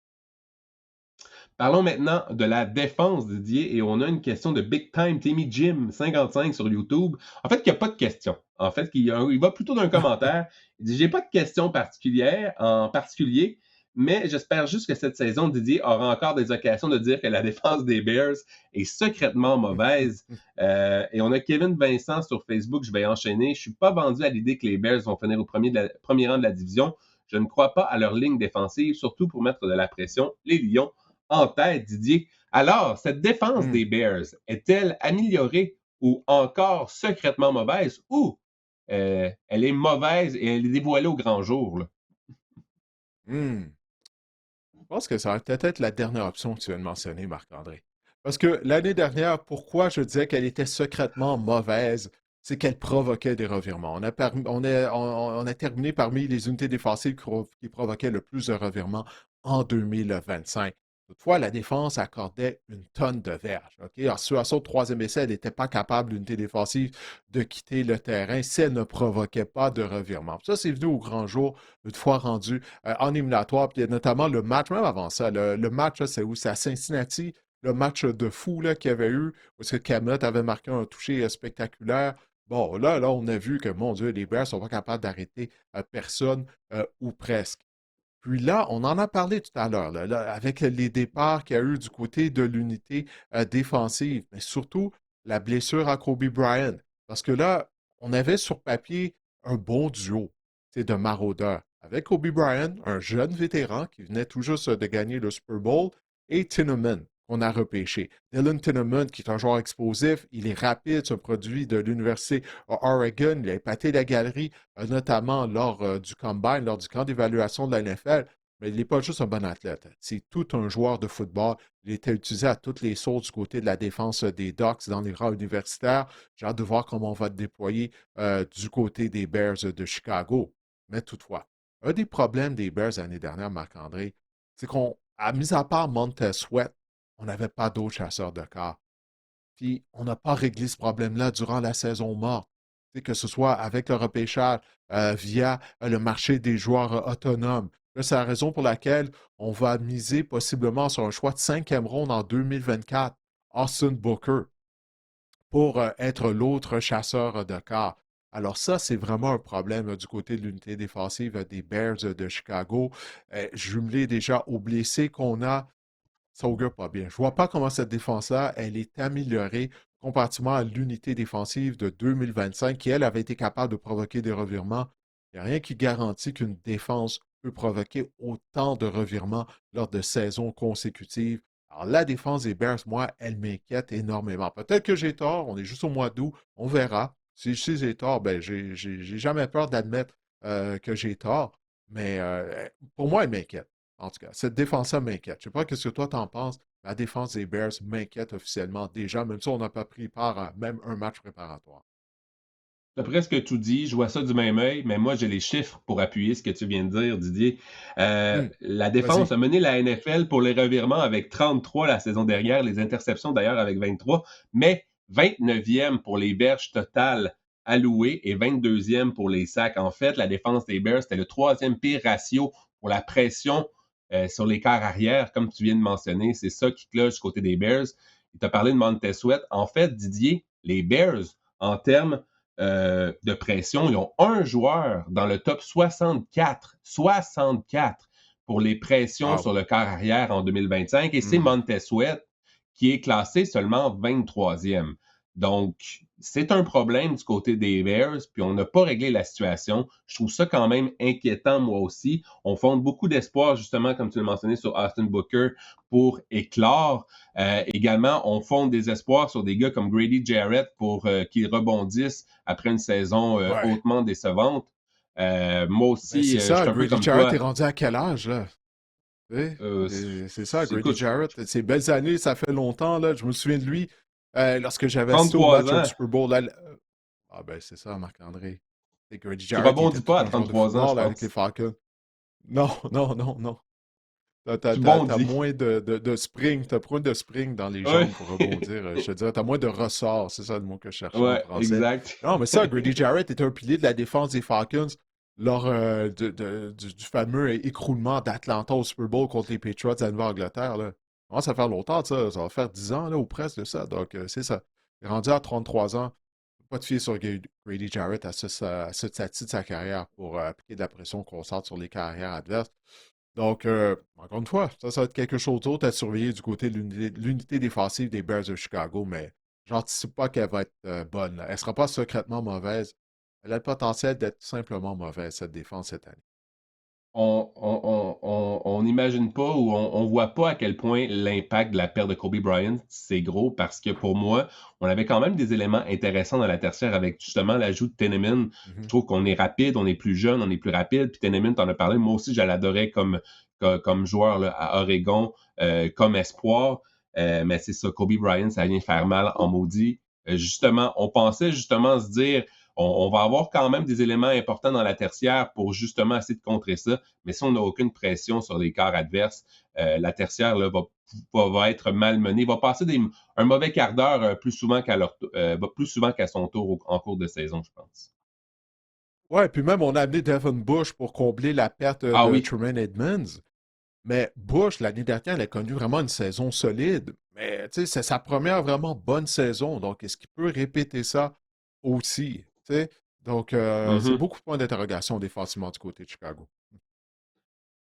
Parlons maintenant de la défense, Didier, et on a une question de Big Time Timmy Jim 55 sur YouTube. En fait, il n'y a pas de question. En fait, il va plutôt d'un commentaire. Il dit: j'ai pas de question particulière en particulier, mais j'espère juste que cette saison, Didier aura encore des occasions de dire que la défense des Bears est secrètement mauvaise. Et on a Kevin Vincent sur Facebook, je vais enchaîner. Je suis pas vendu à l'idée que les Bears vont finir au premier rang de la division. Je ne crois pas à leur ligne défensive, surtout pour mettre de la pression. Les Lions en tête, Didier. Alors, cette défense Hmm, des Bears est-elle améliorée ou encore secrètement mauvaise, ou elle est mauvaise et elle est dévoilée au grand jour, là? hmm. Je pense que ça va peut-être être la dernière option que tu viens de mentionner, Marc-André. Parce que l'année dernière, pourquoi je disais qu'elle était secrètement mauvaise, c'est qu'elle provoquait des revirements. On a terminé parmi les unités défensives qui provoquaient le plus de revirements en 2025. Toutefois, la défense accordait une tonne de verges. OK? En situation de troisième essai, elle n'était pas capable, l'unité défensive, de quitter le terrain si elle ne provoquait pas de revirement. Ça, c'est venu au grand jour une fois rendu en éliminatoire, puis notamment le match, même avant ça, le match, c'est où? C'est à Cincinnati, le match de fou qu'il y avait eu, où Camelot avait marqué un toucher spectaculaire. Bon, là, on a vu que, mon Dieu, les Bears ne sont pas capables d'arrêter personne ou presque. Puis là, on en a parlé tout à l'heure, avec les départs qu'il y a eu du côté de l'unité défensive, mais surtout la blessure à Kobe Bryant. Parce que là, on avait sur papier un bon duo, c'est de maraudeurs. Avec Kobe Bryant, un jeune vétéran qui venait tout juste de gagner le Super Bowl, et Tinnerman, qu'on a repêché. Dylan Tinnerman, qui est un joueur explosif, il est rapide, ce produit de l'Université Oregon, il a épaté la galerie, notamment lors du combine, lors du camp d'évaluation de la NFL. Mais il n'est pas juste un bon athlète. C'est tout un joueur de football. Il était utilisé à toutes les sauts du côté de la défense des Ducks dans les rangs universitaires. J'ai hâte de voir comment on va le déployer du côté des Bears de Chicago. Mais toutefois, un des problèmes des Bears l'année dernière, Marc-André, c'est qu'on, à mis à part Montez Sweat, on n'avait pas d'autres chasseurs de corps. Puis on n'a pas réglé ce problème-là durant la saison morte. Que ce soit avec le repêchage, via le marché des joueurs autonomes. Là, c'est la raison pour laquelle on va miser possiblement sur un choix de cinquième ronde en 2024, Austin Booker, pour être l'autre chasseur de quart. Alors ça, c'est vraiment un problème du côté de l'unité défensive des Bears de Chicago, jumelé déjà aux blessés qu'on a, ça augure pas bien. Je vois pas comment cette défense-là, elle est améliorée comparativement à l'unité défensive de 2025 qui, elle, avait été capable de provoquer des revirements. Il n'y a rien qui garantit qu'une défense peut provoquer autant de revirements lors de saisons consécutives. Alors, la défense des Bears, moi, elle m'inquiète énormément. Peut-être que j'ai tort, on est juste au mois d'août, on verra. Si j'ai tort, ben, j'ai jamais peur d'admettre que j'ai tort, mais pour moi, elle m'inquiète. En tout cas, cette défense-là m'inquiète. Je ne sais pas ce que toi t'en penses. La défense des Bears m'inquiète officiellement déjà, même si on n'a pas pris part à même un match préparatoire. T'as presque tout dit, je vois ça du même œil, mais moi j'ai les chiffres pour appuyer ce que tu viens de dire, Didier. La défense Vas-y. a mené la NFL pour les revirements avec 33 la saison dernière, les interceptions d'ailleurs avec 23, mais 29e pour les verges totales allouées et 22e pour les sacs. En fait, la défense des Bears, c'était le troisième pire ratio pour la pression sur les quarts arrière, comme tu viens de mentionner. C'est ça qui cloche du côté des Bears. Il t'a parlé de Montez Sweat. En fait, Didier, les Bears, en termes de pression. Ils ont un joueur dans le top 64 pour les pressions Wow. sur le quart arrière en 2025, et c'est Hmm. Montez Sweat qui est classé seulement 23e. Donc, c'est un problème du côté des Bears, puis on n'a pas réglé la situation. Je trouve ça quand même inquiétant, moi aussi. On fonde beaucoup d'espoir, justement, comme tu l'as mentionné, sur Austin Booker pour éclore. Également, on fonde des espoirs sur des gars comme Grady Jarrett pour qu'ils rebondissent après une saison Ouais. hautement décevante. Moi Ben, aussi, c'est je ça, suis un peu Grady comme Jarrett est toi. rendu à quel âge, là? Tu sais, Euh, c'est ça, Grady Écoute, Jarrett. Ses belles années, ça fait longtemps, là. Je me souviens de lui lorsque j'avais assisté au 33 match du ans, Super Bowl. Là, ah, ben, c'est ça, Marc-André. Et Grady tu Jarrett, il était rebondis tout pas à un joueur de 33 ans, je football avec les pense. Falcons. Non, non, non, non. Tu T'as bondis. moins de spring, t'as moins de spring dans les Oui, jambes pour rebondir. Je te dirais, t'as moins de ressort, c'est ça le mot que je cherchais en ouais, français. exact. Non, mais ça, Grady Jarrett était un pilier de la défense des Falcons lors du fameux écroulement d'Atlanta au Super Bowl contre les Patriots de la Nouvelle-Angleterre. Là. Ça va faire longtemps, ça va faire 10 ans là, ou presque de ça. Donc, c'est ça. Il est rendu à 33 ans. Pas de fier sur Grady Jarrett à ce stade de sa carrière pour appliquer de la pression constante sur les carrières adverses. Donc, encore une fois, ça va être quelque chose d'autre à surveiller du côté de l'unité défensive des Bears de Chicago, mais j'anticipe pas qu'elle va être bonne. Elle ne sera pas secrètement mauvaise. Elle a le potentiel d'être simplement mauvaise, cette défense, cette année. On n'imagine pas ou on voit pas à quel point l'impact de la perte de Kobe Bryant, c'est gros parce que pour moi, on avait quand même des éléments intéressants dans la tertiaire avec justement l'ajout de Tenemin. Je Mhm. trouve qu'on est rapide, on est plus jeune, on est plus rapide. Puis Tenemin, t'en as parlé. Moi aussi, je l'adorais comme joueur là, à Oregon, comme espoir. Mais c'est ça, Kobe Bryant, ça vient faire mal en maudit. Justement, on pensait justement se dire, on va avoir quand même des éléments importants dans la tertiaire pour justement essayer de contrer ça. Mais si on n'a aucune pression sur les quarts adverses, la tertiaire là, va être malmenée, va passer un mauvais quart d'heure plus souvent qu'à son tour en cours de saison, je pense. Ouais, puis même, on a amené Devin Bush pour combler la perte Ah de oui. Tremaine Edmonds. Mais Bush, l'année dernière, elle a connu vraiment une saison solide. Mais tu sais, c'est sa première vraiment bonne saison. Donc, est-ce qu'il peut répéter ça aussi? Tu sais? Donc, c'est Mm-hmm. beaucoup de points d'interrogation défensivement du côté de Chicago.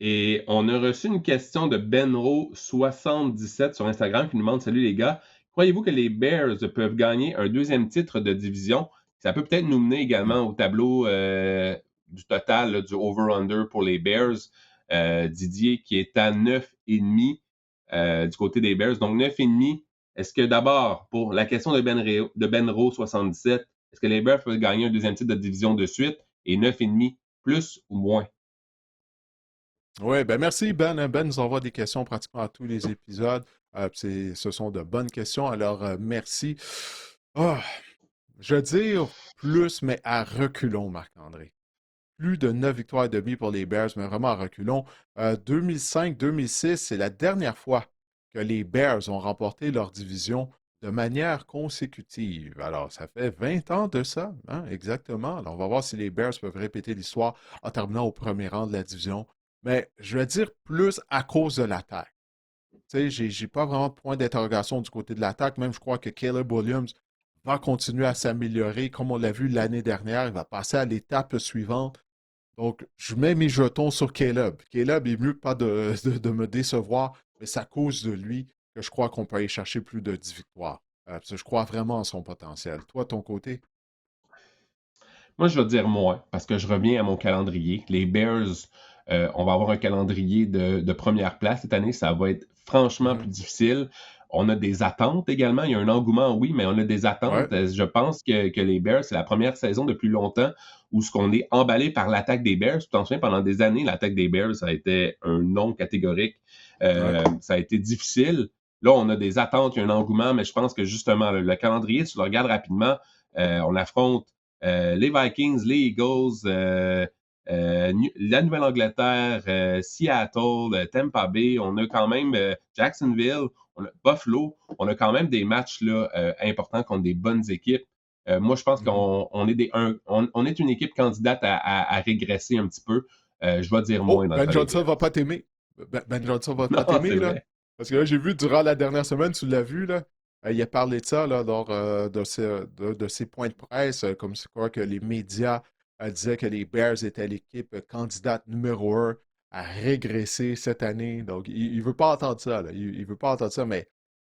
Et on a reçu une question de Benro77 sur Instagram qui nous demande: Salut les gars, croyez-vous que les Bears peuvent gagner un deuxième titre de division? Ça peut peut-être nous mener Hmm. également au tableau du total là, du over-under pour les Bears. Didier qui est à 9,5 du côté des Bears. Donc 9,5. Est-ce que d'abord, pour la question de Benro77, est-ce que les Bears peuvent gagner un deuxième titre de division de suite? Et 9,5, plus ou moins? Oui, ben merci Ben. Ben nous envoie des questions pratiquement à tous les épisodes. Ce sont de bonnes questions. Alors, merci. Ah, je veux dire plus, mais à reculons, Marc-André. Plus de 9 victoires et demie pour les Bears, mais vraiment à reculons. 2005-2006, c'est la dernière fois que les Bears ont remporté leur division de manière consécutive. Alors, ça fait 20 ans de ça, hein, exactement. Alors, on va voir si les Bears peuvent répéter l'histoire en terminant au premier rang de la division. Mais je vais dire plus à cause de l'attaque. Tu sais, j'ai pas vraiment de point d'interrogation du côté de l'attaque. Même, je crois que Caleb Williams va continuer à s'améliorer. Comme on l'a vu l'année dernière, il va passer à l'étape suivante. Donc, je mets mes jetons sur Caleb. Caleb est mieux que pas de me décevoir, mais c'est à cause de lui que je crois qu'on peut aller chercher plus de 10 victoires. Parce que je crois vraiment en son potentiel. Toi, de ton côté? Moi, je vais dire moins, parce que je reviens à mon calendrier. Les Bears, on va avoir un calendrier de première place cette année. Ça va être franchement Mhm. plus difficile. On a des attentes également. Il y a un engouement, oui, mais on a des Ouais, attentes. Je pense que les Bears, c'est la première saison depuis longtemps où ce qu'on est emballé par l'attaque des Bears. Tu t'en souviens, pendant des années, l'attaque des Bears, ça a été un non catégorique. ouais. Ça a été difficile. Là, on a des attentes, il y a un engouement, mais je pense que justement, le calendrier, si tu le regardes rapidement, on affronte les Vikings, les Eagles, la Nouvelle-Angleterre, Seattle, Tampa Bay, on a quand même Jacksonville, on a Buffalo, on a quand même des matchs là, importants contre des bonnes équipes. Moi, je pense Mhm. on est une équipe candidate à régresser un petit peu. Je vais dire Oh, moins dans le Ben cas des Johnson va Bears. pas t'aimer. Ben Johnson va pas Non, c'est t'aimer, là. vrai. Parce que là, j'ai vu durant la dernière semaine, tu l'as vu, là. Il a parlé de ça là, lors de ses points de presse, comme c'est quoi que les médias disaient que les Bears étaient l'équipe candidate numéro un à régresser cette année. Donc, il ne veut pas entendre ça. Là. Il ne veut pas entendre ça, mais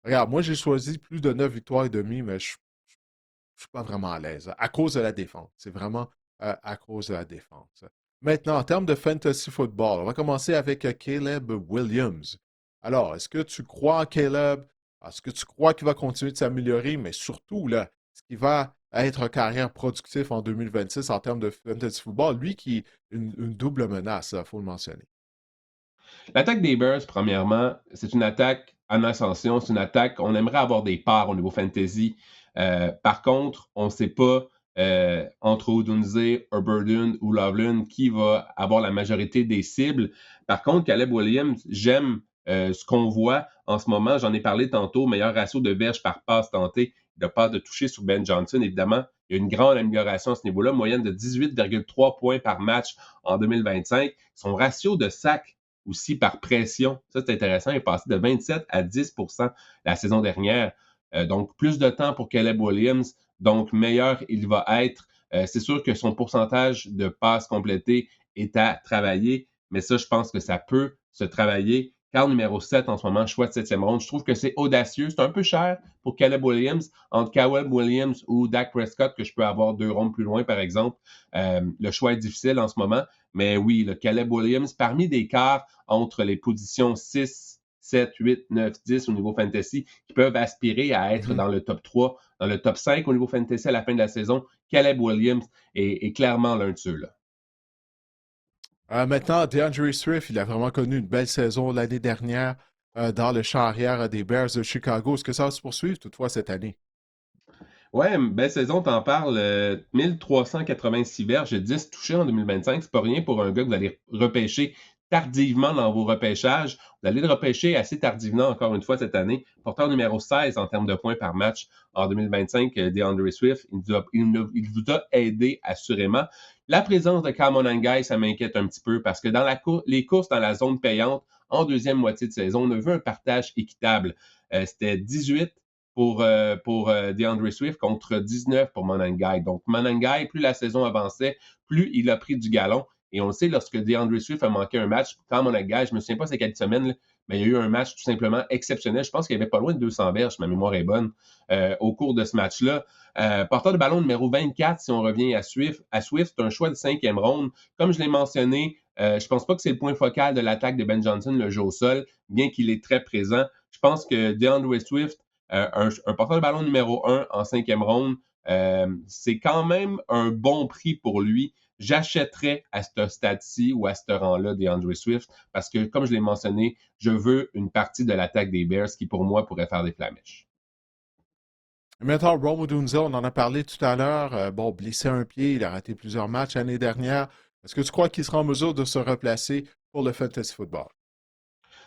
regarde, moi j'ai choisi plus de 9 victoires et demie, mais je ne suis pas vraiment à l'aise à cause de la défense. C'est vraiment à cause de la défense. Maintenant, en termes de fantasy football, on va commencer avec Caleb Williams. Alors, est-ce que tu crois en Caleb? Est-ce que tu crois qu'il va continuer de s'améliorer? Mais surtout, là, est-ce qu'il va être un carrière productif en 2026 en termes de fantasy football? Lui qui est une double menace, il faut le mentionner. L'attaque des Bears, premièrement, c'est une attaque en ascension. C'est une attaque, on aimerait avoir des parts au niveau fantasy. Par contre, on ne sait pas entre Odunze, Herberdun ou Loveland qui va avoir la majorité des cibles. Par contre, Caleb Williams, j'aime ce qu'on voit en ce moment. J'en ai parlé tantôt, meilleur ratio de verges par passe tentée, de passe de toucher sur Ben Johnson. Évidemment, il y a une grande amélioration à ce niveau-là, moyenne de 18,3 points par match en 2025. Son ratio de sacs aussi par pression. Ça, c'est intéressant. Il est passé de 27 à 10 la saison dernière. Donc, plus de temps pour Caleb Williams. Donc, meilleur il va être. C'est sûr que son pourcentage de passes complétées est à travailler, mais ça, je pense que ça peut se travailler. Car numéro 7 en ce moment, choix de septième ronde. Je trouve que c'est audacieux. C'est un peu cher pour Caleb Williams. Entre Caleb Williams ou Dak Prescott, que je peux avoir 2 rondes plus loin, par exemple, le choix est difficile en ce moment. Mais oui, le Caleb Williams, parmi des quarts entre les positions 6, 7, 8, 9, 10 au niveau fantasy, qui peuvent aspirer à être Mhm. dans le top 3, dans le top 5 au niveau fantasy à la fin de la saison, Caleb Williams est clairement l'un de ceux-là. Maintenant, DeAndre Swift, il a vraiment connu une belle saison l'année dernière dans le champ arrière des Bears de Chicago. Est-ce que ça va se poursuivre toutefois cette année? Ouais, belle saison, t'en parles. 1386 verges et 10 touchés en 2025. C'est pas rien pour un gars que vous allez repêcher tardivement dans vos repêchages. Vous allez le repêcher assez tardivement, encore une fois, cette année. Porteur numéro 16 en termes de points par match en 2025, DeAndre Swift. Il vous a aidé assurément. La présence de Kamon Angai, ça m'inquiète un petit peu parce que dans les courses dans la zone payante, en deuxième moitié de saison, on a vu un partage équitable. C'était 18 pour DeAndre Swift contre 19 pour Monangai. Donc, Monangai, plus la saison avançait, plus il a pris du galon. Et on le sait, lorsque DeAndre Swift a manqué un match, quand Monangai, je ne me souviens pas c'est quelle semaine, là, mais il y a eu un match tout simplement exceptionnel. Je pense qu'il y avait pas loin de 200 verges, ma mémoire est bonne, au cours de ce match-là. Porteur de ballon numéro 24, si on revient à Swift, c'est un choix de cinquième ronde. Comme je l'ai mentionné, je pense pas que c'est le point focal de l'attaque de Ben Johnson, le jeu au sol, bien qu'il est très présent. Je pense que DeAndre Swift un porteur de ballon numéro 1 en cinquième ronde, c'est quand même un bon prix pour lui. J'achèterais à ce stade-ci ou à ce rang-là des Andrew Swift parce que, comme je l'ai mentionné, je veux une partie de l'attaque des Bears qui, pour moi, pourrait faire des flamèches. Maintenant, Rome Odunze, on en a parlé tout à l'heure. Bon, blessé un pied, il a raté plusieurs matchs l'année dernière. Est-ce que tu crois qu'il sera en mesure de se replacer pour le fantasy football?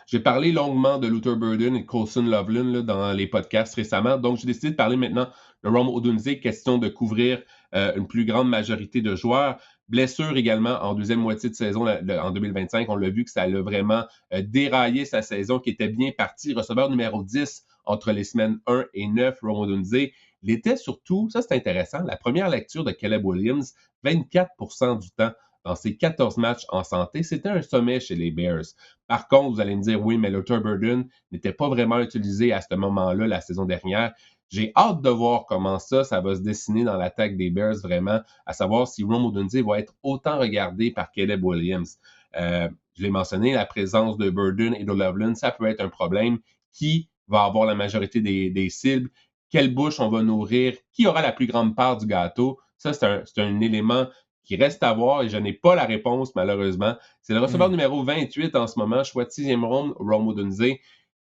J'ai parlé longuement de Luther Burden et de Colson Loveland là, dans les podcasts récemment, donc j'ai décidé de parler maintenant de Rome Odunze, question de couvrir une plus grande majorité de joueurs. Blessure également en deuxième moitié de saison en 2025. On l'a vu que ça a vraiment déraillé sa saison qui était bien partie. Receveur numéro 10 entre les semaines 1 et 9, Rome Odunze. Il était surtout, ça c'est intéressant, la première lecture de Caleb Williams, 24% du temps dans ses 14 matchs en santé. C'était un sommet chez les Bears. Par contre, vous allez me dire, oui, mais Luther Burden n'était pas vraiment utilisé à ce moment-là la saison dernière. J'ai hâte de voir comment ça va se dessiner dans l'attaque des Bears vraiment, à savoir si Rome Odunze va être autant regardé par Caleb Williams. Je l'ai mentionné, la présence de Burden et de Loveland, ça peut être un problème. Qui va avoir la majorité des cibles? Quelle bouche on va nourrir? Qui aura la plus grande part du gâteau? Ça, c'est un élément qui reste à voir et je n'ai pas la réponse, malheureusement. C'est le receveur Hmm. numéro 28 en ce moment, choix de sixième ronde, Rome Odunze.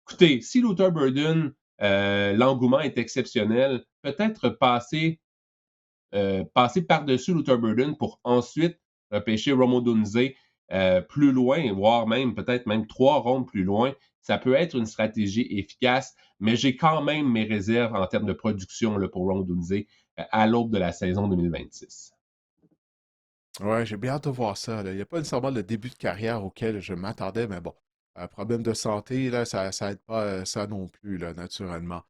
Écoutez, si Luther Burden, l'engouement est exceptionnel, peut-être passer par-dessus Luther Burden pour ensuite repêcher Rome Odunze plus loin, voire même peut-être même 3 rondes plus loin. Ça peut être une stratégie efficace, mais j'ai quand même mes réserves en termes de production là, pour Rome Odunze à l'aube de la saison 2026. Ouais, j'ai bien hâte de voir ça, là. Il n'y a pas nécessairement le début de carrière auquel je m'attendais, mais bon, problème de santé, là, ça aide pas ça non plus, là, naturellement.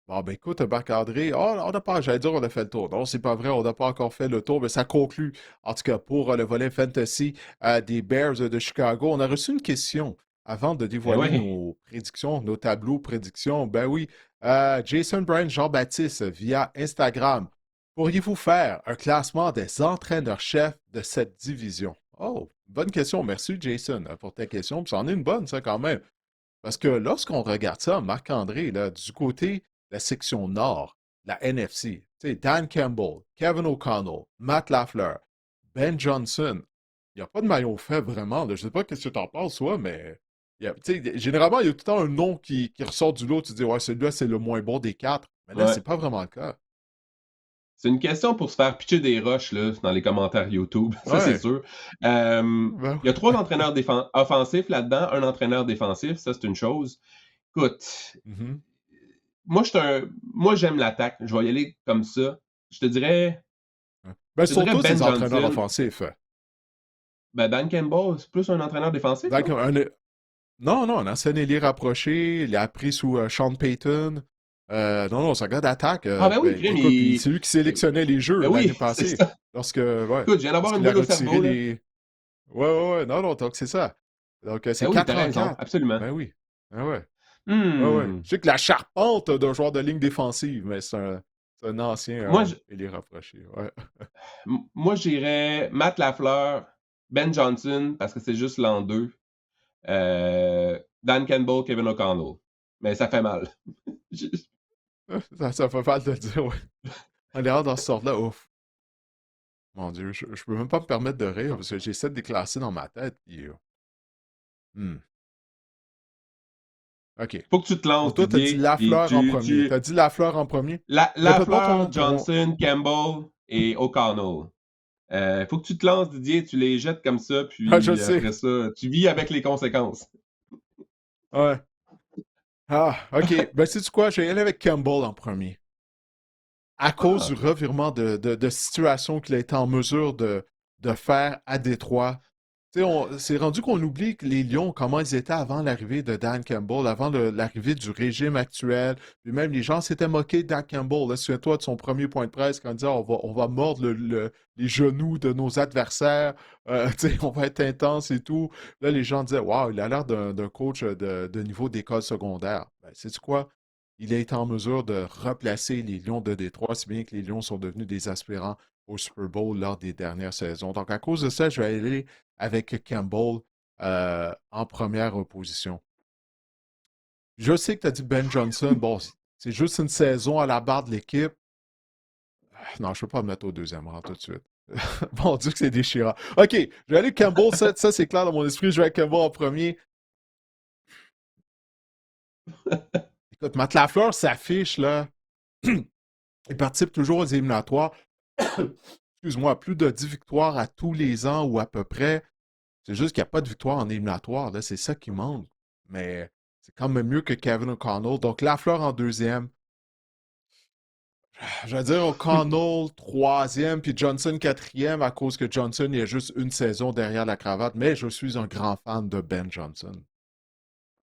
Bon, ben écoute, Marc-André, on n'a pas, j'allais dire on a fait le tour. Non, c'est pas vrai, on n'a pas encore fait le tour, mais ça conclut, en tout cas, pour le volet fantasy des Bears de Chicago. On a reçu une question avant de Eh dévoiler oui. nos prédictions, nos tableaux prédictions. Ben oui, Jason Bryan Jean-Baptiste via Instagram. Pourriez-vous faire un classement des entraîneurs-chefs de cette division? Oh, bonne question. Merci, Jason, pour ta question. Puis c'en est une bonne, ça, quand même. Parce que lorsqu'on regarde ça, Marc-André, là, du côté de la section nord, la NFC, tu sais, Dan Campbell, Kevin O'Connell, Matt Lafleur, Ben Johnson, il n'y a pas de maillon faible vraiment. Là. Je ne sais pas ce que tu en penses, toi, mais tu sais, généralement, il y a tout le temps un nom qui ressort du lot. Tu dis, ouais, celui-là, c'est le moins bon des quatre. Mais là, c'est Ouais. pas vraiment le cas. C'est une question pour se faire pitcher des roches là, dans les commentaires YouTube, ça c'est Ouais. sûr. Ben, Il y a trois entraîneurs offensifs là-dedans, un entraîneur défensif, ça c'est une chose. Écoute, mhm. moi j'aime l'attaque, je vais y aller comme ça. Je te dirais, Ben, je ce te sont dirais tous Ben des entraîneurs Johnson. offensifs. Ben Dan Campbell, c'est plus un entraîneur défensif, Dan non? Non, non, un ancien ailier rapproché, il a appris sous Sean Payton. Non, non, c'est un gars d'attaque. Ah ben oui, Ben, Crime, écoute, puis c'est lui qui ben sélectionnait les jeux l'année oui, c'est passée, ça. ouais, Écoute, je viens d'avoir une lorsqu'il a boule au retiré cerveau, là. les... Ouais, ouais, ouais, non, non, donc c'est ça. Donc, c'est Ben oui, 4 t'as en raison, 4. absolument. Ben oui, ah ouais, ouais, ouais. Hmm. Je sais que la charpente d'un joueur de ligne défensive, mais c'est un ancien Moi, je, ailier rapproché, ouais. moi, j'irais Matt Lafleur, Ben Johnson, parce que c'est juste l'an 2. Dan Campbell, Kevin O'Connell. Mais ça fait mal. Ça fait mal de le dire, ouais. On est hors dans ce sort-là, ouf. Mon Dieu, je peux même pas me permettre de rire parce que j'essaie de déclasser dans ma tête, puis... hmm. OK. Faut que tu te Donc lances, toi, t'as dit Didier. Puis Lafleur en premier. T'as dit Lafleur en premier? Répète-moi Lafleur, ton... Johnson, Campbell et O'Connell. Faut que tu te lances, Didier. Tu les jettes comme ça, Ah, je le puis sais. après ça, tu vis avec les conséquences. Ouais. Ah, OK. Ben, sais-tu quoi? Je vais y aller avec Campbell en premier. À cause du Ah, revirement de situation qu'il a été en mesure de faire à Détroit. Tu sais, c'est rendu qu'on oublie que les Lions, comment ils étaient avant l'arrivée de Dan Campbell, avant l'arrivée du régime actuel. Puis même les gens s'étaient moqués de Dan Campbell. Là, souviens-toi de son premier point de presse quand il disait on va mordre les genoux de nos adversaires, tu sais, on va être intense et tout. Là, les gens disaient waouh, il a l'air d'un coach de niveau d'école secondaire. Ben, sais-tu quoi? Il a été en mesure de replacer les Lions de Détroit, si bien que les Lions sont devenus des aspirants au Super Bowl lors des dernières saisons. Donc, à cause de ça, je vais aller avec Campbell en première position. Je sais que tu as dit Ben Johnson. Bon, c'est juste une saison à la barre de l'équipe. Non, je ne peux pas me mettre au deuxième rang tout de suite. Bon Dieu que c'est déchirant. OK, je vais aller Campbell. Ça c'est clair dans mon esprit. Je vais avec Campbell en premier. Écoute, Matt Lafleur s'affiche, là. Il participe toujours aux éliminatoires. Excuse-moi, plus de 10 victoires à tous les ans ou à peu près. C'est juste qu'il n'y a pas de victoire en éliminatoire. Là, c'est ça qui manque. Mais c'est quand même mieux que Kevin O'Connell. Donc, Lafleur en deuxième. Je vais dire O'Connell troisième, puis Johnson quatrième, à cause que Johnson, il y a juste une saison derrière la cravate. Mais je suis un grand fan de Ben Johnson.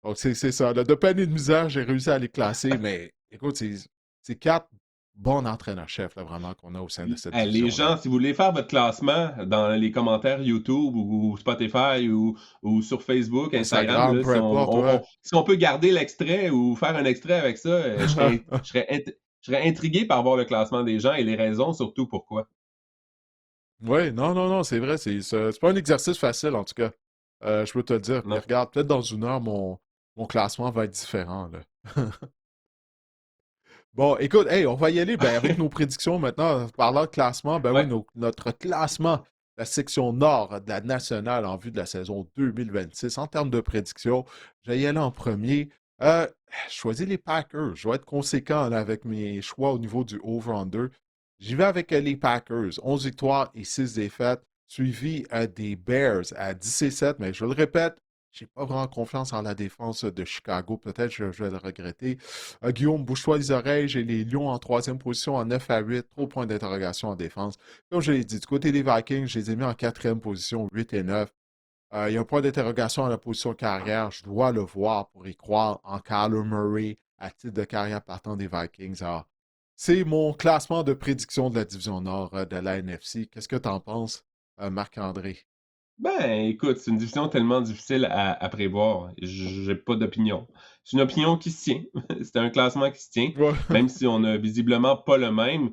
Donc, c'est ça. Là, de peine et de misère, j'ai réussi à les classer. Mais écoute, c'est quatre bons entraîneurs-chefs, là, vraiment, qu'on a au sein de cette Les division-là. gens, si vous voulez faire votre classement dans les commentaires YouTube ou Spotify ou sur Facebook, Instagram, Instagram, là, peu importe, ouais. si on peut garder l'extrait ou faire un extrait avec ça, je serais intrigué par voir le classement des gens et les raisons surtout pourquoi. Oui, non, non, non, c'est vrai, c'est pas un exercice facile en tout cas. Je peux te le dire. Puis Non. regarde, peut-être dans une heure, mon classement va être différent, là. Bon, écoute, hey, on va y aller ben, avec nos prédictions maintenant. Parlant de classement, ben oui, Ouais. notre classement, la section nord de la nationale en vue de la saison 2026 en termes de prédictions. Je vais y aller en premier. Je choisis les Packers. Je vais être conséquent là, avec mes choix au niveau du over-under. J'y vais avec les Packers. 11 victoires et 6 défaites, suivi des Bears à 10-7. Mais je le répète, j'ai pas vraiment confiance en la défense de Chicago. Peut-être je vais le regretter. Guillaume, bouge-toi les oreilles. J'ai les Lions en troisième position en 9-8. Trop de points d'interrogation en défense. Comme je l'ai dit, du côté des Vikings, je les ai mis en quatrième position, 8-9. Il y a un point d'interrogation à la position carrière. Je dois le voir pour y croire en Kyler Murray à titre de carrière partant des Vikings. Alors, c'est mon classement de prédiction de la division Nord de la NFC. Qu'est-ce que tu en penses, Marc-André? Ben, écoute, c'est une division tellement difficile à prévoir. J'ai pas d'opinion. C'est une opinion qui se tient. C'est un classement qui se tient, Ouais. même si on a visiblement pas le même.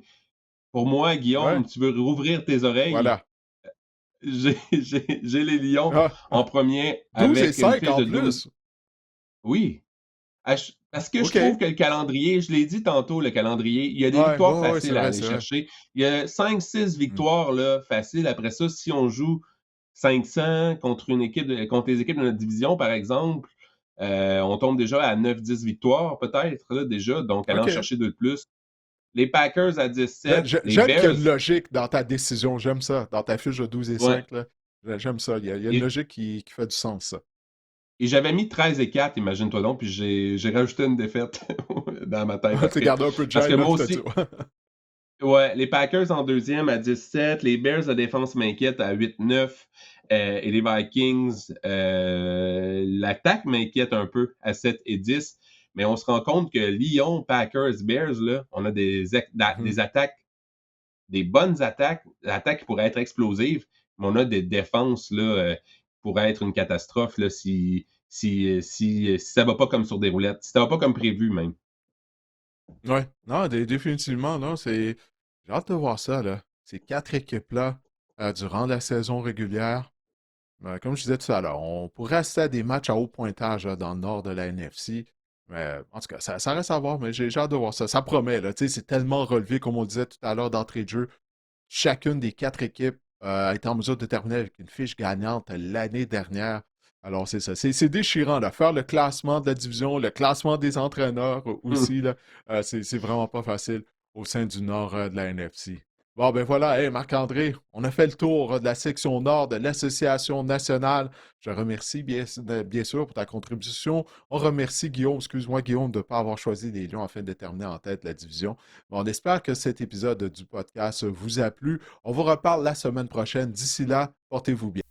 Pour moi, Ouais, Guillaume, tu veux rouvrir tes oreilles? voilà. J'ai les Lions Ah, en ah. premier 12 et avec une 5 fiche en de 12. plus. Oui, parce que je trouve OK. que le calendrier, je l'ai dit tantôt, le calendrier, il y a des Ouais, victoires ouais, ouais, c'est faciles à vrai, aller c'est vrai. chercher. Il y a 5-6 Mm. victoires là, faciles. Après ça, si on joue 500 contre contre les équipes de notre division, par exemple, on tombe déjà à 9-10 victoires, peut-être, là, déjà. Donc, aller en OK. chercher 2 de plus. Les Packers à 17, les J'aime qu'il y a une Bears, logique dans ta décision. J'aime ça. Dans ta fiche de 12 et ouais. 5, là. J'aime ça. Il y a une Et, logique qui fait du sens, ça. et j'avais mis 13-4, imagine-toi donc, puis j'ai rajouté une défaite dans ma tête Tu après. gardé un peu de Parce que gêne, là, moi puis t'as dit, aussi, ouais, les Packers en deuxième à 17, les Bears de défense m'inquiète à 8-9, et les Vikings, l'attaque m'inquiète un peu à 7 et 10. Mais on se rend compte que Lyon, Packers, Bears, là, on a Mhm. des attaques, des bonnes attaques, l'attaque qui pourrait être explosive, mais on a des défenses là, qui pourraient être une catastrophe là, si ça va pas comme sur des roulettes, si ça va pas comme prévu même. Ouais. Non, définitivement, non. J'ai hâte de voir ça, là. Ces quatre équipes-là, durant la saison régulière. Comme je disais tout à l'heure, on pourrait assister à des matchs à haut pointage là, dans le nord de la NFC. Mais en tout cas, ça reste à voir, mais j'ai hâte de voir ça. Ça promet, là. Tu sais, c'est tellement relevé, comme on le disait tout à l'heure d'entrée de jeu. Chacune des quatre équipes a été en mesure de terminer avec une fiche gagnante l'année dernière. Alors, c'est ça. C'est déchirant, là. Faire le classement de la division, le classement des entraîneurs aussi, là, c'est vraiment pas facile au sein du nord de la NFC. Bon, ben voilà, hey, Marc-André, on a fait le tour de la section nord de l'Association nationale. Je remercie bien sûr pour ta contribution. On remercie Guillaume, excuse-moi Guillaume, de ne pas avoir choisi les Lions afin de terminer en tête de la division. On espère que cet épisode du podcast vous a plu. On vous reparle la semaine prochaine. D'ici là, portez-vous bien.